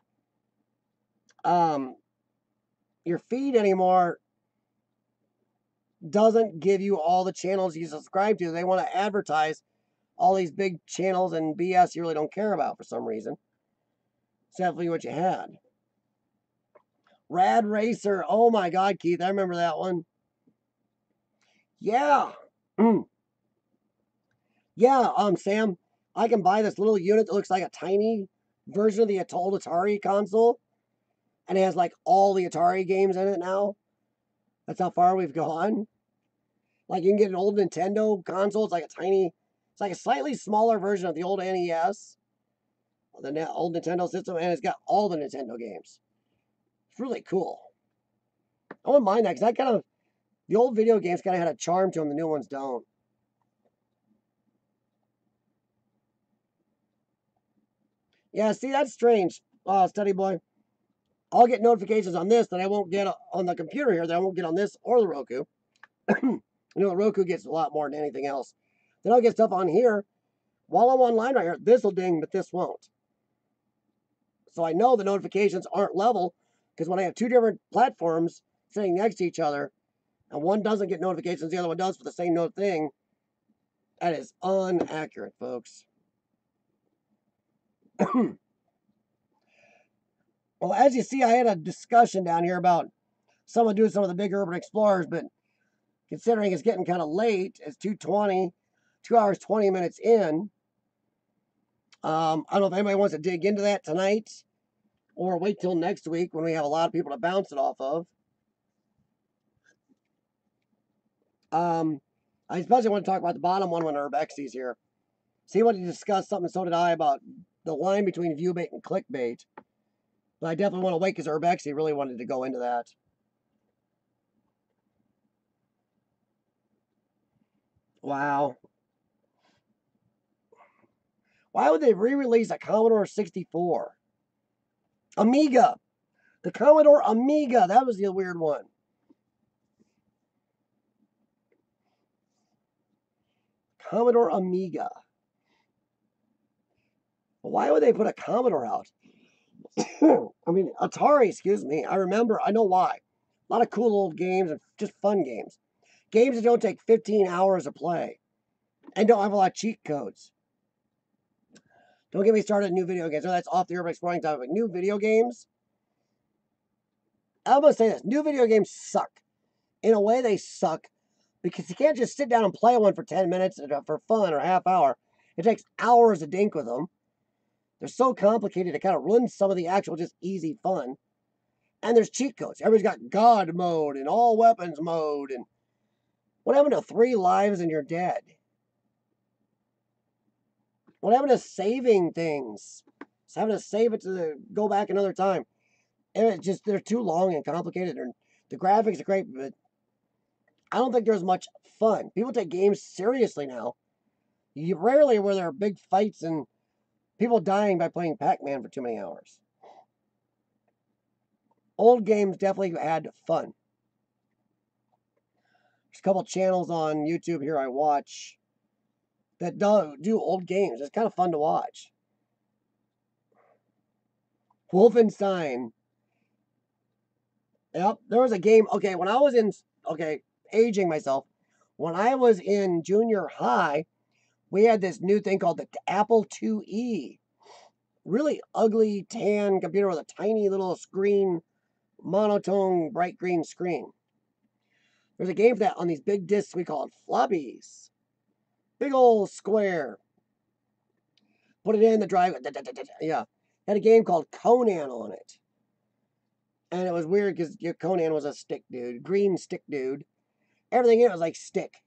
Your feed anymore doesn't give you all the channels you subscribe to. They want to advertise all these big channels and BS you really don't care about for some reason. It's definitely what you had. Rad Racer. Oh my God, Keith, I remember that one. Yeah. Yeah, Sam, I can buy this little unit that looks like a tiny version of the old Atari console. And it has like all the Atari games in it now. That's how far we've gone. Like you can get an old Nintendo console. It's like a slightly smaller version of the old NES, the old Nintendo system, and it's got all the Nintendo games. It's really cool. I wouldn't mind that because the old video games kind of had a charm to them. The new ones don't. Yeah, see, that's strange. Study Boy. I'll get notifications on this that I won't get on the computer here, that I won't get on this or the Roku. You know, the Roku gets a lot more than anything else. Then I'll get stuff on here while I'm online right here. This will ding, but this won't. So I know the notifications aren't level, because when I have two different platforms sitting next to each other, and one doesn't get notifications, the other one does for the same note thing, that is inaccurate, folks. Well, as you see, I had a discussion down here about someone doing some of the big urban explorers, but considering it's getting kind of late, it's 2:20, 2 hours, 20 minutes in. I don't know if anybody wants to dig into that tonight or wait till next week when we have a lot of people to bounce it off of. I especially want to talk about the bottom one when Urbex is here. See what he discussed something, so did I, about the line between viewbait and clickbait. But I definitely want to wait because Urbex, he really wanted to go into that. Wow. Why would they re-release a Commodore 64? Amiga. The Commodore Amiga. That was the weird one. Commodore Amiga. Why would they put a Commodore out? I mean, Atari, excuse me. I remember. I know why. A lot of cool old games and just fun games. Games that don't take 15 hours to play. And don't have a lot of cheat codes. Don't get me started on new video games. No, that's off the Urbex Exploring topic. New video games. I'm going to say this. New video games suck. In a way, they suck. Because you can't just sit down and play one for 10 minutes for fun or a half hour. It takes hours to dink with them. They're so complicated, it kind of ruins some of the actual just easy fun. And there's cheat codes. Everybody's got God mode and all weapons mode. And what happened to 3 lives and you're dead? What happened to saving things? Just having to save it to go back another time. And it's just, they're too long and complicated. The graphics are great, but I don't think there's much fun. People take games seriously now. You rarely where there are big fights and people dying by playing Pac-Man for too many hours. Old games definitely had fun. There's a couple channels on YouTube here I watch that do old games. It's kind of fun to watch. Wolfenstein. Yep, there was a game. Okay, when I was in, aging myself. When I was in junior high, we had this new thing called the Apple IIe. Really ugly tan computer with a tiny little screen, monotone bright green screen. There's a game for that on these big discs we call it floppies. Big old square. Put it in the drive. Yeah. Had a game called Conan on it. And it was weird because Conan was a stick dude. Green stick dude. Everything in it was like stick.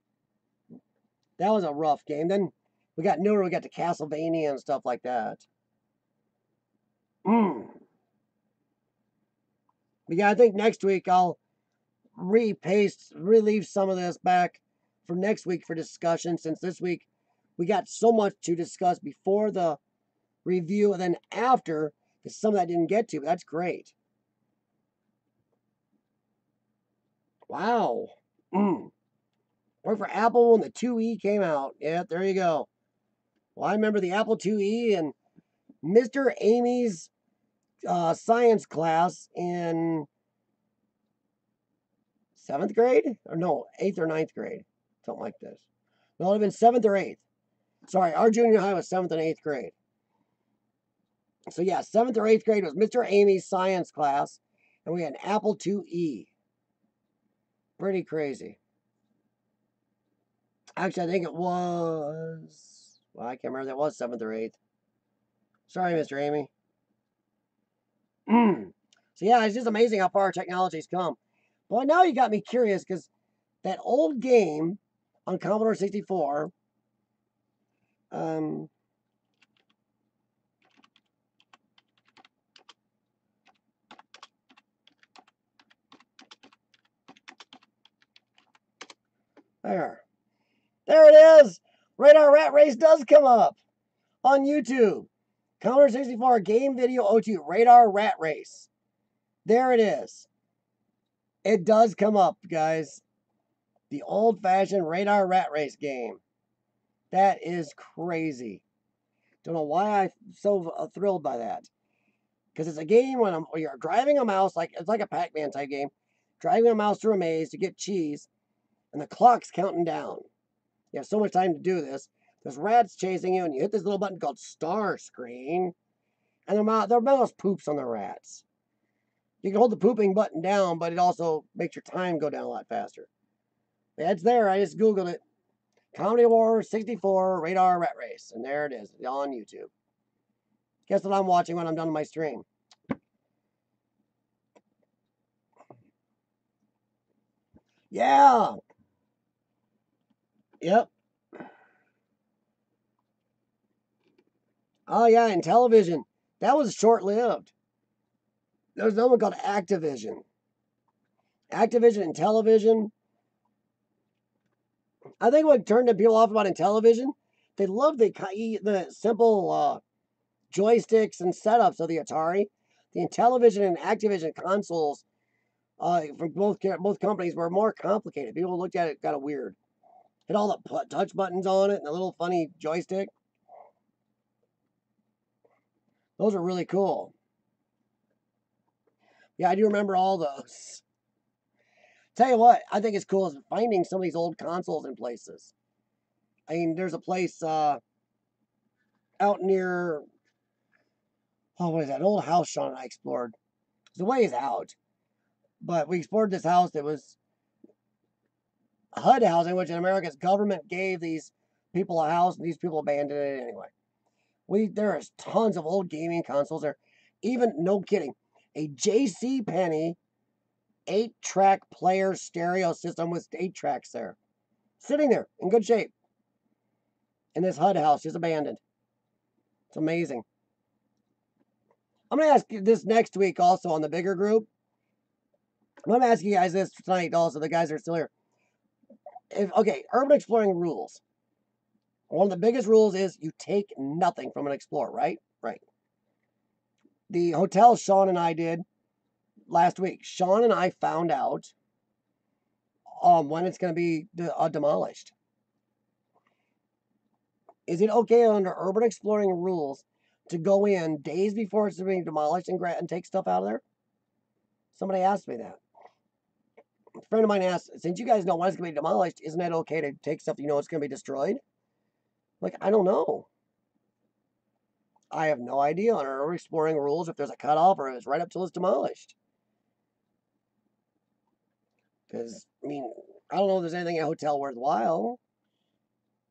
That was a rough game. Then we got newer. We got to Castlevania and stuff like that. But yeah, I think next week I'll relieve some of this back for next week for discussion, since this week we got so much to discuss before the review and then after, because some of that I didn't get to, but that's great. Wow. Worked for Apple when the IIe came out. Yeah, there you go. Well, I remember the Apple IIe and Mr. Amy's science class in 7th grade? Or no, 8th or 9th grade. Something like this. No, it would have been 7th or 8th. Sorry, our junior high was 7th and 8th grade. So yeah, 7th or 8th grade was Mr. Amy's science class. And we had an Apple IIe. Pretty crazy. Actually, I think it was... Well, I can't remember if that was 7th or 8th. Sorry, Mr. Amy. So yeah, it's just amazing how far our technology's come. Well, now you got me curious, because that old game on Commodore 64, there it is. Radar Rat Race does come up on YouTube. Commodore 64 game video O2 Radar Rat Race. There it is. It does come up, guys. The old-fashioned radar rat race game. That is crazy. Don't know why I'm so thrilled by that. Because it's a game when you're driving a mouse, it's like a Pac-Man type game. Driving a mouse through a maze to get cheese, and the clock's counting down. You have so much time to do this. There's rats chasing you, and you hit this little button called Star Screen, and their mouse poops on the rats. You can hold the pooping button down, but it also makes your time go down a lot faster. It's there. I just Googled it. Comedy War 64 Radar Rat Race. And there it is on YouTube. Guess what I'm watching when I'm done with my stream? Yeah. Yep. Oh, yeah, and television. That was short-lived. There's another one called Activision. Activision and television. I think what turned people off about in television, they love the simple joysticks and setups of the Atari. The Intellivision and Activision consoles from both companies were more complicated. People looked at it kind of weird. Had all the touch buttons on it and a little funny joystick. Those are really cool. Yeah, I do remember all those. Tell you what, I think it's cool is finding some of these old consoles in places. I mean, there's a place out near, what is that? An old house Sean and I explored. It's a ways out. But we explored this house that was HUD housing, which in America's government gave these people a house, and these people abandoned it anyway. There is tons of old gaming consoles there. Even, no kidding, a J.C. Penney 8-track player stereo system with 8 tracks there. Sitting there in good shape. In this HUD house, just abandoned. It's amazing. I'm going to ask you this next week also on the bigger group. I'm going to ask you guys this tonight also, the guys that are still here. Okay, urban exploring rules. One of the biggest rules is you take nothing from an explorer, right? Right. The hotel Sean and I did last week. Sean and I found out when it's going to be demolished. Is it okay under urban exploring rules to go in days before it's being demolished and take stuff out of there? Somebody asked me that. A friend of mine asked, since you guys know when it's going to be demolished, isn't it okay to take stuff you know it's going to be destroyed? Like, I don't know. I have no idea on our exploring rules if there's a cutoff or it's right up till it's demolished. Because, I mean, I don't know if there's anything in a hotel worthwhile.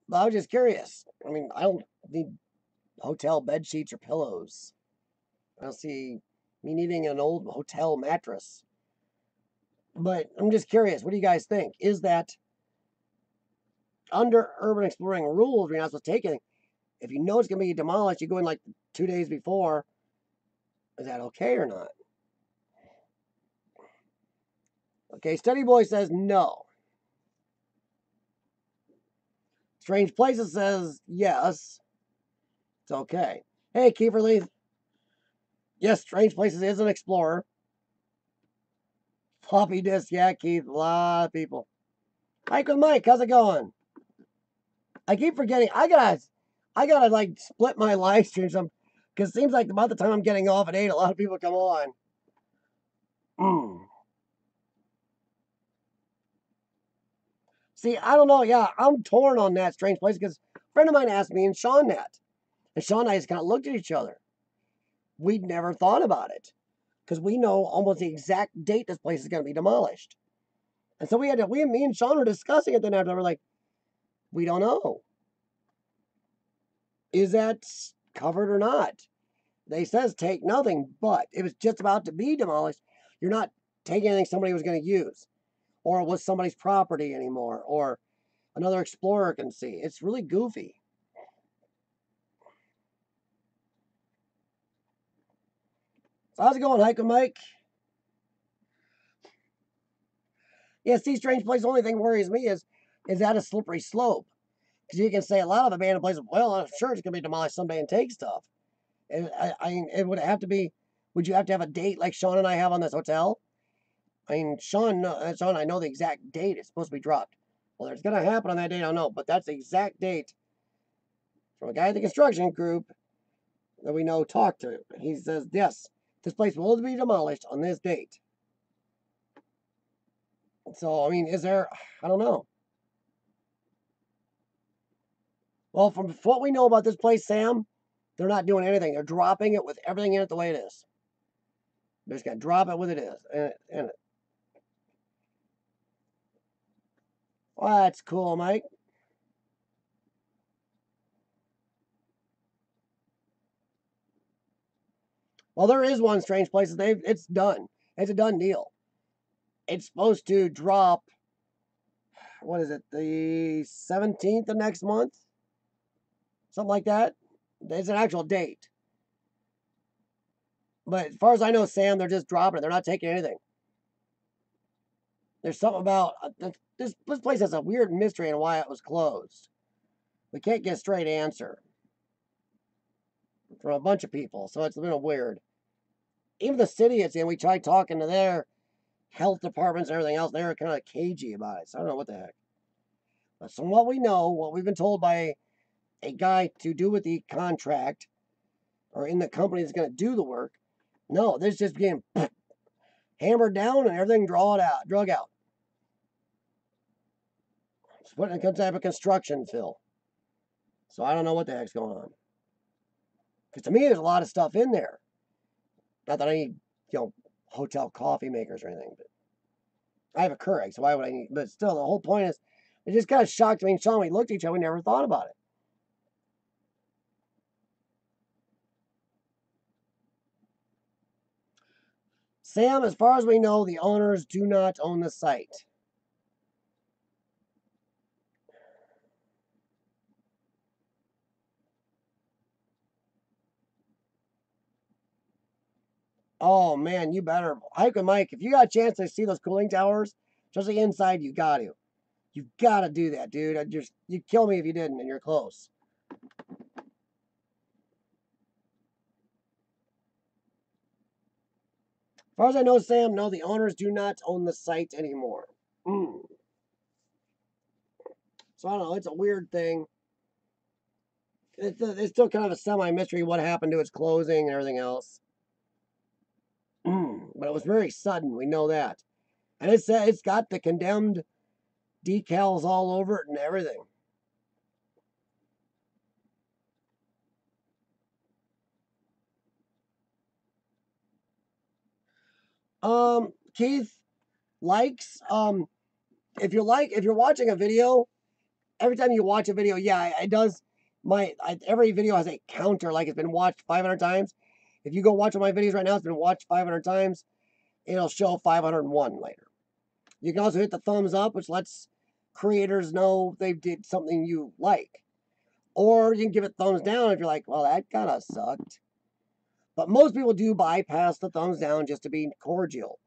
But I was just curious. I mean, I don't need hotel bed sheets or pillows. I don't see me needing an old hotel mattress. But I'm just curious. What do you guys think? Is that under urban exploring rules, you're not supposed to take anything? If you know it's going to be demolished, you go in like 2 days before. Is that okay or not? Okay, Steady Boy says no. Strange Places says yes. It's okay. Hey, Kiefer Lee. Yes, Strange Places is an explorer. Floppy disk, yeah, Keith. A lot of people. Mike with Mike, how's it going? I keep forgetting. I gotta like split my live streams because it seems like about the time I'm getting off at 8, a lot of people come on. See, I don't know. Yeah, I'm torn on that Strange Place because a friend of mine asked me and Sean that. And Sean and I just kind of looked at each other. We'd never thought about it because we know almost the exact date this place is going to be demolished. And so me and Sean were discussing it then after. We're like, we don't know. Is that covered or not? They says take nothing, but it was just about to be demolished. You're not taking anything somebody was going to use or was somebody's property anymore or another explorer can see. It's really goofy. So how's it going, Hike and Mike? Yeah, see, Strange Place, the only thing worries me is that a slippery slope? Because you can say a lot of abandoned places, well, I'm sure it's going to be demolished someday and take stuff. I mean, it would have to be Would you have to have a date like Sean and I have on this hotel? I mean, Sean, I know the exact date it's supposed to be dropped. Well, it's going to happen on that date, I don't know, but that's the exact date from a guy at the construction group that we know talked to. He says, yes, this place will be demolished on this date. So, I mean, is there, I don't know. Well, from what we know about this place, Sam, they're not doing anything. They're dropping it with everything in it the way it is. They're just going to drop it with it is. And well, that's cool, Mike. Well, there is one strange place. It's done. It's a done deal. It's supposed to drop, what is it, the 17th of next month? Something like that. It's an actual date. But as far as I know, Sam, they're just dropping it. They're not taking anything. There's something about, this place has a weird mystery on why it was closed. We can't get a straight answer from a bunch of people, so it's a little weird. Even the city it's in, we tried talking to their health departments and everything else. They're kind of cagey about it, so I don't know what the heck. But from what we know, what we've been told by a guy to do with the contract, or in the company that's going to do the work, no, this is just being hammered down and everything drug out. It's putting in some type of construction, Phil. So I don't know what the heck's going on. Because to me, there's a lot of stuff in there. Not that I need, hotel coffee makers or anything, but I have a Keurig, so why would I need? But still, the whole point is, it just kind of shocked me and Sean. We looked at each other, we never thought about it. Sam, as far as we know, the owners do not own the site. Oh man, you better. Hike and Mike, if you got a chance to see those cooling towers, especially inside, you got to. You've got to do that, dude. You'd kill me if you didn't, and you're close. As far as I know, Sam, no, the owners do not own the site anymore. So I don't know. It's a weird thing. It's still kind of a semi-mystery what happened to its closing and everything else. But it was very sudden. We know that. And it's got the condemned decals all over it and everything. Keith likes, if you're watching a video, every time you watch a video, yeah, it does. Every video has a counter, like it's been watched 500 times. If you go watch one of my videos right now, it's been watched 500 times. It'll show 501 later. You can also hit the thumbs up, which lets creators know they did something you like. Or you can give it thumbs down if you're like, well, that kind of sucked. But most people do bypass the thumbs down just to be cordial.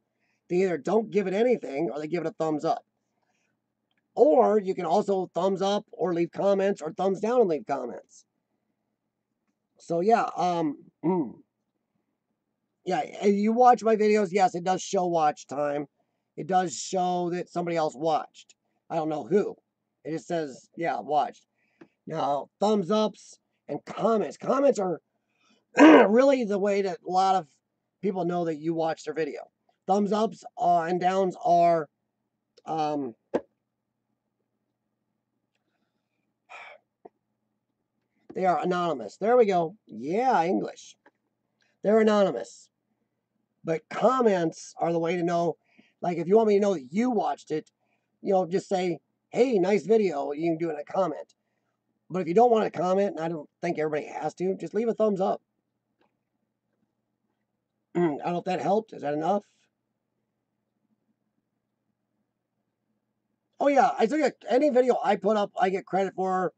They either don't give it anything or they give it a thumbs up. Or you can also thumbs up or leave comments, or thumbs down and leave comments. So yeah, yeah, if you watch my videos, yes, it does show watch time. It does show that somebody else watched. I don't know who. It just says, yeah, watched. Now, thumbs ups and comments. Comments are really the way that a lot of people know that you watched their video. Thumbs ups and downs are they are anonymous. There we go. Yeah, English. They're anonymous. But comments are the way to know. Like, if you want me to know that you watched it, just say, hey, nice video. You can do it in a comment. But if you don't want to comment, and I don't think everybody has to, just leave a thumbs up. I don't know if that helped. Is that enough? Oh, yeah. I still get any video I put up, I get credit for,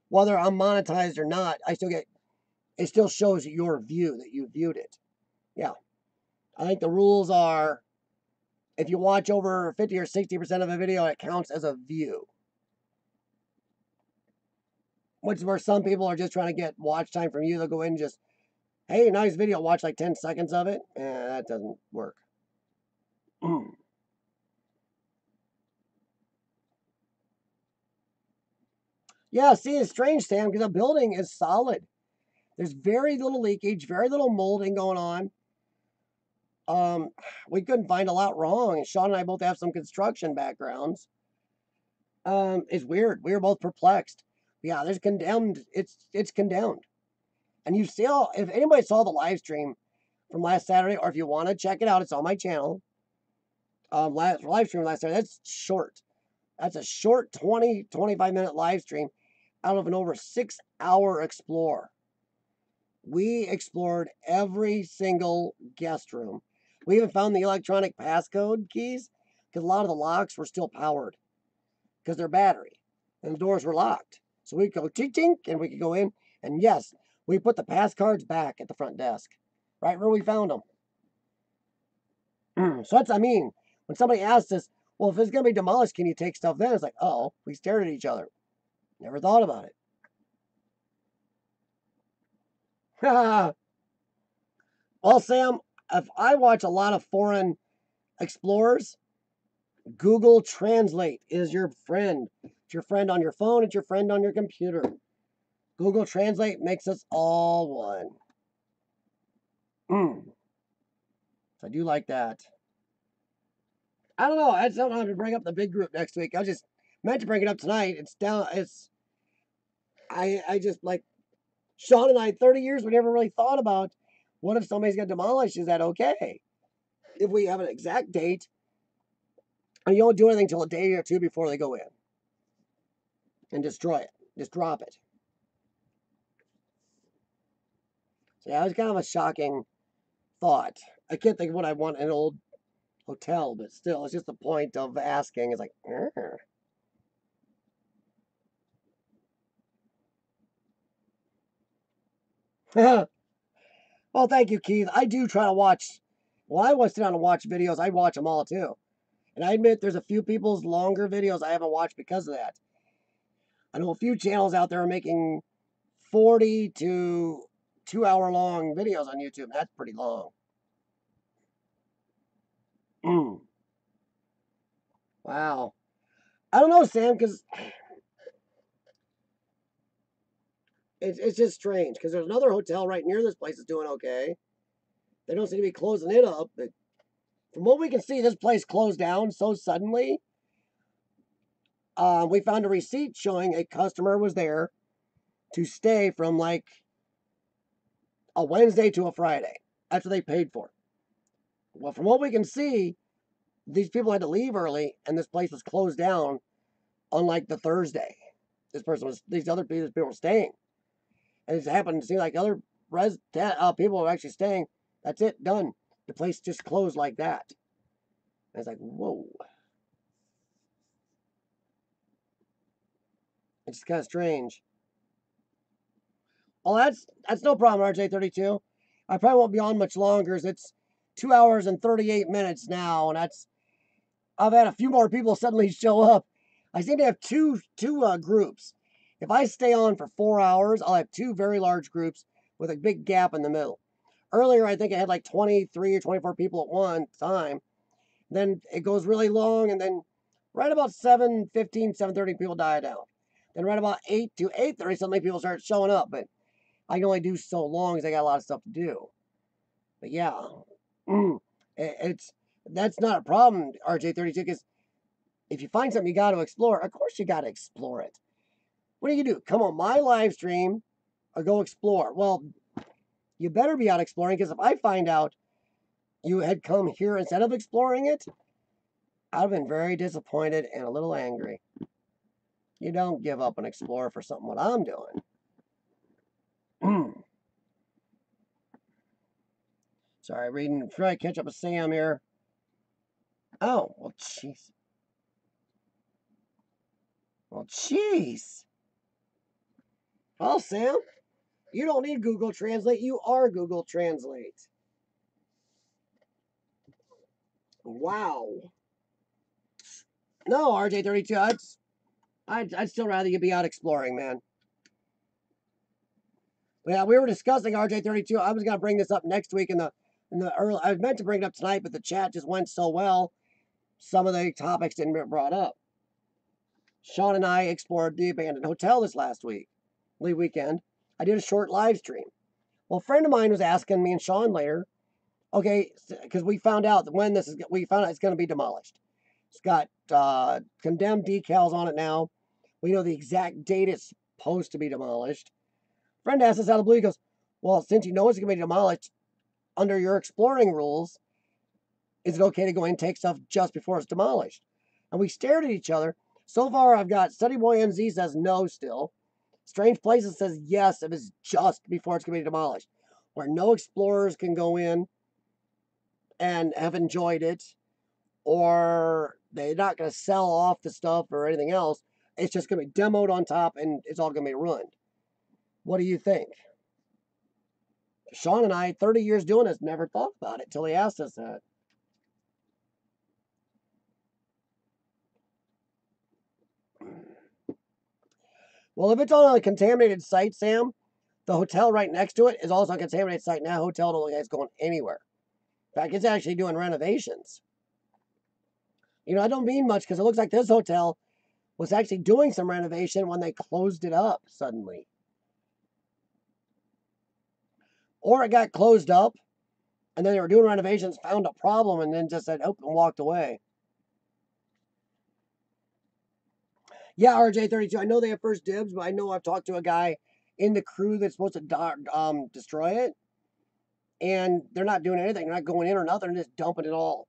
whether I'm monetized or not. It still shows your view that you viewed it. Yeah. I think the rules are, if you watch over 50 or 60% of a video, it counts as a view. Which is where some people are just trying to get watch time from you. They'll go in and just hey, nice video, watch like 10 seconds of it. That doesn't work. Yeah, see, it's strange, Sam, because the building is solid. There's very little leakage, very little molding going on. We couldn't find a lot wrong. And Sean and I both have some construction backgrounds. It's weird. We were both perplexed. Yeah, there's condemned. It's condemned. And you still, if anybody saw the live stream from last Saturday, or if you want to check it out, it's on my channel. Live stream last Saturday. That's short. That's a short 20, 25-minute live stream out of an over 6-hour explore. We explored every single guest room. We even found the electronic passcode keys because a lot of the locks were still powered because they're battery and the doors were locked. So we'd go tink and we could go in. And yes, we put the pass cards back at the front desk, right where we found them. So that's, I mean, when somebody asks us, well, if it's going to be demolished, can you take stuff then? It's like, oh, we stared at each other. Never thought about it. Well, Sam, if I watch a lot of foreign explorers, Google Translate is your friend. It's your friend on your phone. It's your friend on your computer. Google Translate makes us all one. So I do like that. I don't know. I just don't have to bring up the big group next week. I just meant to bring it up tonight. It's down. I just like Sean and I, 30 years, we never really thought about what if somebody's going to demolish? Is that okay? If we have an exact date, and you don't do anything until a day or two before they go in and destroy it, just drop it. So yeah, it was kind of a shocking thought. I can't think of what I want in an old hotel, but still, it's just the point of asking. It's like, well, thank you, Keith. I do try to watch. Well, I was sit down and watch videos. I watch them all too. And I admit there's a few people's longer videos I haven't watched because of that. I know a few channels out there are making 40 to 2-hour long videos on YouTube. That's pretty long. Wow. I don't know, Sam, because it's just strange. Because there's another hotel right near this place that's doing okay. They don't seem to be closing it up, but from what we can see, this place closed down so suddenly. We found a receipt showing a customer was there to stay from like a Wednesday to a Friday. That's what they paid for. Well, from what we can see, these people had to leave early, and this place was closed down on like the Thursday. These other people were staying. And it happened to seem like other people were actually staying. That's it, done. The place just closed like that. And it's like, whoa. It's kind of strange. Well, that's no problem, RJ32. I probably won't be on much longer. It's 2 hours and 38 minutes now, and I've had a few more people suddenly show up. I seem to have two groups. If I stay on for 4 hours, I'll have two very large groups with a big gap in the middle. Earlier, I think I had like 23 or 24 people at one time. Then it goes really long, and then right about 7:15, 7:30, people die down. Then right about 8 to 8:30, suddenly people start showing up. But I can only do so long because I got a lot of stuff to do. But yeah, that's not a problem, RJ32, because if you find something you got to explore, of course you got to explore it. What do you do? Come on my live stream or go explore? Well, you better be out exploring, because if I find out you had come here instead of exploring it, I'd have been very disappointed and a little angry. You don't give up and explore for something what I'm doing. Sorry, trying to catch up with Sam here. Oh, well, jeez. Well, jeez. Well, Sam, you don't need Google Translate. You are Google Translate. Wow. No, RJ32, I'd still rather you be out exploring, man. Yeah, we were discussing RJ32. I was gonna bring this up next week in the early. I was meant to bring it up tonight, but the chat just went so well. Some of the topics didn't get brought up. Sean and I explored the abandoned hotel this last weekend. I did a short live stream. Well, a friend of mine was asking me and Sean later, okay, because we found out that we found out it's going to be demolished. It's got condemned decals on it now. We know the exact date it's supposed to be demolished. Friend asked us out of the blue. He goes, well, since you know it's going to be demolished, under your exploring rules, is it okay to go in and take stuff just before it's demolished? And we stared at each other. So far, I've got Study Boy MZ says no still. Strange Places says yes if it's just before it's going to be demolished. Where no explorers can go in and have enjoyed it, or they're not going to sell off the stuff or anything else. It's just going to be demoed on top and it's all going to be ruined. What do you think? Sean and I, 30 years doing this, never thought about it till he asked us that. Well, if it's on a contaminated site, Sam, the hotel right next to it is also a contaminated site. Now, hotel don't look like it's going anywhere. In fact, it's actually doing renovations. You know, I don't mean much because it looks like this hotel was actually doing some renovation when they closed it up suddenly. Or it got closed up, and then they were doing renovations, found a problem, and then just said, oh, and walked away. Yeah, RJ32, I know they have first dibs, but I know I've talked to a guy in the crew that's supposed to destroy it, and they're not doing anything. They're not going in or nothing. They're just dumping it all.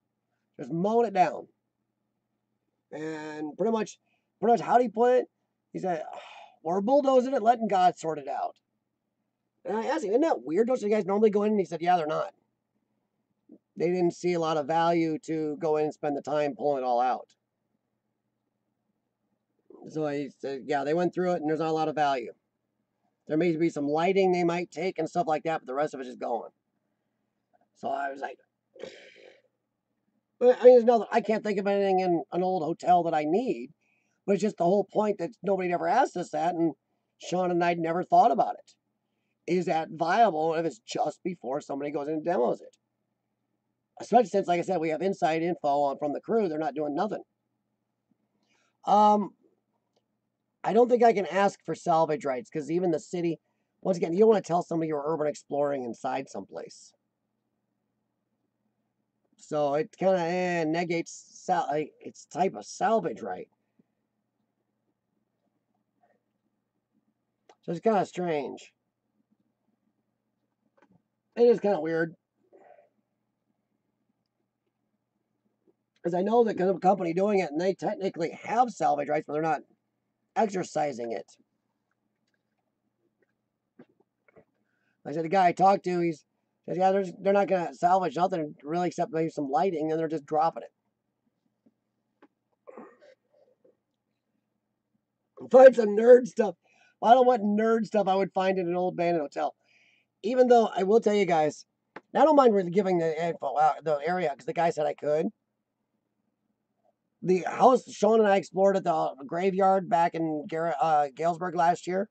Just mowing it down. And pretty much, how do you put it? He said, we're bulldozing it, letting God sort it out. And I asked him, isn't that weird? Don't you guys normally go in? And he said, yeah, they're not. They didn't see a lot of value to go in and spend the time pulling it all out. So he said, yeah, they went through it and there's not a lot of value. There may be some lighting they might take and stuff like that, but the rest of it is going. So I was like, I mean, there's nothing, I can't think of anything in an old hotel that I need, but it's just the whole point that nobody ever asked us that, and Sean and I never thought about it. Is that viable if it's just before somebody goes in and demos it? Especially since, like I said, we have inside info from the crew. They're not doing nothing. I don't think I can ask for salvage rights because even the city, once again, you don't want to tell somebody you're urban exploring inside someplace. So it kind of negates its type of salvage right. So it's kind of strange. It is kind of weird. Because I know the company doing it, and they technically have salvage rights, but they're not exercising it. Like I said, the guy I talked to, he said, yeah, they're not going to salvage nothing really except maybe some lighting, and they're just dropping it. Find some nerd stuff. Well, I don't know what nerd stuff I would find in an old abandoned hotel. Even though I will tell you guys, I don't mind really giving the info out, the area, because the guy said I could. The house Sean and I explored at the graveyard back in Galesburg last year,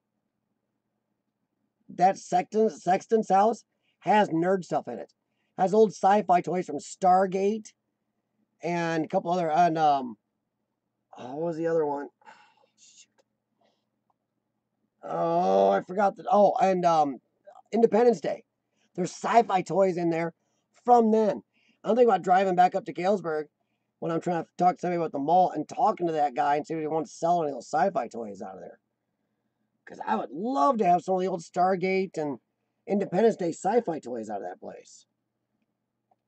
that Sexton's house has nerd stuff in it. Has old sci-fi toys from Stargate and a couple other, and what was the other one? Oh, I forgot that. Oh, and Independence Day. There's sci-fi toys in there from then. I'm thinking about driving back up to Galesburg when I'm trying to talk to somebody about the mall and talking to that guy and see if he wants to sell any of those sci-fi toys out of there. Because I would love to have some of the old Stargate and Independence Day sci-fi toys out of that place.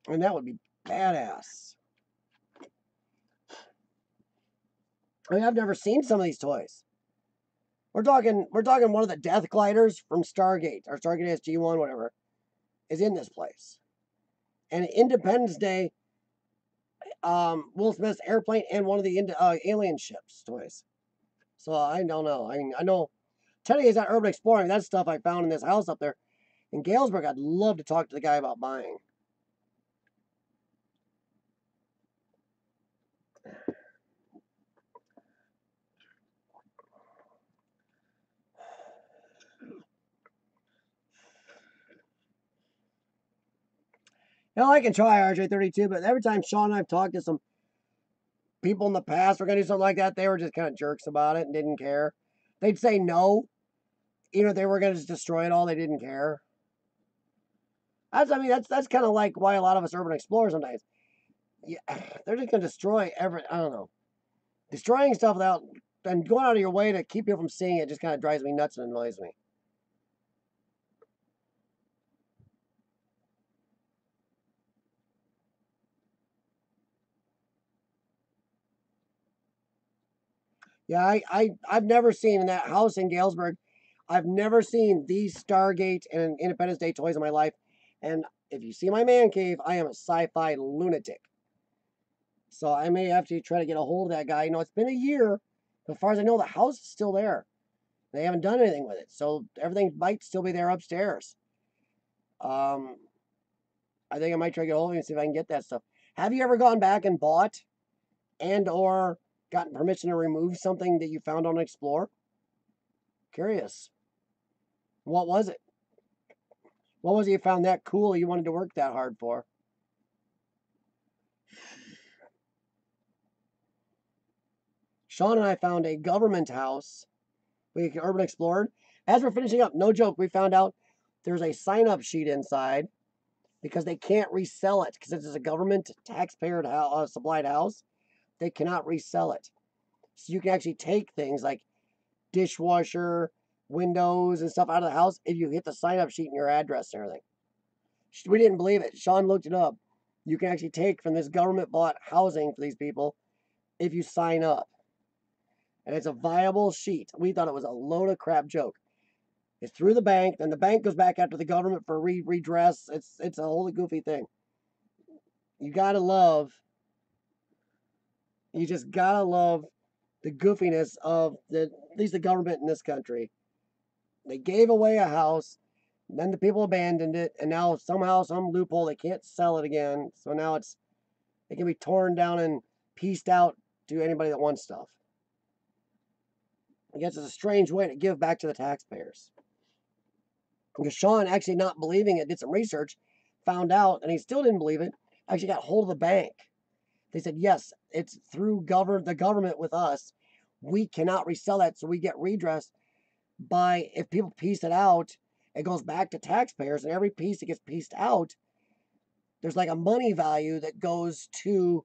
And that would be badass. I mean, I've never seen some of these toys. We're talking one of the Death Gliders from Stargate, or Stargate SG-1, whatever, is in this place. And Independence Day, Will Smith's airplane and one of the alien ships toys. So I don't know. I mean, I know Teddy is at Urban Exploring. That's stuff I found in this house up there in Galesburg. I'd love to talk to the guy about buying. Hell, I can try RJ32, but every time Sean and I've talked to some people in the past were going to do something like that, they were just kind of jerks about it and didn't care. They'd say no. Even if they were going to just destroy it all, they didn't care. That's kind of like why a lot of us urban explorers sometimes, yeah, they're just going to destroy I don't know. Destroying stuff without, and going out of your way to keep people from seeing it just kind of drives me nuts and annoys me. Yeah, I've never seen in that house in Galesburg, I've never seen these Stargate and Independence Day toys in my life. And if you see my man cave, I am a sci-fi lunatic. So I may have to try to get a hold of that guy. You know, it's been a year. As far as I know, the house is still there. They haven't done anything with it. So everything might still be there upstairs. I think I might try to get a hold of him and see if I can get that stuff. Have you ever gone back and bought and or gotten permission to remove something that you found on Explore? Curious. What was it? What was it you found that cool you wanted to work that hard for? Sean and I found a government house. We urban explored. As we're finishing up, no joke, we found out there's a sign-up sheet inside because they can't resell it because it's a government taxpayer supplied house. They cannot resell it. So you can actually take things like dishwasher, windows, and stuff out of the house if you hit the sign-up sheet and your address and everything. We didn't believe it. Sean looked it up. You can actually take from this government-bought housing for these people if you sign up. And it's a viable sheet. We thought it was a load of crap joke. It's through the bank, then the bank goes back after the government for redress. It's a wholly goofy thing. You just gotta love the goofiness of at least the government in this country. They gave away a house, then the people abandoned it, and now somehow some loophole they can't sell it again. So now it can be torn down and pieced out to anybody that wants stuff. I guess it's a strange way to give back to the taxpayers. Because Sean, actually not believing it, did some research, found out, and he still didn't believe it, actually got hold of the bank. They said, yes, it's through the government with us. We cannot resell that, so we get redress by, if people piece it out, it goes back to taxpayers, and every piece that gets pieced out, there's like a money value that goes to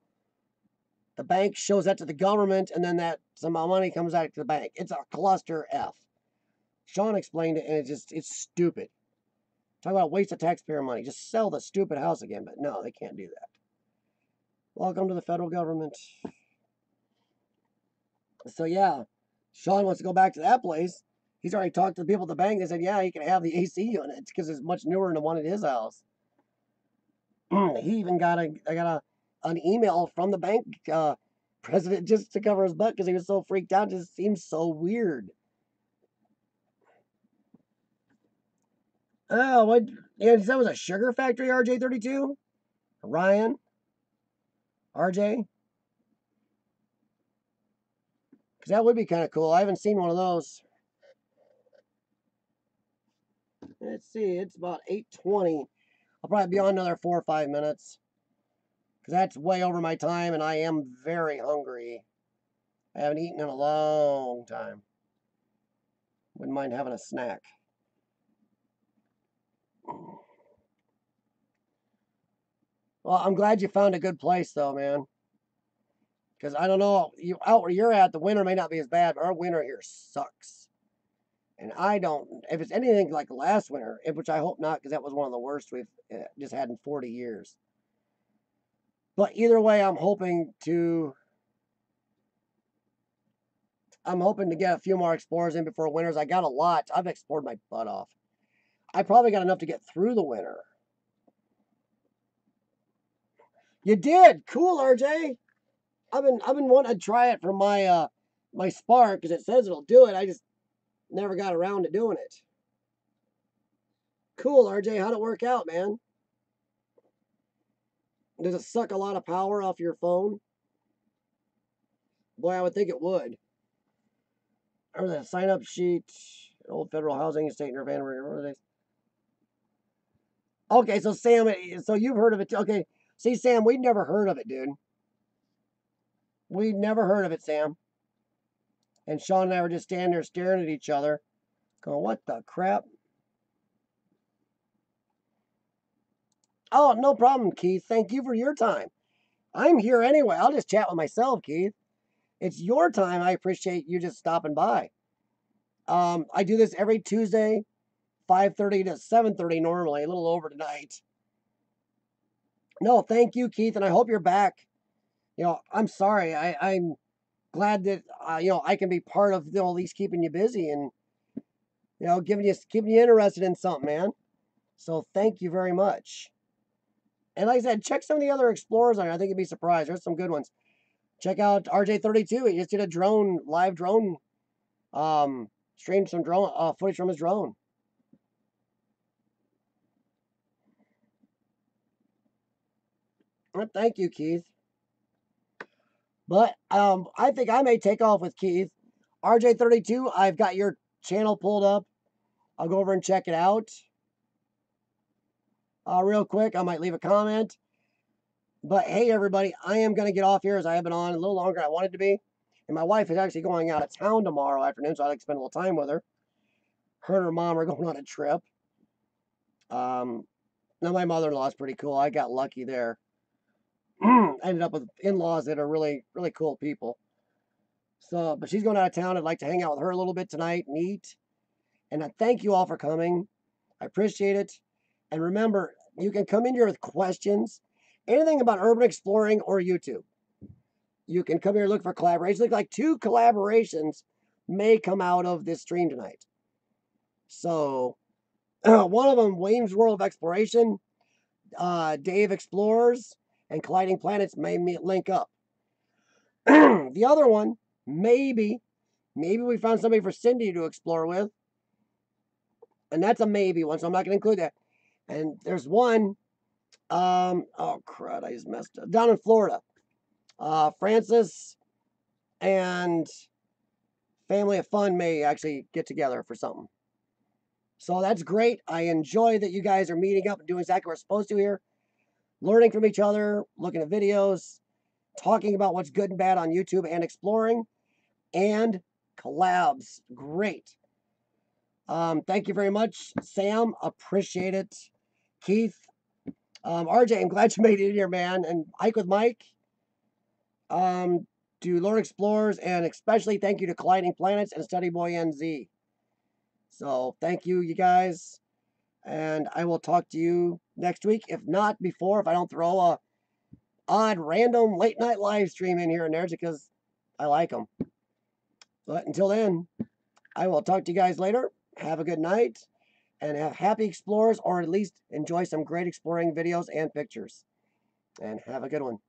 the bank, shows that to the government, and then that some money comes out to the bank. It's a cluster F. Sean explained it, and it's stupid. Talk about a waste of taxpayer money. Just sell the stupid house again, but no, they can't do that. Welcome to the federal government. So yeah, Sean wants to go back to that place. He's already talked to the people at the bank. They said, yeah, he can have the AC unit because it's much newer than the one at his house. He even got an email from the bank president just to cover his butt because he was so freaked out. It just seems so weird. Oh, what? Yeah, that was a sugar factory, RJ32? Ryan? RJ? Because that would be kind of cool. I haven't seen one of those. Let's see, it's about 8:20. I'll probably be on another 4 or 5 minutes. Because that's way over my time, and I am very hungry. I haven't eaten in a long time. Wouldn't mind having a snack. Well, I'm glad you found a good place, though, man. Because I don't know, out where you're at, the winter may not be as bad, but our winter here sucks. And if it's anything like last winter, which I hope not, because that was one of the worst we've just had in 40 years. But either way, I'm hoping to get a few more explorers in before winters. I got a lot. I've explored my butt off. I probably got enough to get through the winter. You did. Cool, RJ. I've been wanting to try it from my Spark because it says it'll do it. I just never got around to doing it. Cool, RJ. How'd it work out, man? Does it suck a lot of power off your phone? Boy, I would think it would. Remember that sign-up sheet, old federal housing estate in Urbana. Okay, so Sam, so you've heard of it. Okay, see, Sam, we'd never heard of it, dude. We'd never heard of it, Sam. And Sean and I were just standing there staring at each other, going, what the crap? Oh, no problem, Keith. Thank you for your time. I'm here anyway. I'll just chat with myself, Keith. It's your time. I appreciate you just stopping by. I do this every Tuesday, 5:30 to 7:30 normally, a little over tonight. No, thank you, Keith, and I hope you're back. You know, I'm sorry. I'm glad that you know, I can be part of, you know, at least keeping you busy and, you know, keeping you interested in something, man. So thank you very much. And like I said, check some of the other explorers on it. I think you'd be surprised. There's some good ones. Check out RJ32. He just did a live drone, streamed some drone footage from his drone. Well, thank you, Keith. But I think I may take off with Keith. RJ32, I've got your channel pulled up. I'll go over and check it out. Real quick, I might leave a comment. But hey, everybody, I am going to get off here as I have been on a little longer than I wanted to be. And my wife is actually going out of town tomorrow afternoon, so I'd like to spend a little time with her. Her and her mom are going on a trip. Now, my mother-in-law is pretty cool. I got lucky there. I ended up with in-laws that are really, really cool people. So, but she's going out of town. I'd like to hang out with her a little bit tonight and eat. And I thank you all for coming. I appreciate it. And remember, you can come in here with questions, anything about urban exploring or YouTube. You can come here and look for collaborations. Look like 2 collaborations may come out of this stream tonight. So, one of them, Wayne's World of Exploration, Dave Explores, and Colliding Planets may link up. The other one, maybe we found somebody for Cindy to explore with. And that's a maybe one, so I'm not going to include that. And there's one, oh crud, I just messed up. Down in Florida. Francis and Family of Fun may actually get together for something. So that's great. I enjoy that you guys are meeting up and doing exactly what we're supposed to here. Learning from each other, looking at videos, talking about what's good and bad on YouTube, and exploring, and collabs. Great. Thank you very much, Sam. Appreciate it. Keith, RJ, I'm glad you made it in here, man. And Hike with Mike. To Lord Explorers, and especially thank you to Colliding Planets and Study Boy NZ. So thank you, you guys. And I will talk to you next week. If not before, if I don't throw a odd random late night live stream in here and there, because I like them. But until then, I will talk to you guys later. Have a good night and have happy explorers, or at least enjoy some great exploring videos and pictures. And have a good one.